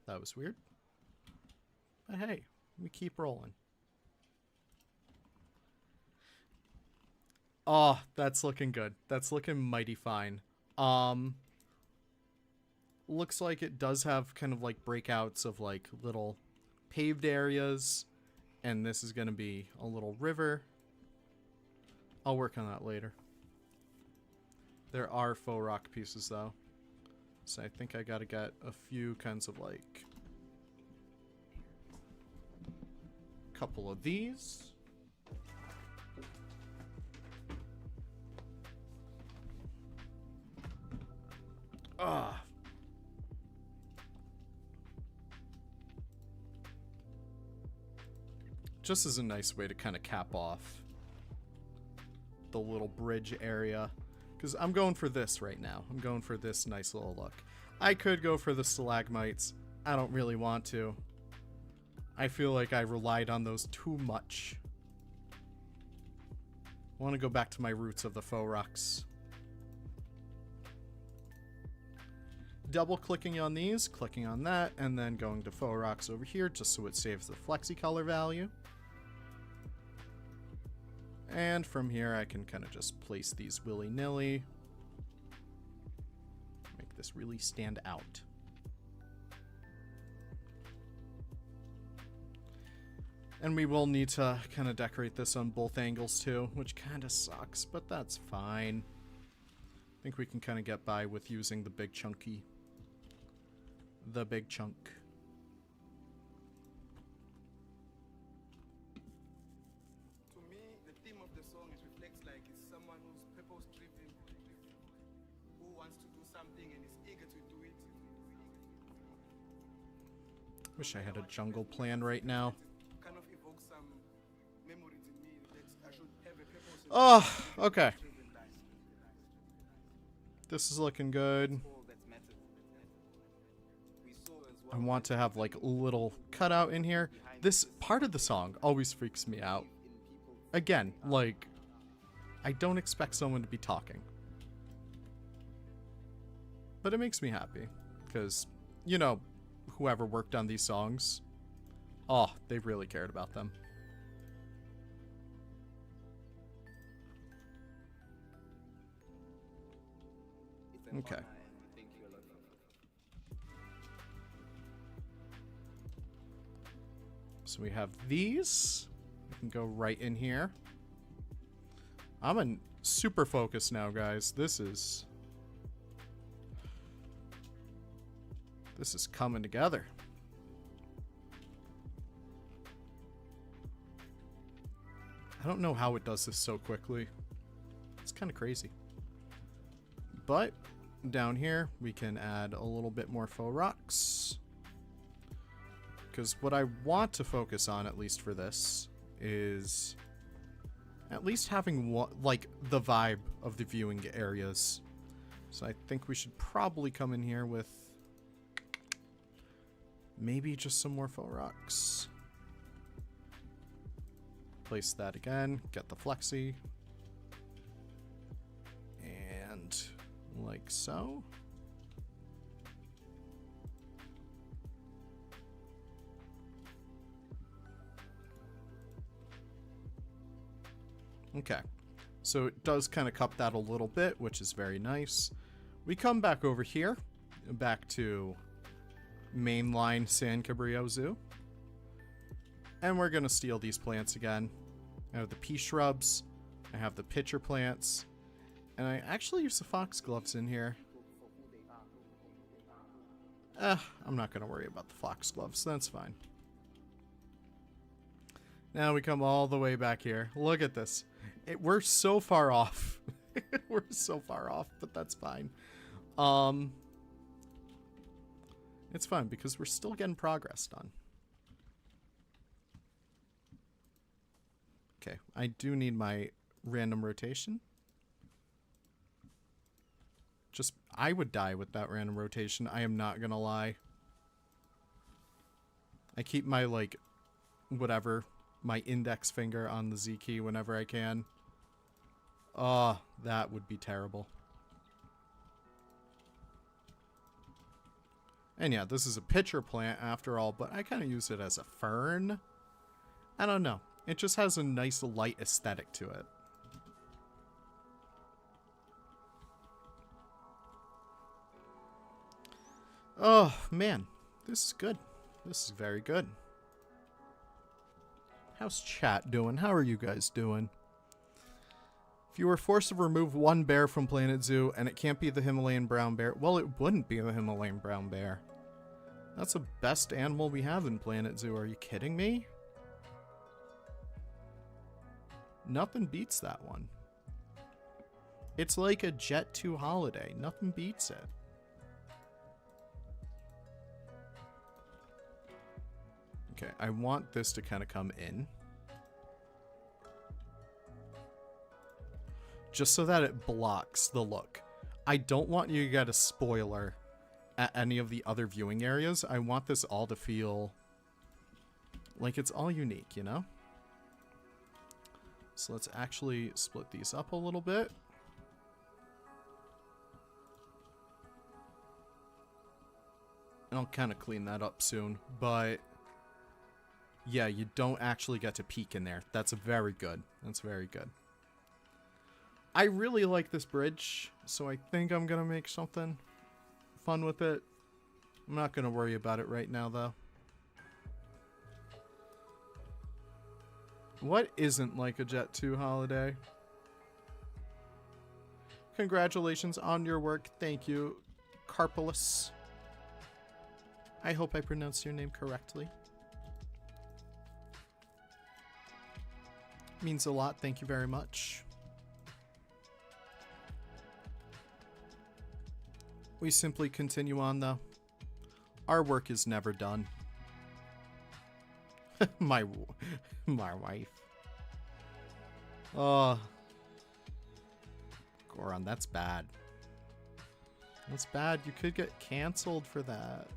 That was weird. But hey, we keep rolling. Oh, that's looking good. That's looking mighty fine. Looks like it does have kind of like breakouts of like little paved areas. And this is going to be a little river. I'll work on that later. There are faux rock pieces though. So I think I gotta get a few kinds of like couple of these. Ah. Just as a nice way to kind of cap off the little bridge area. Because I'm going for this right now. I'm going for this nice little look. I could go for the stalagmites. I don't really want to. I feel like I relied on those too much. I want to go back to my roots of the faux rocks. Double clicking on these, clicking on that, and then going to faux rocks over here just so it saves the flexi color value. And from here, I can kind of just place these willy-nilly. Make this really stand out. And we will need to kind of decorate this on both angles too, which kind of sucks, but that's fine. I think we can kind of get by with using the big chunky. The big chunk. Wish I had a jungle plan right now. Kind of evokes some memories in me that I should have a purpose. Oh, okay. This is looking good. I want to have like a little cutout in here. This part of the song always freaks me out. Again, like, I don't expect someone to be talking. But it makes me happy. Because, you know, whoever worked on these songs, oh, they really cared about them. Okay. So we have these. We can go right in here. I'm in super focus now, guys. This is coming together. I don't know how it does this so quickly. It's kind of crazy. But down here, we can add a little bit more faux rocks. Because what I want to focus on, at least for this, is at least having like the vibe of the viewing areas. So I think we should probably come in here with maybe just some more faux rocks. Place that again, get the flexi. And like so. Okay, so it does kind of cup that a little bit, which is very nice. We come back over here, back to mainline San Cabrillo Zoo. And we're going to steal these plants again. I have the pea shrubs, I have the pitcher plants, and I actually use the foxgloves in here. I'm not going to worry about the foxgloves, that's fine. Now we come all the way back here. Look at this. We're so far off. We're so far off, but that's fine. It's fine because we're still getting progress done. Okay, I do need my random rotation. I would die with that random rotation. I am not gonna lie. I keep my, like, whatever, my index finger on the Z key whenever I can. Oh, that would be terrible. And yeah, this is a pitcher plant after all, but I kind of use it as a fern. I don't know. It just has a nice light aesthetic to it. Oh, man. This is good. This is very good. How's chat doing? How are you guys doing? If you were forced to remove one bear from Planet Zoo and it can't be the Himalayan brown bear, well, it wouldn't be the Himalayan brown bear. That's the best animal we have in Planet Zoo. Are you kidding me? Nothing beats that one. It's like a Jet 2 holiday. Nothing beats it. Okay, I want this to kind of come in. Just so that it blocks the look. I don't want you to get a spoiler at any of the other viewing areas. I want this all to feel like it's all unique, you know? So let's actually split these up a little bit. And I'll kind of clean that up soon, but yeah, you don't actually get to peek in there. That's very good. That's very good. I really like this bridge, so I think I'm going to make something fun with it. I'm not going to worry about it right now, though. What isn't like a Jet 2 holiday? Congratulations on your work. Thank you, Carpulus. I hope I pronounced your name correctly. Means a lot. Thank you very much. We simply continue on, though. Our work is never done. my wife. Oh. Goron, that's bad. That's bad. You could get canceled for that.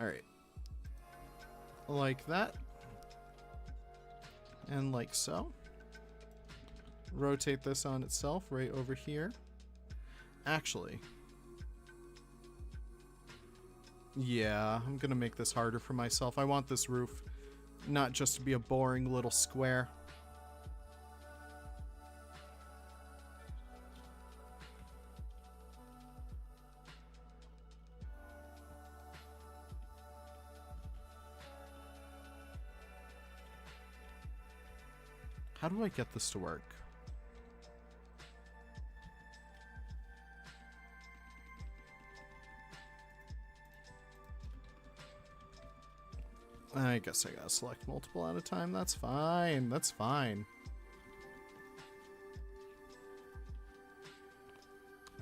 Alright. Like that. And like so. Rotate this on itself right over here. Actually. Yeah, I'm gonna make this harder for myself. I want this roof not just to be a boring little square. How do I get this to work? I guess I gotta select multiple at a time. That's fine. That's fine.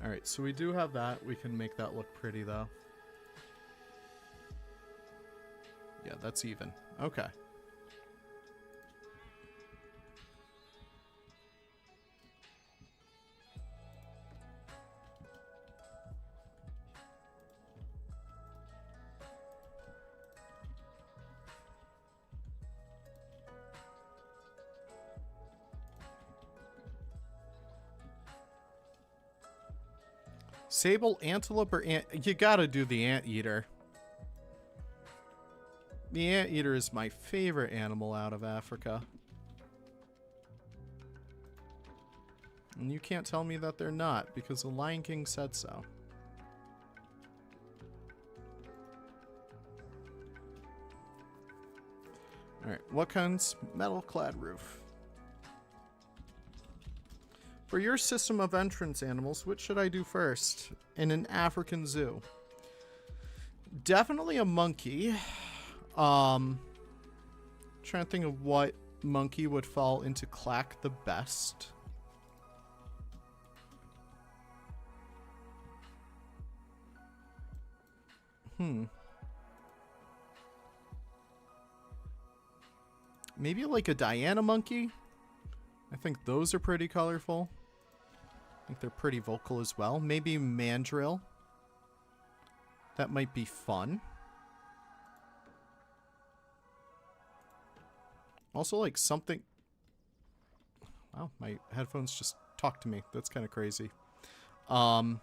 Alright, so we do have that. We can make that look pretty, though. Yeah, that's even. Okay. Sable, antelope, or ant... You gotta do the anteater. The anteater is my favorite animal out of Africa. And you can't tell me that they're not, because the Lion King said so. Alright, what kinds? Metal-clad roof. For your system of entrance animals, which should I do first? In an African zoo. Definitely a monkey. Trying to think of what monkey would fall into clack the best. Maybe like a Diana monkey? I think those are pretty colorful. I think they're pretty vocal as well. Maybe mandrill. That might be fun. Also like something... Wow, my headphones just talk to me. That's kind of crazy. You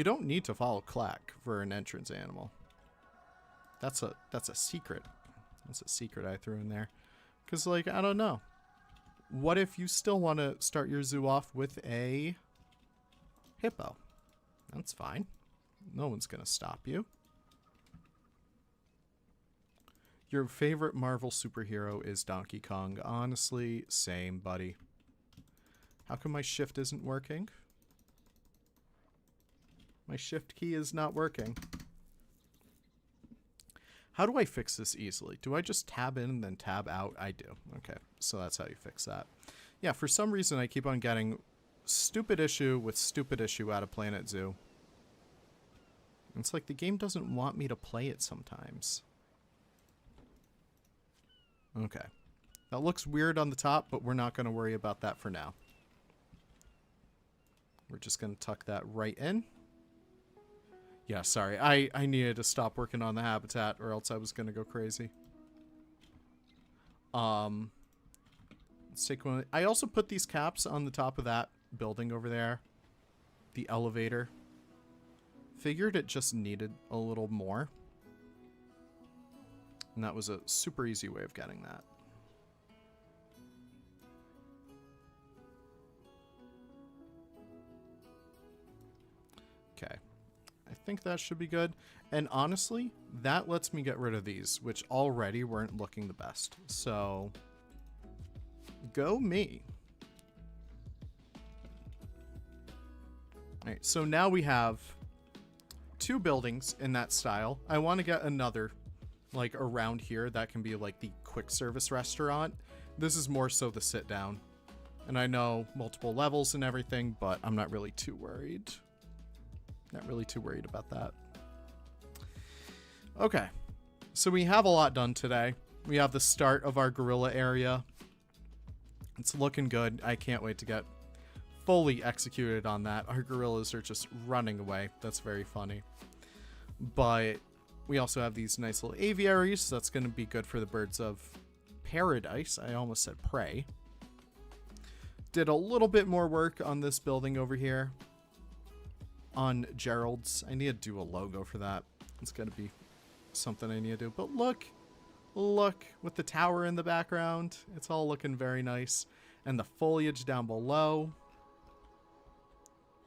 don't need to follow clack for an entrance animal. That's a secret. That's a secret I threw in there. Because, like, I don't know. What if you still want to start your zoo off with a hippo? That's fine. No one's going to stop you. Your favorite Marvel superhero is Donkey Kong. Honestly, same, buddy. How come my shift isn't working? My shift key is not working. How do I fix this easily? Do I just tab in and then tab out? I do. Okay, so that's how you fix that. Yeah, for some reason I keep on getting stupid issue with stupid issue out of Planet Zoo. It's like the game doesn't want me to play it sometimes. Okay. That looks weird on the top, but we're not going to worry about that for now. We're just going to tuck that right in. Yeah, sorry. I needed to stop working on the habitat or else I was going to go crazy. Let's take one. I also put these caps on the top of that building over there. The elevator. Figured it just needed a little more. And that was a super easy way of getting that. Okay. I think that should be good. And honestly, that lets me get rid of these, which already weren't looking the best. So, go me. Alright, so now we have 2 buildings in that style. I want to get another, like, around here that can be like the quick service restaurant. This is more so the sit down. And I know multiple levels and everything, but I'm not really too worried. Not really too worried about that. Okay. So we have a lot done today. We have the start of our gorilla area. It's looking good. I can't wait to get fully executed on that. Our gorillas are just running away. That's very funny. But we also have these nice little aviaries. So that's going to be good for the birds of paradise. I almost said prey. Did a little bit more work on this building over here. On Gerald's. I need to do a logo for that. It's going to be something I need to do. But look. Look. With the tower in the background. It's all looking very nice. And the foliage down below.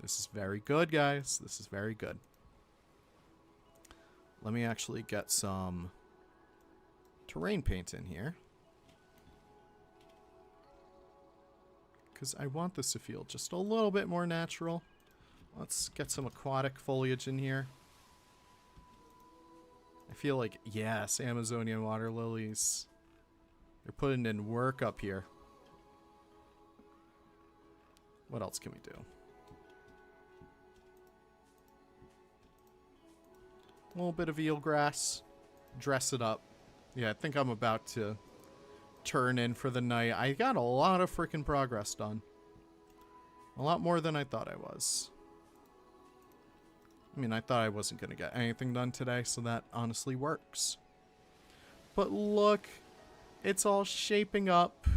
This is very good, guys. This is very good. Let me actually get some terrain paint in here. Because I want this to feel just a little bit more natural. Let's get some aquatic foliage in here. I feel like, yes, Amazonian water lilies. They're putting in work up here. What else can we do? A little bit of eelgrass. Dress it up. Yeah, I think I'm about to turn in for the night. I got a lot of freaking progress done. A lot more than I thought I was. I mean, I thought I wasn't going to get anything done today, so that honestly works. But look, it's all shaping up.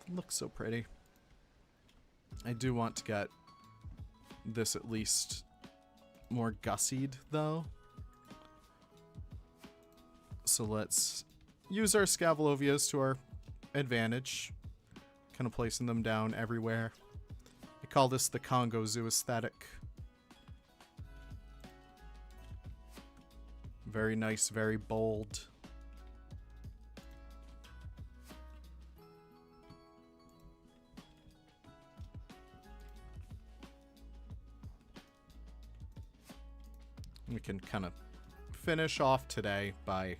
It looks so pretty. I do want to get this at least more gussied, though. So let's use our Scavolovias to our advantage. Kind of placing them down everywhere. I call this the Congo Zoo aesthetic. Very nice, very bold. We can kind of finish off today by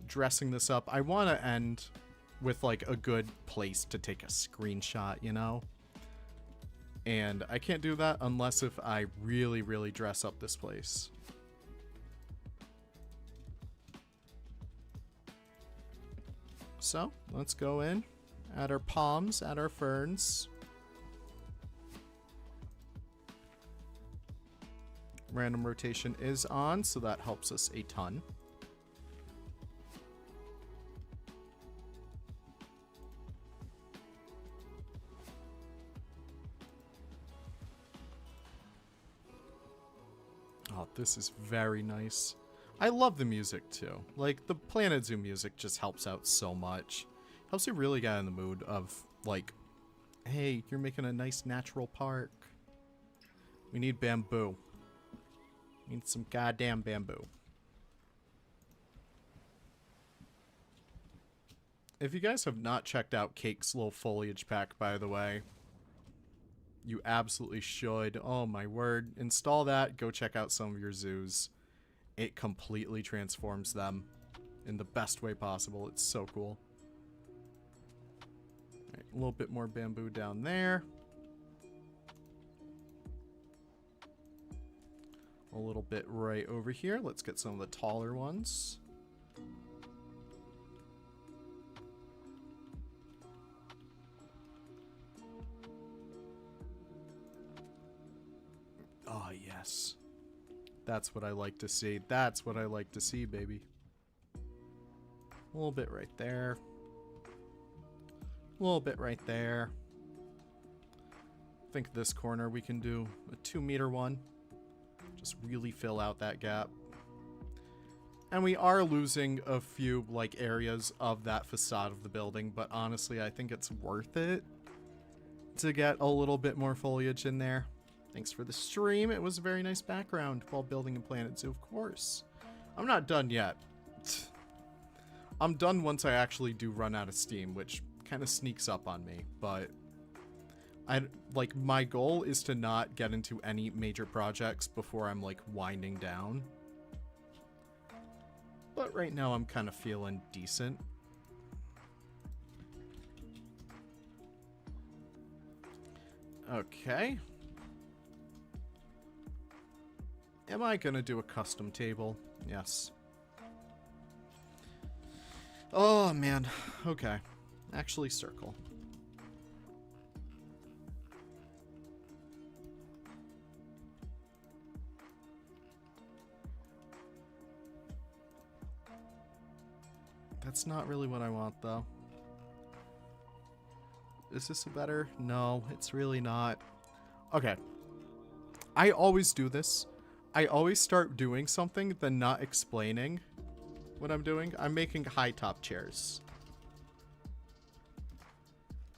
dressing this up. I want to end with like a good place to take a screenshot, you know? And I can't do that unless if I really, really dress up this place. So, let's go in, add our palms, add our ferns. Random rotation is on, so that helps us a ton. Oh, this is very nice. I love the music too. Like, the Planet Zoo music just helps out so much. Helps you really get in the mood of, like, hey, you're making a nice natural park. We need bamboo. We need some goddamn bamboo. If you guys have not checked out Cake's little foliage pack, by the way, you absolutely should. Oh my word. Install that. Go check out some of your zoos. It completely transforms them in the best way possible. It's so cool. All right, a little bit more bamboo down there. A little bit right over here. Let's get some of the taller ones. Oh, yes. That's what I like to see. That's what I like to see, baby. A little bit right there. A little bit right there. I think this corner we can do a 2-meter one. Just really fill out that gap. And we are losing a few, like, areas of that facade of the building, but honestly, I think it's worth it to get a little bit more foliage in there. Thanks for the stream. It was a very nice background while building a Planet Zoo, of course. I'm not done yet. I'm done once I actually do run out of steam, which kind of sneaks up on me, but my goal is to not get into any major projects before I'm, like, winding down. But right now I'm kind of feeling decent. Okay. Am I gonna do a custom table? Yes. Oh, man. Okay. Actually, circle. That's not really what I want, though. Is this a better? No, it's really not. Okay. I always do this. I always start doing something, then not explaining what I'm doing. I'm making high top chairs.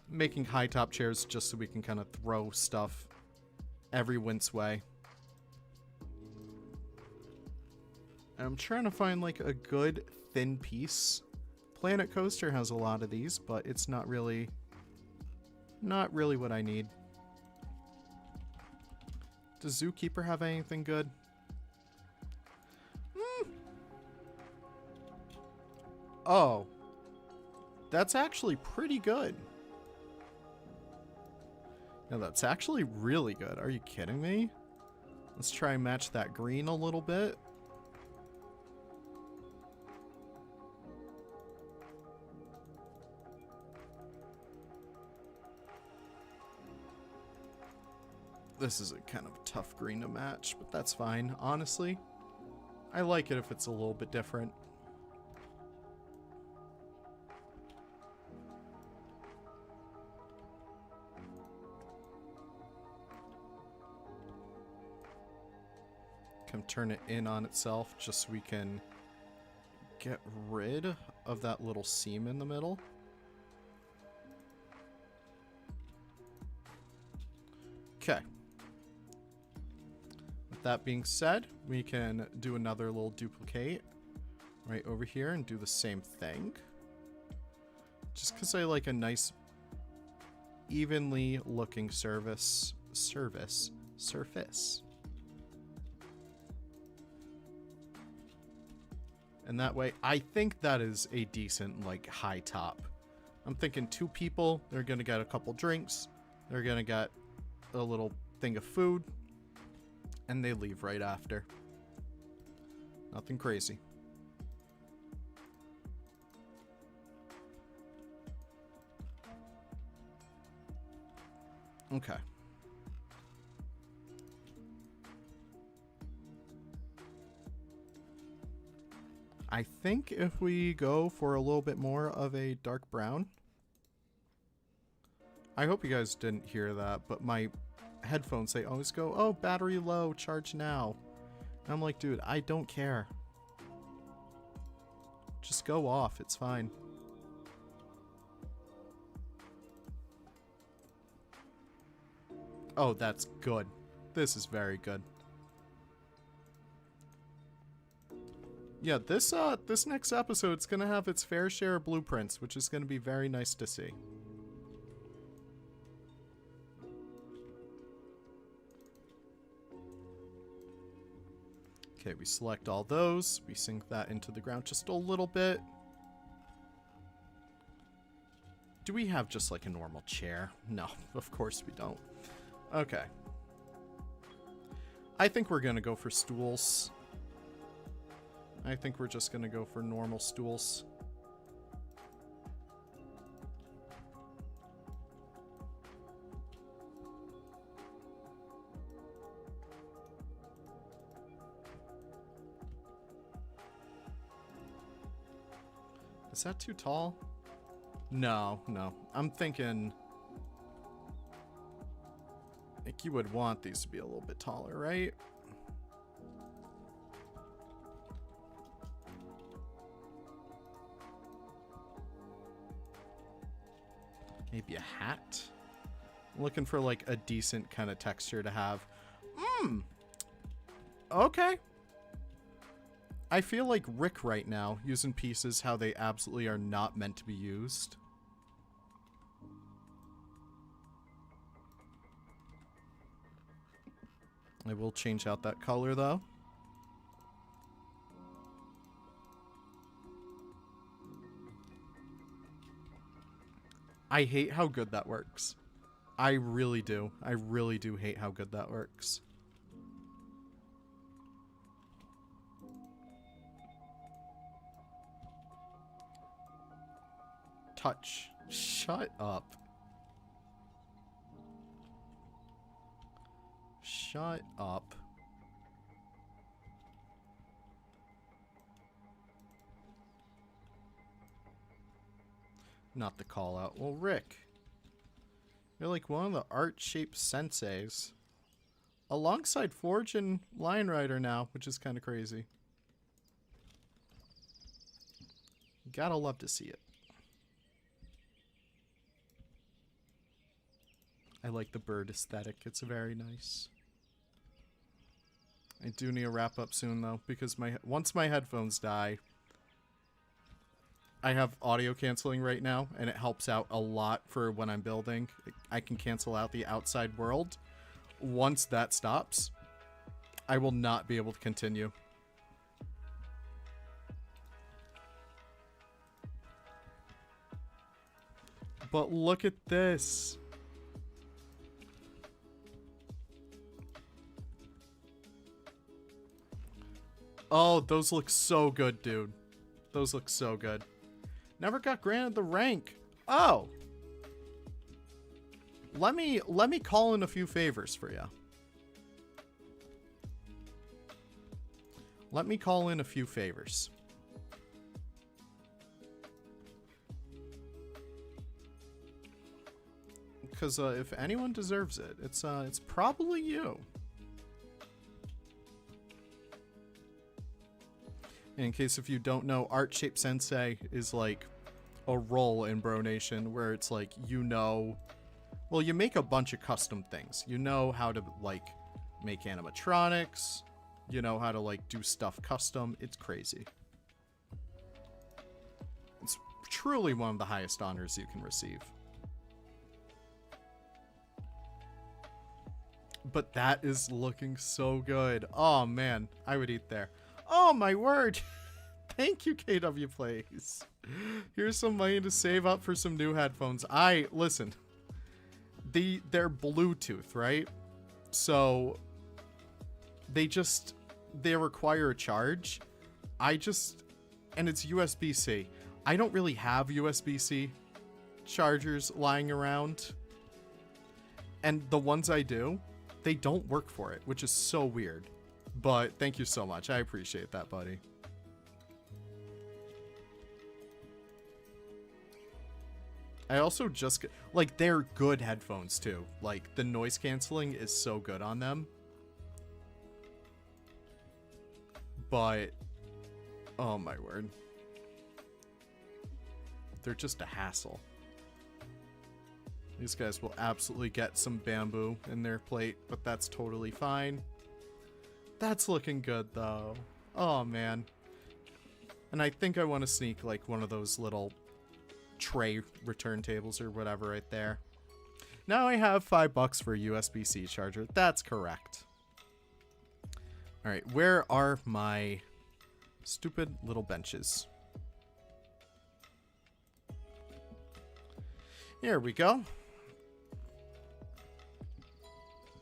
Making high top chairs just so we can kind of throw stuff every wince way. I'm trying to find like a good thin piece. Planet Coaster has a lot of these, but it's not really what I need. Does Zookeeper have anything good? Oh. That's actually pretty good. No, that's actually really good. Are you kidding me? Let's try and match that green a little bit. This is a kind of tough green to match, but that's fine. Honestly, I like it if it's a little bit different. Can turn it in on itself just so we can get rid of that little seam in the middle. Okay. With that being said, we can do another little duplicate right over here and do the same thing. Just because I like a nice, evenly looking surface. And that way, I think that is a decent, like, high top. I'm thinking 2 people, they're gonna get a couple drinks, they're gonna get a little thing of food, and they leave right after. Nothing crazy. Okay. I think if we go for a little bit more of a dark brown. I hope you guys didn't hear that, but my headphones, they always go, oh, battery low, charge now. And I'm like, dude, I don't care. Just go off, it's fine. Oh, that's good. This is very good. Yeah, this next episode's gonna have its fair share of blueprints, which is gonna be very nice to see. Okay, we select all those. We sink that into the ground just a little bit. Do we have just like a normal chair? No, of course we don't. Okay. I think we're gonna go for stools. I think we're just gonna go for normal stools. Is that too tall? No, no. I'm thinking like you would want these to be a little bit taller, right? Maybe a hat? I'm looking for like a decent kind of texture to have. Okay. I feel like Rick right now, using pieces how they absolutely are not meant to be used. I will change out that color though. I hate how good that works. I really do. I really do hate how good that works. Touch. Shut up. Shut up. Not the call out. Well, Rick, you're like one of the art-shaped senseis. Alongside Forge and Lion Rider now, which is kind of crazy. Gotta love to see it. I like the bird aesthetic. It's very nice. I do need to wrap up soon though, because once my headphones die, I have audio canceling right now, and it helps out a lot for when I'm building. I can cancel out the outside world. Once that stops, I will not be able to continue. But look at this. Oh, those look so good, dude. Those look so good. Never got granted the rank. Oh. Let me call in a few favors for you. Let me call in a few favors. Because if anyone deserves it, it's probably you. In case if you don't know, Art Shape Sensei is like a role in Bro Nation where it's like, well, you make a bunch of custom things. You know how to like make animatronics. You know how to like do stuff custom. It's crazy. It's truly one of the highest honors you can receive. But that is looking so good. Oh man, I would eat there. Oh my word. Thank you, KW Plays. Here's some money to save up for some new headphones. Listen. They're Bluetooth, right? So they require a charge. And it's USB-C. I don't really have USB-C chargers lying around. And the ones I do, they don't work for it, which is so weird. But thank you so much. I appreciate that, buddy. I also just... like, they're good headphones, too. Like, the noise canceling is so good on them. But... oh, my word. They're just a hassle. These guys will absolutely get some bamboo in their plate, but that's totally fine. That's looking good, though. Oh, man. And I think I want to sneak, like, one of those little tray return tables or whatever right there. Now I have $5 for a USB-C charger. That's correct. Alright, where are my stupid little benches? Here we go.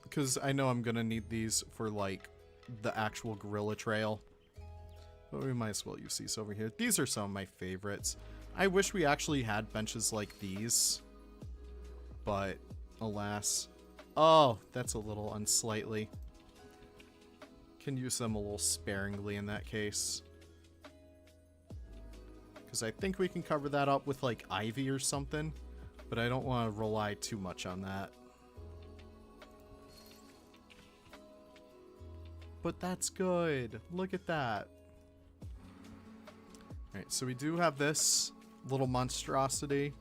Because I know I'm going to need these for, like, the actual gorilla trail. But we might as well use these over here. These are some of my favorites. I wish we actually had benches like these. But, alas. Oh, that's a little unsightly. Can use them a little sparingly in that case. Because I think we can cover that up with, like, ivy or something. But I don't want to rely too much on that. But that's good. Look at that. Alright, so we do have this little monstrosity.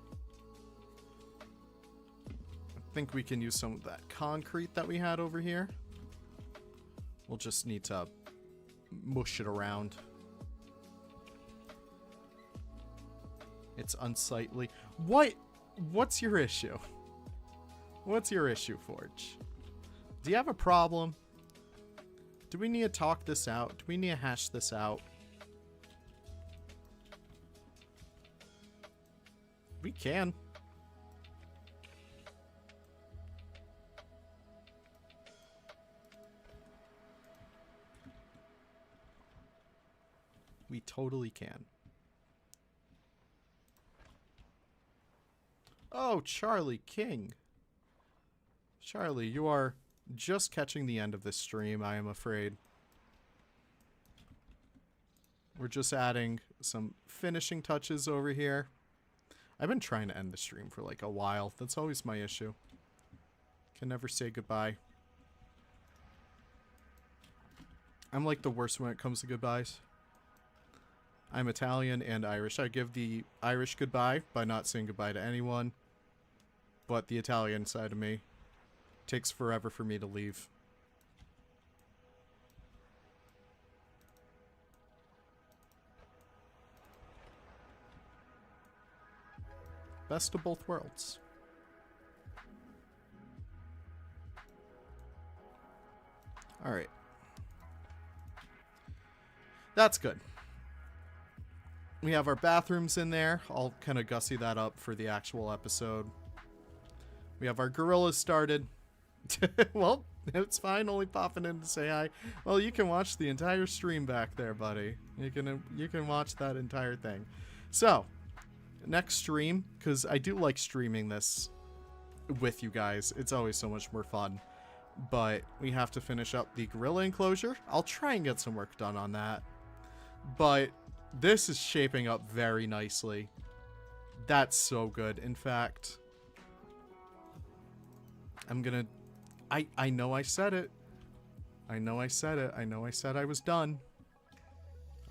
I think we can use some of that concrete that we had over here. We'll just need to mush it around. It's unsightly. What's your issue? What's your issue, Forge? Do you have a problem? Do we need to talk this out? Do we need to hash this out? We can. totally can. Oh, Charlie King. Charlie, you are just catching the end of this stream, I am afraid. We're just adding some finishing touches over here. I've been trying to end the stream for like a while. That's always my issue. Can never say goodbye. I'm like the worst when it comes to goodbyes. I'm Italian and Irish. I give the Irish goodbye by not saying goodbye to anyone. But the Italian side of me takes forever for me to leave. Best of both worlds. Alright. That's good. We have our bathrooms in there. I'll kind of gussy that up for the actual episode. We have our gorillas started. Well, it's fine, only popping in to say hi. Well, you can watch the entire stream back there, buddy. You can watch that entire thing. So, next stream, because I do like streaming this with you guys. It's always so much more fun. But we have to finish up the gorilla enclosure. I'll try and get some work done on that. But this is shaping up very nicely. That's so good. In fact, I'm gonna... I know I said it. I know I said it. I know I said I was done.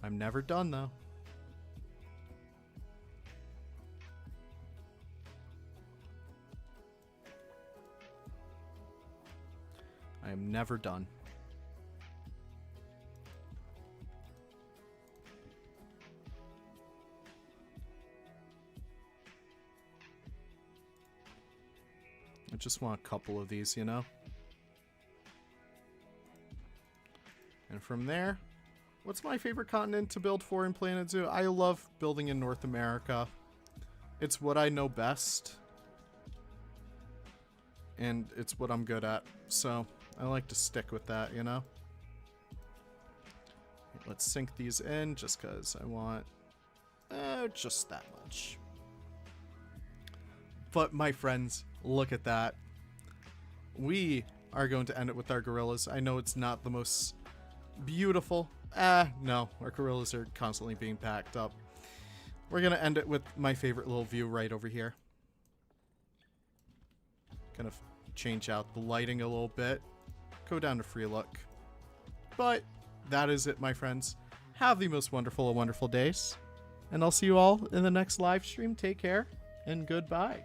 I'm never done, though. I am never done. I just want a couple of these, you know? And from there, what's my favorite continent to build for in Planet Zoo? I love building in North America. It's what I know best. And it's what I'm good at. So, I like to stick with that, you know? Let's sink these in just because I want just that much. But my friends, look at that. We are going to end it with our gorillas. I know it's not the most beautiful. No, our gorillas are constantly being packed up. We're going to end it with my favorite little view right over here. Kind of change out the lighting a little bit. Go down to free look. But that is it, my friends. Have the most wonderful of wonderful days. And I'll see you all in the next live stream. Take care and goodbye.